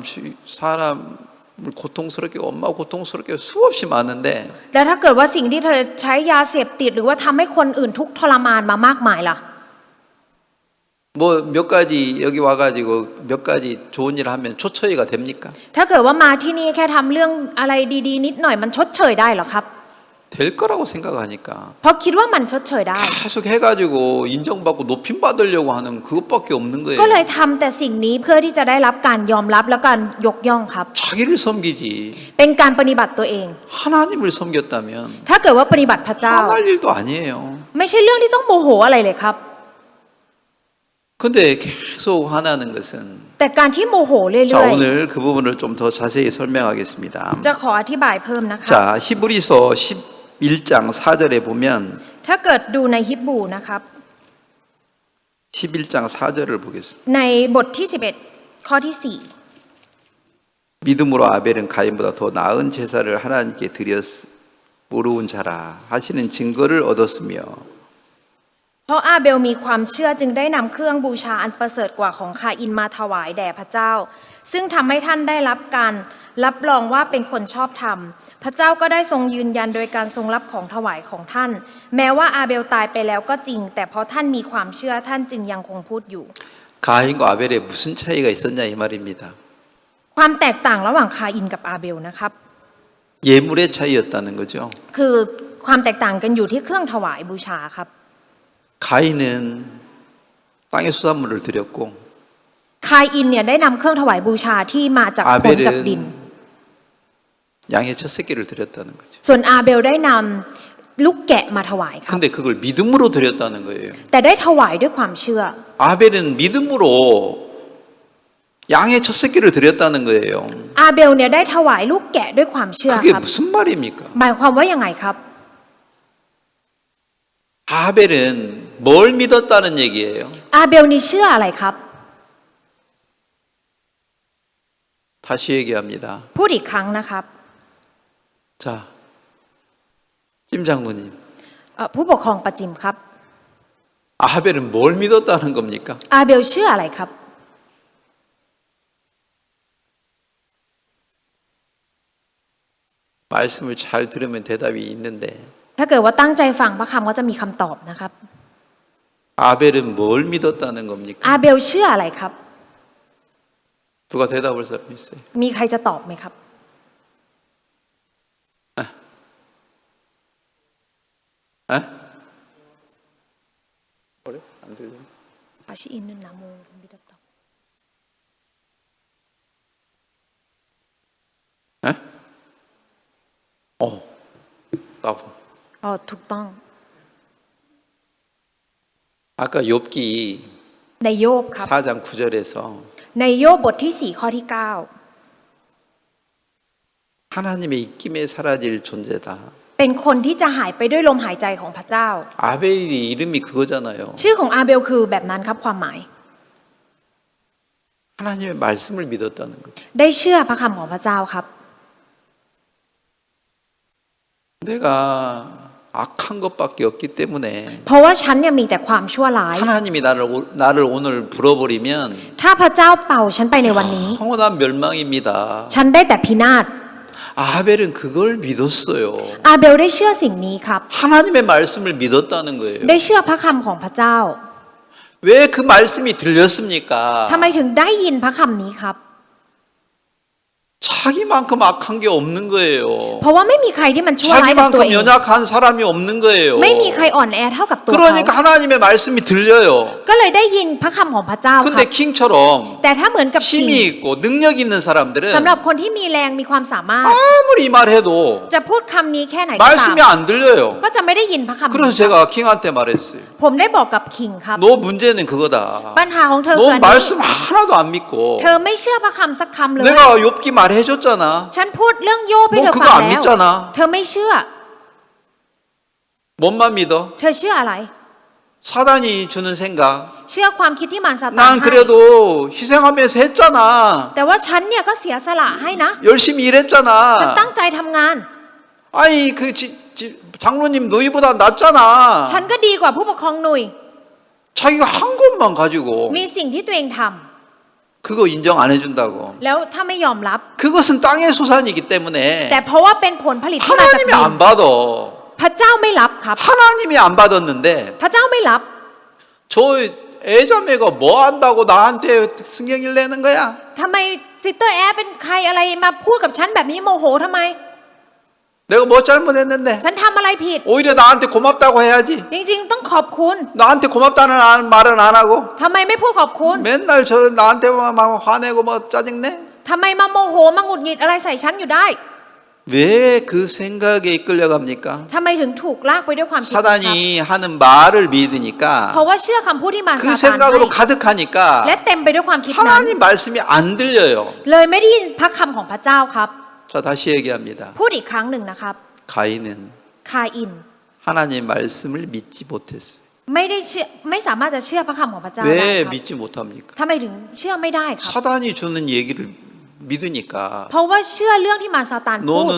고통스럽게 엄마 고통스럽게 수없이 많은데 แล้วถ้าเกิดว่าสิ่งที่เธอใช้ยาเสพติดหรือว่าทำให้คนอื่นทุกข์ทรมานมามากมายล่ะ 뭐 몇 가지 여기 와가지고 몇 가지 좋은 일 하면 초처리가 됩니까? ถ้าเกิดว่ามาที่นี่แค่ทำเรื่องอะไรดีๆนิดหน่อยมันชดเชยได้เหรอครับ 될 거라고 생각하니까 เพราะคิดว่ามันชดเชยได้ 계속 해가지고 인정받고 높임 받으려고 하는 그것밖에 없는 ก็เลย 거예요. ทำแต่สิ่งนี้เพื่อที่จะได้รับการยอมรับและการยกย่องครับ 자기를 섬기지 เป็นการปฏิบัติตัวเอง 하나님을 섬겼다면 ถ้าเกิดว่าปฏิบัติพระเจ้า 화날 일도 아니에요. ไม่ใช่เรื่องที่ต้องโมโหอะไรเลยครับ 근데 계속 화나는 것은 แต่การที่โมโหเรื่ 자 อย 오늘 그 부분을 좀 더 자세히 설명하겠습니다. ๆ จะขออธิบายเพิ่มนะคะ 자 히브리서 11장 4절에 보면 ถ้าเกิดดูในฮิบรูนะครับ 11장 4절을 보겠습니다. ในบทที่ 11 ข้อที่ 믿음으로 아벨은 가인보다 더 나은 제사를 하나님께 드렸 모르운 자라 하시는 증거를 얻었으며 4 เพราะอาเบลมีความเชื่อจึงได้นำเครื่องบูชาอันประเสริฐกว่าของคาอินมาถวายแด่พระเจ้า ซึ่งทำให้ท่านได้รับการรับรองว่าเป็นคนชอบธรรม พระเจ้าก็ได้ทรงยืนยันโดยการทรงรับของถวายของท่าน แม้ว่าอาเบลตายไปแล้วก็จริง แต่เพราะท่านมีความเชื่อท่านจึงยังคงพูดอยู่ 가인과 아벨에 무슨 차이가 있었냐 이 말입니다. ความแตกต่างระหว่างคาอินกับอาเบลนะครับ 예물의 차이였다는 거죠. คือความแตกต่างกันอยู่ที่เครื่องถวายบูชาครับ 가인은 땅의 수산물을 드렸고 คาอินเนี่ยได้นำเครื่องถวายบูชาที่มาจากผลจากดิน 양의 첫 새끼를 드렸다는 거죠. ส่วนอาเบลได้นำลูกแกะมาถวายครับ 근데 그걸 믿음으로 드렸다는 거예요. แต่ได้ถวายด้วยความเชื่อ 아벨은 믿음으로 양의 첫 새끼를 드렸다는 거예요. อาเบลเนี่ยได้ถวายลูกแกะด้วยความเชื่อ 그게 ครับ 무슨 말입니까? หมายความว่ายังไงครับ 아벨은 뭘 믿었다는 얘기예요? อาเบลนี่เชื่ออะไรครับ 다시 얘기합니다. พูดอีกครั้งนะครับ 자, 찜 장로님, ผู้ปกครองประจิมครับ 아벨은 뭘 믿었다는 겁니까? อาเบลเชื่ออะไรครับ 말씀을 잘 들으면 대답이 있는데 ถ้าเกิดว่าตั้งใจฟังพระคำก็จะมีคำตอบนะครับ 아벨은 뭘 믿었다는 겁니까? อาเบลเชื่ออะไรครับ 누가 대답할 사람 있어요? มีใครจะตอบไหมครับ 에? 그래? 안 들려? 다시 있는 나무 믿었다. 에? 따봉. ถูกต้อง 아까 욥기 ในโยบครับ 4장 9절에서 ในโยบบทที่4ข้อที่ 하나님의 입김에 사라질 존재다. 9เป็นคนที่จะหายไปด้วยลมหายใจของพระเจ้า 아벨이 이름이 그거잖아요. ชื่อของอาเบลคือแบบนั้นครับความหมาย 하나님의 말씀을 믿었다는 거죠. ได้เชื่อพระคำของพระเจ้าครับ 내가 악한 것밖에 없기 때문에 เพราะว่าฉันเนี่ยมีแต่ความชั่วร้าย 하나님이 나를 오늘 불어버리면 ถ้าพระเจ้าเป่าฉันไปในวันนี้ 영원한 멸망입니다. ฉันได้แต่พินาศ 아벨은 그걸 믿었어요. อาเบลได้เชื่อสิ่งนี้ครับ 하나님의 말씀을 믿었다는 거예요. ได้เชื่อพระคำของพระเจ้า 왜 그 말씀이 들렸습니까? ทำไมถึงได้ยินพระคำนี้ครับ 자기만큼 악한 게 없는 거예요. เพราะว่าไม่มีใครที่มันชั่วร้ายกับตัวเอง 자기만큼 연약한 사람이 없는 거예요. ไม่มีใครอ่อนแอเท่ากับตัวเขา 그러니까 하나님의 말씀이 들려요. ก็เลยได้ยินพระคำของพระเจ้าครั 근데 บ 킹처럼 แต่ถ้าเหมือนกับคิง 힘이 있고 능력 있는 사람들은 สำหรับคนที่มีแรงมีความสามารถ 아무리 말해도 จะพูดคำนี้แค่ไหนก็ตาม 말씀이 안 들려요. ก็จะไม่ได้ยินพระคำนี้ 그래서 ครับ 제가 킹한테 말했어요. ผมได้บอกกับคิงครับ 너 문제는 그거다. ปัญหาของเธอ 너 คืออันนี้ 말씀 하나도 안 믿고 เธอไม่เชื่อพระคำสักคำเลย 내가 욥기 말해줬잖아. ฉันพูดเรื่องโยบให้ 너 เธอ 그거 ฟัง 안 แล้ว 믿잖아. เธอไม่เชื่อ 뭔만 믿어? เธอเชื่ออะไร 사단이 주는 생각. เชื่อความคิดที่มารซาตาน 난 ให้ 그래도 희생하면서 했잖아. แต่ว่าฉันเนี่ยก็เสียสละให้นะ 열심히 ฉัน 일했잖아. ตั้งใจทำงาน 아니 그 장로님 너희보다 낫잖아. ฉันก็ดีกว่าผู้ปกครองหนุ่ย 자기가 한 것만 가지고 มีสิ่งที่ตัวเองทำ 그거 인정 안 해준다고. แล้วถ้าไม่ยอมรับ 그것은 땅의 소산이기 แต่ 때문에 เพราะว่าเป็นผลผลิตที่มาจาก 하나님이 ดิน 안 받아. พระเจ้าไม่รับครับ 하나님이 안 받았는데 พระเจ้าไม่รับ 저 애자매가 뭐 한다고 나한테 승경일 내는 거야? ทำไมซิสเตอร์แอร์เป็นใครอะไรมาพูดกับฉันแบบนี้โมโหทำไม 내가 뭐 잘못했는데 ฉันทำอะไรผิด 오히려 나한테 고맙다고 해야지. จริงๆต้องขอบคุณ 나한테 고맙다는 말은 안 하고 ทำไมไม่พูดขอบคุณ 맨날 저 나한테만 막 화내고 뭐 짜증내? ทำไมมาโมโหมาหงุดหงิดอะไรใส่ฉันอยู่ได้ 왜 그 생각에 이끌려갑니까? ทำไมถึงถูกลากไปด้วยความคิดนะครับ 사단이 하는 말을 믿으니까 เพราะว่าเชื่อคำพูดที่มาร 그 ซาตาน 생각으로 ให้ 가득하니까 และเต็มไปด้วยความคิดนั้น 하나님 말씀이 안 들려요. เลยไม่ได้ยินพระคำของพระเจ้าครับ 자, 다시 얘기합니다. พูดอีกครั้งหนึ่งนะครับ 가인은 คาอิน 하나님 말씀을 믿지 못했어요. ไม่ได้เชื่อไม่สามารถจะเชื่อพระคำของพระเจ้าได้ค 왜 รับ 믿지 못합니까? ทำไมถึงเชื่อไม่ได้ครับ 사단이 주는 얘기를 믿으니까 เพราะว่าเชื่อเรื่องที่มารซาตานพูด 너는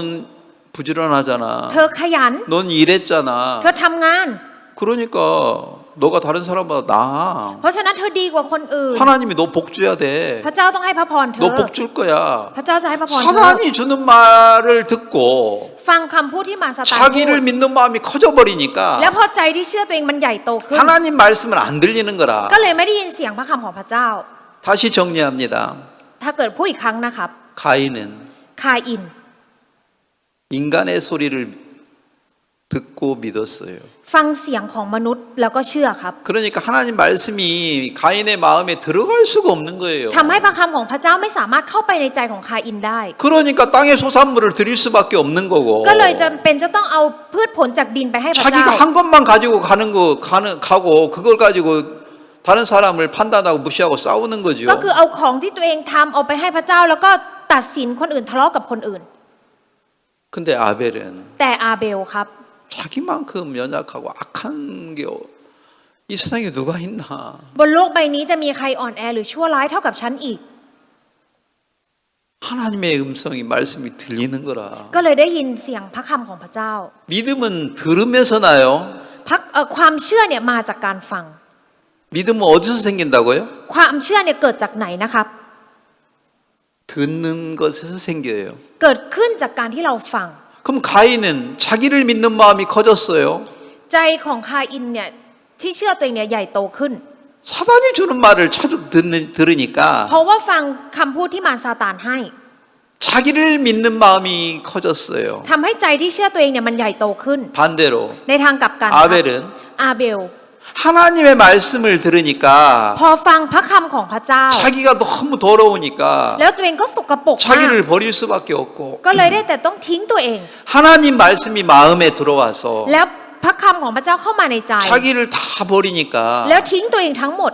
부지런하잖아. เธอขยัน 넌 일했잖아. เธอทำงาน 그러니까 너가 다른 사람보다 나아. เพราะฉะนั้นเธอดีกว่าคนอื่น 하나님이 너 복 줘야 돼. พระเจ้าต้องให้พระพรเธอ 너 복 줄 거야. พระเจ้าจะให้พระพรเธอ 사단이 주는 말을 듣고 ฟังคำพูดที่มารซาตานพูด 자기를 믿는 마음이 커져버리니까 แล้วพอใจที่เชื่อตัวเองมันใหญ่โตขึ้น 하나님 말씀을 안 들리는 거라. ก็เลยไม่ได้ยินเสียงพระคำของพระเจ้า 다시 정리합니다. ถ้าเกิดพูดอีกครั้งนะครับ 가인은 คาอิน 인간의 소리를 듣고 믿었어요. ฟังเสียงของมนุษย์แล้วก็เชื่อครับ 그러니까 하나님 말씀이 가인의 마음에 들어갈 수가 없는 거예요. ทำให้พระคำของพระเจ้าไม่สามารถเข้าไปในใจของคาอินได้ 그러니까 땅의 소산물을 드릴 수밖에 없는 거고 ก็เลยจำเป็นจะต้องเอาพืชผลจากดินไปให้พระเจ้า 자기가 한 것만 가지고 가고 그걸 가지고 다른 사람을 판단하고 무시하고 싸우는 거죠. ก็คือเอาของที่ตัวเองทำเอาไปให้พระเจ้าแล้วก็ตัดสินคนอื่นทะเลาะกับคนอื่น 근데 아벨은 แต่อาเบลครับ 자기만큼 연약하고 악한 게 이 세상에 누가 있나? บนโลกใบนี้จะมีใครอ่อนแอหรือชั่วร้ายเท่ากับฉันอีก 하나님의 음성이 말씀이 들리는 거라. ก็เลยได้ยินเสียงพระคำของพระเจ้า 믿음은 들으면서 나요. ความเชื่อเนี่ยมาจากการฟัง 믿음은 어디서 생긴다고요? ความเชื่อเนี่ยเกิดจากไหนนะครับ 듣는 것에서 생겨요. เกิดขึ้นจากการที่เราฟัง 그럼 가인은 자기를 믿는 마음이 커졌어요. ใจของคาอินเนี่ยที่เชื่อตัวเองเนี่ยใหญ่โตขึ้น 사단이 주는 말을 자주 들으니까 เพราะว่าฟังคำพูดที่มารซาตานให้ 자기를 믿는 마음이 커졌어요. ทำให้ใจที่เชื่อตัวเองเนี่ยมันใหญ่โตขึ้น 반대로 ในทางกลับกันครับ 아벨은 อาเบล 하나님의 말씀을 들으니까 พอฟังพระคำของพระเจ้า 자기가 너무 더러우니까 แล้วตัวเองก็สกปรกมาก 자기를 버릴 수밖에 없고 ก็เลยได้แต่ต้องทิ้งตัวเอง 하나님 말씀이 마음에 들어와서 แล้วพระคำของพระเจ้าเข้ามาในใจ 자기를 다 버리니까 แล้วทิ้งตัวเองทั้งหมด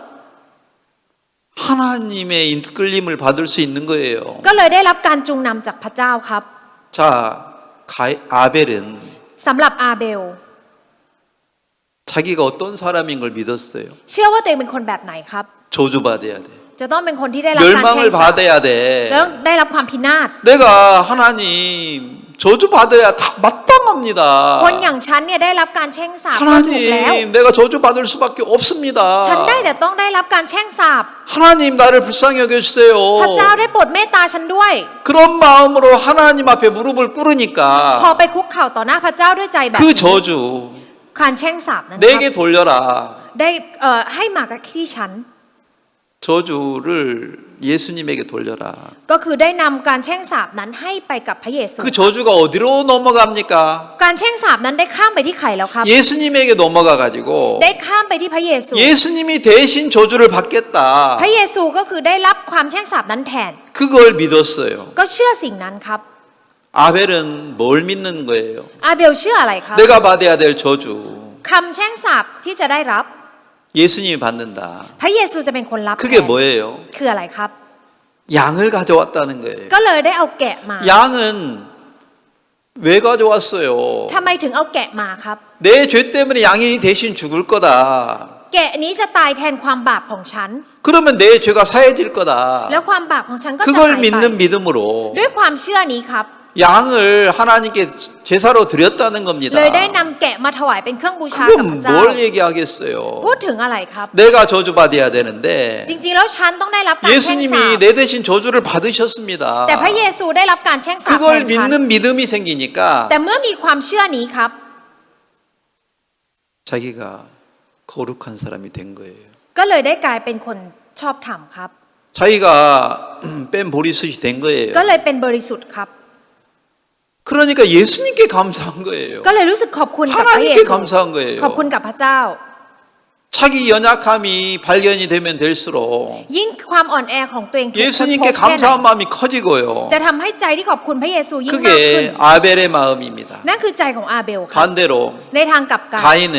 하나님의 이끌림을 받을 수 있는 거예요. ก็เลยได้รับการจูงนำจากพระเจ้าครับ 자, 아벨은 สำหรับอาเบล 자기가 어떤 사람인 걸 믿었어요. เชื่อว่าตัวเองเป็นคนแบบไหนครับ 저주받아야 돼. จะต้องเป็นคนที่ได้รับการแช่ง 멸망을 สาป 받아야 จะ 돼. ต้องได้รับความพินาศ 내가 하나님 저주받아야 다 마땅합니다. คนอย่างฉันเนี่ยได้รับการแช่งสาปก็ถูกแล้ว 하나님 내가 저주받을 수밖에 없습니다. ฉันได้แต่ต้องได้รับการแช่งสาป 하나님 나를 불쌍히 여겨주세요. พระเจ้าได้โปรดเมตตาฉันด้วย 그런 마음으로 하나님 앞에 무릎을 พอ 꿇으니까 ไปคุกเข่าต่อหน้าพระเจ้าด้วยใจแบบ 그 นี้ 저주 การแช่งสาปนั้นค 내게 รับ 돌려라. ได้ให้มากับที่ฉัน 저주를 예수님에게 돌려라. ก็คือได้นำการแช่งสาปนั้นให้ไปกับพระเยซู 그 저주가 어디로 넘어갑니까? การแช่งสาปนั้นได้ข้ามไปที่ใครแล้วครับ 예수님에게 넘어가 가지고 ได้ข้ามไปที่พระเยซู 예수님이 대신 저주를 받겠다. พระเยซูก็คือได้รับความแช่งสาปนั้นแทน 그걸 믿었어요. ก็เชื่อสิ่งนั้นครับ 아벨은 뭘 믿는 거예요? อาเบลเชื่ออะไรครับ 내가 받아야 될 저주 คำแช่งสาปที่จะได้รับ 예수님이 받는다. พระเยซูจะเป็นคนรับแท 그게 น 뭐예요? คืออะไรครับ 양을 가져왔다는 거예요. ก็เลยได้เอาแกะมา 양은 왜 가져왔어요? ทำไมถึงเอาแกะมาครับ 내 죄 때문에 양이 대신 죽을 거다. แกะนี้จะตายแทนความบาปของฉัน 그러면 내 죄가 사해질 거다. แล้วความบาปของฉันก็จะหาย 그걸 ไป 믿는 믿음으로 ด้วยความเชื่อนี้ครับ 양을 하나님께 제사로 드렸다는 겁니다. เลยได้นำแกะมาถวายเป็นเครื่องบูชากับพ 그럼 ระเจ้า 뭘 얘기하겠어요? พูดถึงอะไรครับ 내가 저주받아야 되는데 จริงๆแล้วฉันต้องได้รับการแช่งสา 예수님이 ป 내 대신 저주를 받으셨습니다. แต่พระเยซูได้รับการแช่งสาปแท 그걸 นฉัน 믿는 믿음이 생기니까 แต่เมื่อมีความเชื่อนี้ครับ 자기가 거룩한 사람이 된 거예요. ก็เลยได้กลายเป็นคนชอบธรรมครับ 자기가 뺀 보리숫이 된 거예요. ก็เลยเป็นบริสุทธิ์ครับ 그러니까 예수님께 감사한 거예요. ก็เลยรู้สึกขอบคุณกับพระเย 하나님께 ซู 감사한 거예요. ขอบคุณกับพระเจ้า 자기 연약함이 발견이 되면 될수록 ยิ่งความอ่อนแอของตัวเองถูกค้นพ 예수님께 บแค่ไหน 감사한 마음이 커지고요. จะทำให้ใจที่ขอบคุณพระเยซูยิ่งมากขึ้น 그게 아벨의 마음입니다. นั่นคือใจของอาเบลครับ 반대로 ในทางกลับกัน 가인은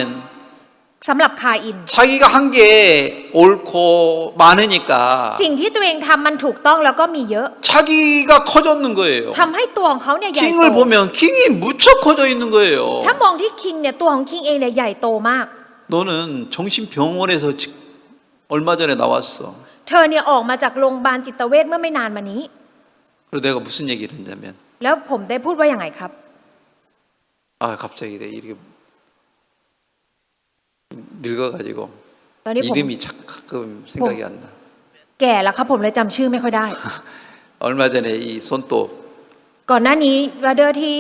สำหรับคาอิน 자기가 한 게 옳고 많으니까 สิ่งที่ตัวเองทำมันถูกต้องแล้วก็มีเยอะ 자기가 커졌는 거예요. ทำให้ตัวของเขาเนี่ยใหญ่โต 킹을 보면 킹이 무척 커져 있는 거예요. ถ้ามองที่คิงเนี่ยตัวของคิงเองเนี่ยใหญ่โตมาก 너는 정신병원에서 얼마 전에 나왔어. เธอเนี่ยออกมาจากโรงพยาบาลจิตเวชเมื่อไม่นานมานี้ 그리고 내가 무슨 얘기를 했냐면 แล้วผมได้พูดว่าอย่างไรครับ 아 갑자기 내가 이렇게 늙어가지고 ตอนนี้ผม 이름이 가끔 생각이 안 나. แก่แล้วครับผมเลยจำชื่อไม่ค่อยได้ 얼마 전에 이 손톱 ก่อนหน้านี้บาเดอร์ที่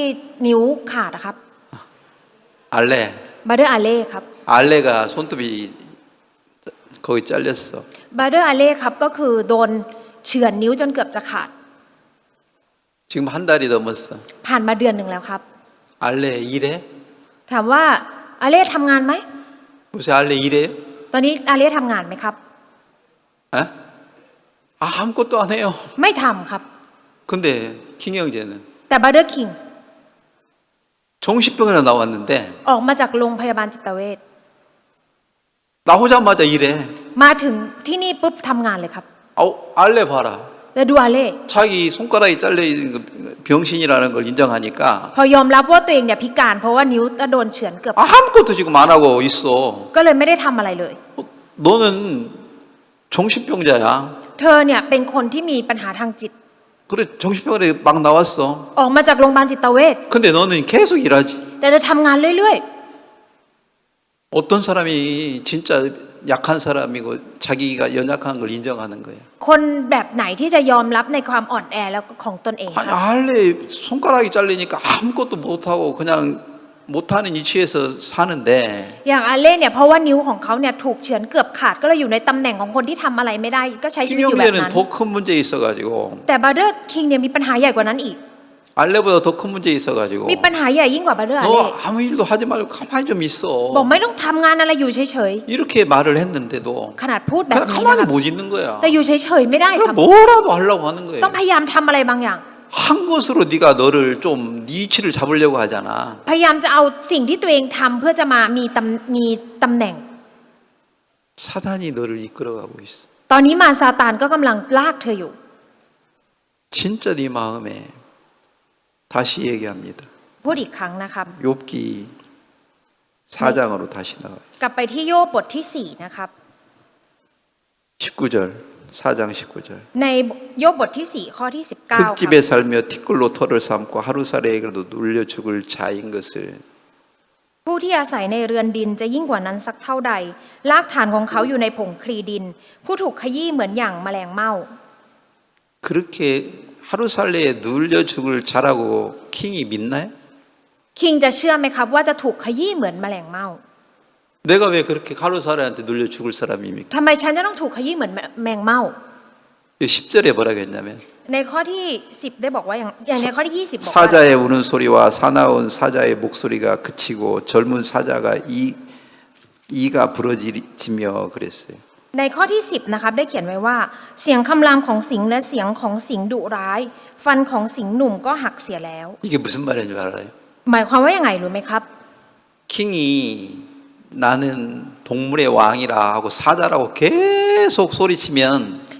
นิ้วขาดนะครับ 알레 บาเดอร์อาเล่ครับ 알레가 손톱이 거의 잘렸어. บาเดอร์อาเล่ครับก็คือโดนเฉือนนิ้วจนเกือบจะขาด 지금 한 달이 넘었어. ผ่านมาเดือนหนึ่งแล้วครับ 알레 일해? ถามว่าอาเล่ทำงานไหม 요새 알레 일해요? ตอนนี้อาเล่ทำงานไหมครับ 에? 아무것도 안 해요. ไม่ทำครับ 근데 킹 형제는 แต่บาเดอร์คิง 정신병원에 나왔는데 ออกมาจากโรงพยาบาลจิตเวช 나오자마자 일해. มาถึงที่นี่ปุ๊บทำงานเลยครับ 아우 알레 봐라. แล้วดูอาเล่ 자기 손가락이 잘려 있는 거 병신이라는 걸 인정하니까 พอยอมรับว่าตัวเองเนี่ยพิการเพราะว่านิ้วโดนเฉือนเกือบ 아무것도 지금 안 하고 있어. ก็เลยไม่ได้ทำอะไรเลย 너는 정신병자야. เธอเนี่ยเป็นคนที่มีปัญหาทางจิต 그래 정신병원에 막 나왔어. ออกมาจากโรงพยาบาลจิตเวช 근데 너는 계속 일하지. แต่จะทำงานเรื่อย 어떤 사람이 진짜 약한 사람이고 자기가 연약한 걸 인정하는 거예요. ๆ คนแบบไหนที่จะยอมรับในความอ่อนแอแล้วก็ของตนเองค 아니 รับ 알레 손가락이 잘리니까 아무것도 못하고 그냥 못하는 위치에서 사는데 อย่างอาเล่เนี่ยเพราะว่านิ้วของเขาเนี่ยถูกเฉือนเกือบขาดก็เลยอยู่ในตำแหน่งของคนที่ทำอะไรไม่ได้ก็ใช้ชีวิตอยู่แบบนั้น 김영재는 더 큰 문제 있어가지고 แต่บาเดอร์คิงเนี่ยมีปัญหาใหญ่กว่านั้นอีก 알레보다 더 큰 문제 있어가지고 มีปัญหาใหญ่ยิ่งกว่าบาเดอร์อา 너 เล่ 아무 일도 하지 말고 가만히 좀 있어. บอกไม่ต้องทำงานอะไรอยู่เฉย 이렇게 말을 했는데도 ๆขนาดพูดแบบ 그냥 นี้นะ 가만히 ครับ 못 있는 거야. แต่อยู่เฉยๆไม่ได้ครับ 그럼 뭐라도 하려고 하는 거예요. ต้องพยายามทำอะไรบางอย่าง 한 것으로 네가 너를 좀 네 위치를 잡으려고 하잖아. พยายามจะเอาสิ่งที่ตัวเองทำเพื่อจะมามีตำแหน่ง 사단이 너를 이끌어가고 있어. ตอนนี้มารซาตานก็กำลังลากเธออยู่ 진짜 네 마음에 다시 얘기합니다. พูดอีกครั้งนะครับ 욥기 4장으로 다시 나와요. กลับไปที่โยบบทที่ 4 นะครับ 19절 4장 19절 ในโยบบทที่ 4 ข้อที่ 19 ครับ 흙집에 살며 티끌로 털을 삼고 하루살이에게도 눌려 죽을 자인 것을 ผู้ที่อาศัยในเรือนดินจะยิ่งกว่านั้นสักเท่าใดรากฐานของเขาอยู่ในผงคลีดิน ผู้ถูกขยี้เหมือนอย่างแมลงเม่า 그렇게 하루살이에 눌려 죽을 자라고 킹이 믿나요? คิงจะเชื่อไหมครับว่าจะถูกขยี้เหมือนแมลงเม่า 내가 왜 그렇게 하루살이한테 눌려 죽을 사람입니까? ทำไมฉันจะต้องถูกขยี้เหมือนแมงเม่า 10절에 뭐라고 했냐면 ในข้อที่ 10 ได้บอกว่าอย่างในข้อที่ 20 บอกว่า 사자의 우는 소리와 사나운 사자의 목소리가 그치고 젊은 사자가 이가 부러지며 그랬어요. ในข้อที่ 10 นะครับได้เขียนไว้ว่า เสียงคำรามของสิงและเสียงของสิงดุร้าย ฟันของสิงหนุ่มก็หักเสียแล้ว 이게 무슨 말인 줄 알아요? หมายความว่าอย่างไรรู้ไหมครับ 킹이 나는 동물의 왕이라 하고 사자라고 계속 소리치면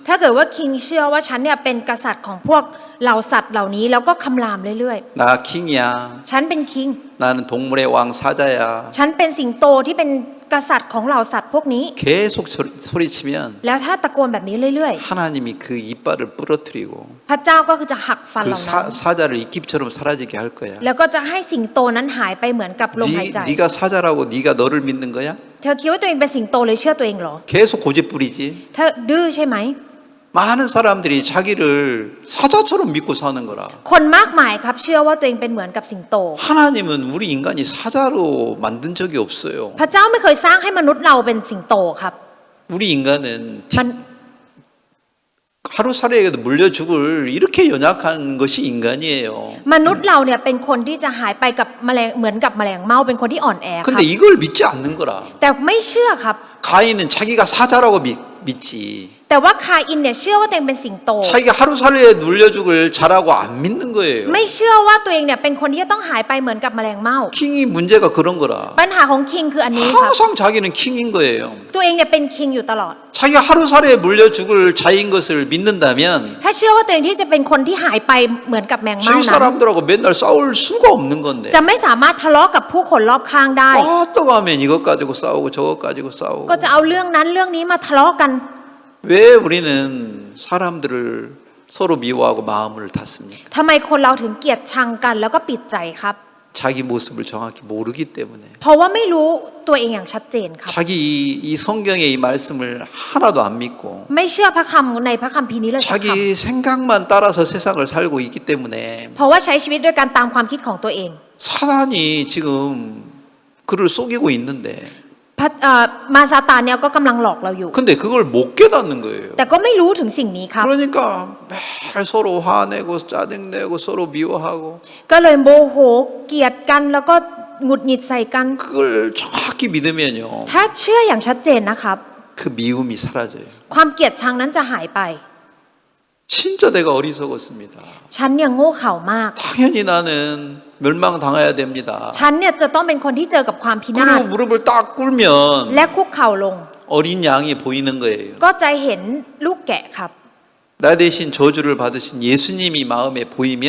ถ้าเกิดว่าคิงเชื่อว่าฉันเนี่ยเป็นกษัตริย์ของพวกเหล่าสัตว์เหล่านี้แล้วก็คำรามเรื่อย 나 킹이야. ๆ ฉันเป็นคิง 나는 동물의 왕 사자야. ฉันเป็นสิงโตที่เป็น กษัตริย์ของเหล่าสัตว์พวกนี้ 계속 소리치면 แล้วถ้าตะโกนแบบนี้เรื่อย 하나님이 그 이빨을 부러뜨리고 ๆ พระเจ้าก็คือจะหักฟัน 그 เหล่านั้น 사자를 이끼처럼 사라지게 할 거야. แล้วก็จะให้สิงโตนั้นหายไปเหมือนกับลมหายใจ 네가 사자라고 네가 너를 믿는 거야? เธอคิดว่าตัวเองเป็นสิงโตเลยเชื่อตัวเองเหรอ 계속 고집부리지. เธอดื้อใช่ไหม 많은 사람들이 자기를 사자처럼 믿고 사는 거라. คนมากมายครับเชื่อว่าตัวเองเป็นเหมือนกับสิงโต 하나님은 우리 인간이 사자로 만든 적이 없어요. พระเจ้าไม่เคยสร้างให้มนุษย์เราเป็นสิงโตครับ 우리 인간은 มัน 하루살이에게도 물려 죽을 이렇게 연약한 것이 인간이에요. มนุษย์เราเนี่ยเป็นคนที่จะหายไปกับแมลงเหมือนกับแมลงเม่าเป็นคนที่อ่อนแอครับ 근데 이걸 믿지 않는 거라. แต่ไม่เชื่อครับ 가인은 자기가 사자라고 믿지. แต่ว่าคาอินเนี่ยเชื่อว่าตัวเองเป็นสิงโต 자기가 하루살이에 물려 죽을 자라고 안 믿는 거예요. ไม่เชื่อว่าตัวเองเนี่ยเป็นคนที่จะต้องหายไปเหมือนกับแมลงเม่า 킹이 문제가 그런 거라. ปัญหาของคิงคืออันนี้ครับ 항상 자기는 킹인 거예요. ตัวเองเนี่ยเป็นคิงอยู่ตลอด 자기가 하루살이에 물려 죽을 자인 것을 믿는다면 ถ้าเชื่อว่าตัวเองที่จะเป็นคนที่หายไปเหมือนกับแมงเม่า 주위 นั้น 사람들하고 맨날 싸울 수가 없는 건데 จะไม่สามารถทะเลาะกับผู้คนรอบข้างได้ 또 가면 이것 가지고 싸우고 저것 가지고 싸우고 ก็จะเอาเรื่องนั้นเรื่องนี้มาทะเลาะกัน 왜 우리는 사람들을 서로 미워하고 마음을 닫습니까? ทำไมคนเราถึงเกลียดชังกันแล้วก็ปิดใจครับ 자기 모습을 정확히 모르기 때문에 เพราะว่าไม่รู้ตัวเองอย่างชัดเจนครับ 자기 이 성경의 이 말씀을 하나도 안 믿고 ไม่เชื่อพระคำในพระคัมภีร์นี้เลยสักค 자기 생각만 따라서 세상을 살고 있기 때문에 ำเพราะว่าใช้ชีวิตด้วยการตามความคิดของตัวเอง 사단이 지금 그를 속이고 있는데 มารซาตานเนี่ยก็กำลังหลอกเราอยู่ 근데 그걸 못 깨닫는 거예요. แต่ก็ไม่รู้ถึงสิ่งนี้ครับ 그러니까 매일 서로 화내고 짜증내고 서로 미워하고 ก็เลยโมโหเกลียดกันแล้วก็หงุดหงิดใส่กัน 그걸 정확히 믿으면요. ถ้าเชื่ออย่างชัดเจนนะครับ 그 미움이 사라져요. ความเกลียดชังนั้นจะหายไป 진짜 내가 어리석었습니다. ฉันเนี่ยโง่เขลามาก 당연히 나는 멸망당해야 됩니다. ฉันเนี่ยจะต้องเป็นคนที่เจอกับความพินาศ 그리고 무릎을 딱 꿇으면 และคุกเข่าลง 어린 양이 보이는 거예요. ก็จะเห็นลูกแกะครับ 나 대신 저주를 받으신 예수님이 마음에 보이면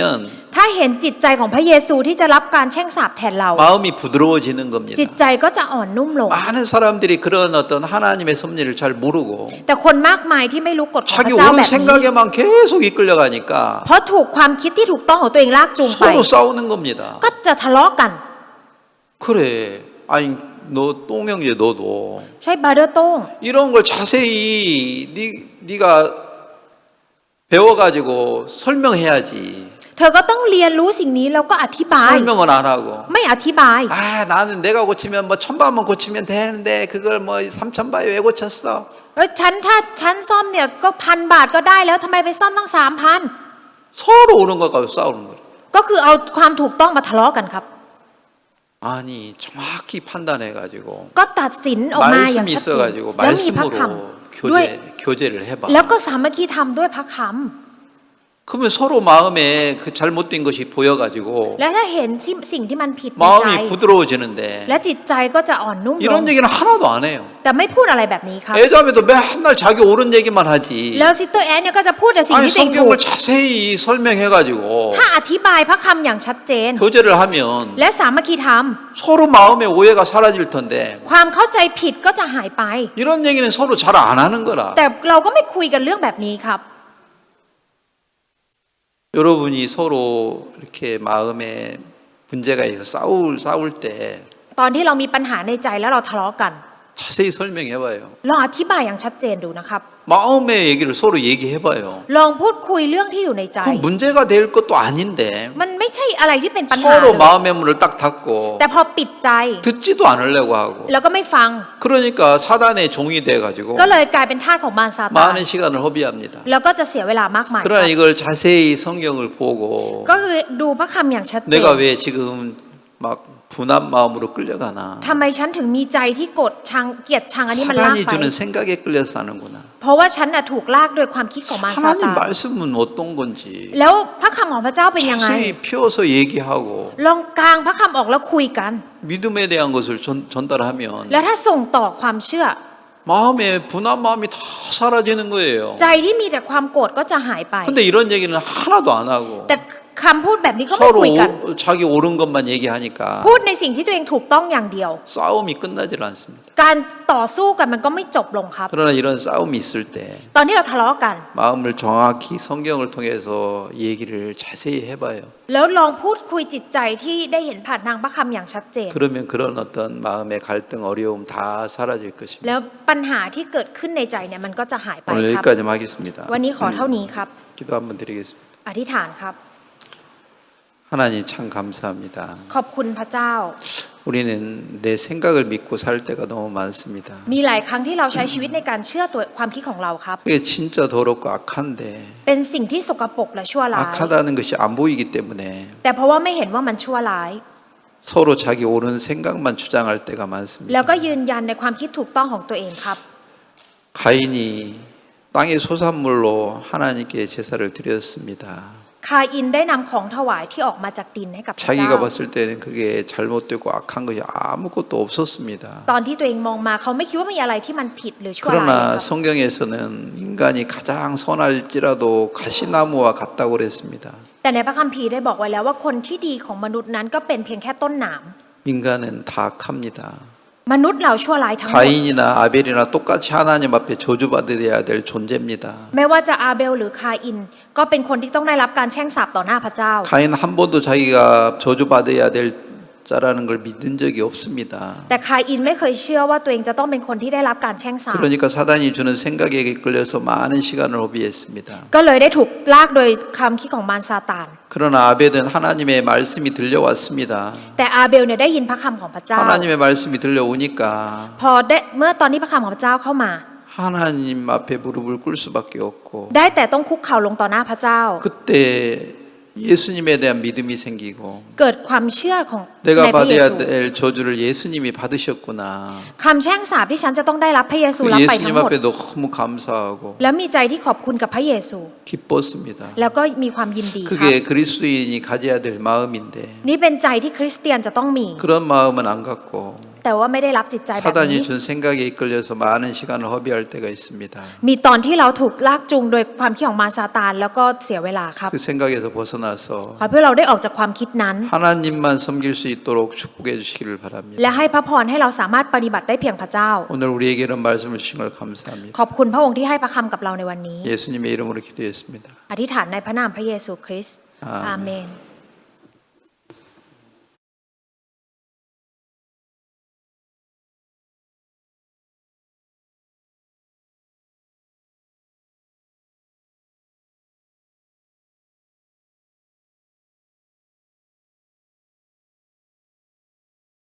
ถ้าเห็นจิตใจของพระเยซูที่จะรับการแช่งสาปแทนเรา 마음이 부드러워지는 จิต 겁니다. ใจก็จะอ่อนนุ่มลง 많은 사람들이 그런 어떤 하나님의 섭리를 잘 모르고 แต่คนมากมายที่ไม่รู้กฎของพ 자기 ระเจ้า 옳은 แบบนี้ 생각에만 계속 이끌려가니까 เพราะถูกความคิดที่ถูกต้องของตัวเองลากจูงไป 서로 싸우는 겁니다. ก็จะทะเลาะกัน 그래. 아니 너 똥형제 너도 ใช่บาร์เดอร์โต้ง 이런 걸 자세히 네가 배워가지고 설명해야지. เธอก็ต้องเรียนรู้สิ่งนี้แล้วก็อธิบาย 설명은 안 하고. ไม่อธิบาย 아 나는 내가 고치면 뭐 1000바만 고치면 되는데 그걸 뭐 3000바에 왜 고쳤어? ถ้าฉันซ่อมเนี่ยก็1,000 บาทก็ได้แล้วทำไมไปซ่อมตั้ง 3,000 서로 옳은 것 가지고 싸우는 거예요. ก็คือเอาความถูกต้องมาทะเลาะกันครับ 아니 정확히 판단해가지고 ก็ตัดสินออกมาอย่าง 말씀이 ชัดเจน 있어가지고 แล้วมีพระค 말씀으로 ำด้วย 교제를 해봐. แล้วก็สามัคคีธรรมด้วยพระค 그러면 서로 마음에 그 잘못된 것이 보여가지고 ำและถ้าเห็นสิ่งที่มันผิดในใจ 마음이 부드러워지는데 และจิตใจก็จะอ่อนนุ่มลง 이런 얘기는 하나도 안 해요. แต่ไม่พูดอะไรแบบนี้ครับ 애자매도 맨날 자기 옳은 얘기만 하지. แล้วซิสเตอร์แอนเนี่ยก็จะพูดแต่สิ่ง 아니 ที่ตัวเองถูก 성경을 자세히 설명해가지고 ถ้าอธิบายพระคำอย่างชัดเจน 교제를 하면 และสามัคคีธรรม 서로 마음의 오해가 사라질 텐데 ความเข้าใจผิดก็จะหายไป 이런 얘기는 서로 잘 안 하는 거라. แต่เราก็ไม่คุยกันเรื่องแบบนี้ครับ 여러분이 서로 이렇게 마음에 문제가 있어 싸울 때 ตอนที่เรามีปัญหาในใจแล้วเราทะเลาะกัน 자세히 설명해봐요. ลองอธิบายอย่างชัดเจนดูนะครับ 마음의 얘기를 서로 얘기해봐요. ลองพูดคุยเรื่องที่อยู่ในใจ 그 문제가 될 것도 아닌데 มันไม่ใช่อะไรที่เป็นปัญหา 서로 เลย 마음의 문을 딱 닫고 แต่พอปิดใจ 듣지도 않으려고 하고 แล้วก็ไม่ฟัง 그러니까 사단의 종이 돼가지고 ก็เลยกลายเป็นทาสของมารซาตาน 많은 시간을 허비합니다. แล้วก็จะเสียเวลามากมาย 그러나 이걸 자세히 성경을 보고 ก็คือดูพระคำอย่างชัดเจน 내가 왜 지금 막 분한 마음으로 끌려가나 ทำไมฉันถึงมีใจที่โกรธชังเกลียดชังอันนี้มันลาก 사단이 ไป 주는 생각에 끌려서 사는구나. เพราะว่าฉันน่ะถูกลากโดยความคิดของมารซา 하나님 ตาน 말씀은 어떤 건지 แล้วพระคำของพระเจ้าเป็นยังไง 자세히 피워서 얘기하고 ลองกลางพระคำออกแล้วคุยกัน 믿음에 대한 것을 전달하면 แล้วถ้าส่งต่อความเชื่อ 마음에 분한 마음이 다 사라지는 거예요. ใจที่มีแต่ความโกรธก็จะหายไป 근데 이런 얘기는 하나도 안 하고 แต่คำพูดแบบนี้ก็ไม่ 서로 คุยกัน 자기 옳은 것만 얘기하니까 พูดในสิ่งที่ตัวเองถูกต้องอย่างเดียว 싸움이 끝나질 않습니다. การต่อสู้กันมันก็ไม่จบลงครับ 그러나 이런 싸움이 있을 때 ตอนที่เราทะเลาะกัน 마음을 정확히 성경을 통해서 얘기를 자세히 해봐요. แล้วลองพูดคุยจิตใจที่ได้เห็นผ่านทางพระคำอย่างชัดเจน 그러면 그런 어떤 마음의 갈등, 어려움 다 사라질 것입니다. แล้วปัญหาที่เกิดขึ้นในใจเนี่ยมันก็จะหายไป 오늘 ครับ 여기까지만 하겠습니다. วันนี้ขอเท่านี้ครับ 기도 한번 드리겠습니다. อธิษฐานครับ 하나님 참 감사합니다. ขอบคุณพระเจ้า 우리는 내 생각을 믿고 살 때가 너무 많습니다. มีหลายครั้งที่เราใช้ชีวิตในการเชื่อตัวความคิดของเราครับ 그게 진짜 더럽고 악한데 เป็นสิ่งที่สกปรกและชั่วร้าย 악하다는 것이 안 보이기 때문에 แต่เพราะว่าไม่เห็นว่ามันชั่วร้าย 서로 자기 옳은 생각만 주장할 때가 แล้ว 많습니다. ก็ยืนยันในความคิดถูกต้องของตัวเองครับ 가인이 땅의 소산물로 하나님께 제사를 드렸습니다. คาอินได้นำของถวายที่ออกมาจากดินให้กับพระเจ้า 자기가 봤을 때는 그게 잘못되고 악한 것이 아무것도 없었습니다. ตอนที่ตัวเองมองมาเขาไม่คิดว่ามีอะไรที่มันผิดหรือชั่วร้าย 그러나 ครับ 성경에서는 인간이 가장 선할지라도 가시나무와 같다고 그랬습니다. แต่ในพระคัมภีร์ได้บอกไว้แล้วว่าคนที่ดีของมนุษย์นั้นก็เป็นเพียงแค่ต้นหนาม 인간은 다 악합니다. มนุษย์เราชั่วร้ายทั้งหมด 가인이나 아벨이나 똑같이 하나님 앞에 저주받아야 될 존재입니다. ไม่ว่าจะอาเบลหรือคาอิน ก็เป็นคนที่ต้องได้รับการแช่งสาปต่อหน้าพระเจ้า 가인 한 번도 자기가 저주받아야 될 자라는 걸 믿은 적이 없습니다. แต่คาอินไม่เคยเชื่อว่าตัวเองจะต้องเป็นคนที่ได้รับการแช่งสาป 그러니까 사단이 주는 생각에 이끌려서 많은 시간을 허비했습니다. ก็เลยได้ถูกลากโดยความคิดของมารซาตาน 그러나 아벨은 하나님의 말씀이 들려왔습니다. แต่อาเบลเนี่ยได้ยินพระคำของพระเจ้า 하나님의 말씀이 들려오니까 พอได้เมื่อตอนนี้พระคำของพระเจ้าเข้ามา 하나님 앞에 무릎을 꿇을 수밖에 없고 ได้แต่ต้องคุกเข่าลงต่อหน้าพระเจ้า 그때 예수님에 대한 믿음이 생기고 เกิดความเชื่อของใน 내가 พระเย 받아야 ซู 될 저주를 예수님이 받으셨구나. คำแช่งสาปที่ฉันจะต้องได้รับพระเยซูรับไปทั้ 예수님 งหมด 앞에 너무 감사하고 แล้วมีใจที่ขอบคุณกับพระเยซู 기뻤습니다. แล้วก็มีความยินดีครับ 그게 그리스도인이 가져야 될 마음인데 นี่เป็นใจที่คริสเตียนจะต้องมี 그런 마음은 안 갖고 แต่ว่าไม่ได้รับจิตใจแบบนี้ 사단이 준 생각에 이끌려서 많은 시간을 허비할 때가 있습니다. มีตอนที่เราถูกลากจูงโดยความคิดของมารซาตานแล้วก็เสียเวลาครับ 그 생각에서 벗어나서 ขอเพื่อเราได้ออกจากความคิดนั้น 하나님만 섬길 수 있도록 축복해 주시기를 바랍니다. และให้พระพรให้เราสามารถปฏิบัติได้เพียงพระเจ้า 오늘 우리에게 이런 말씀을 주신 걸 감사합니다. ขอบคุณพระองค์ที่ให้พระคำกับเราในวันนี้ 예수님의 이름으로 기도했습니다. อธิษฐานในพระนามพระเยซูคริสต์ อาเมน อาเมน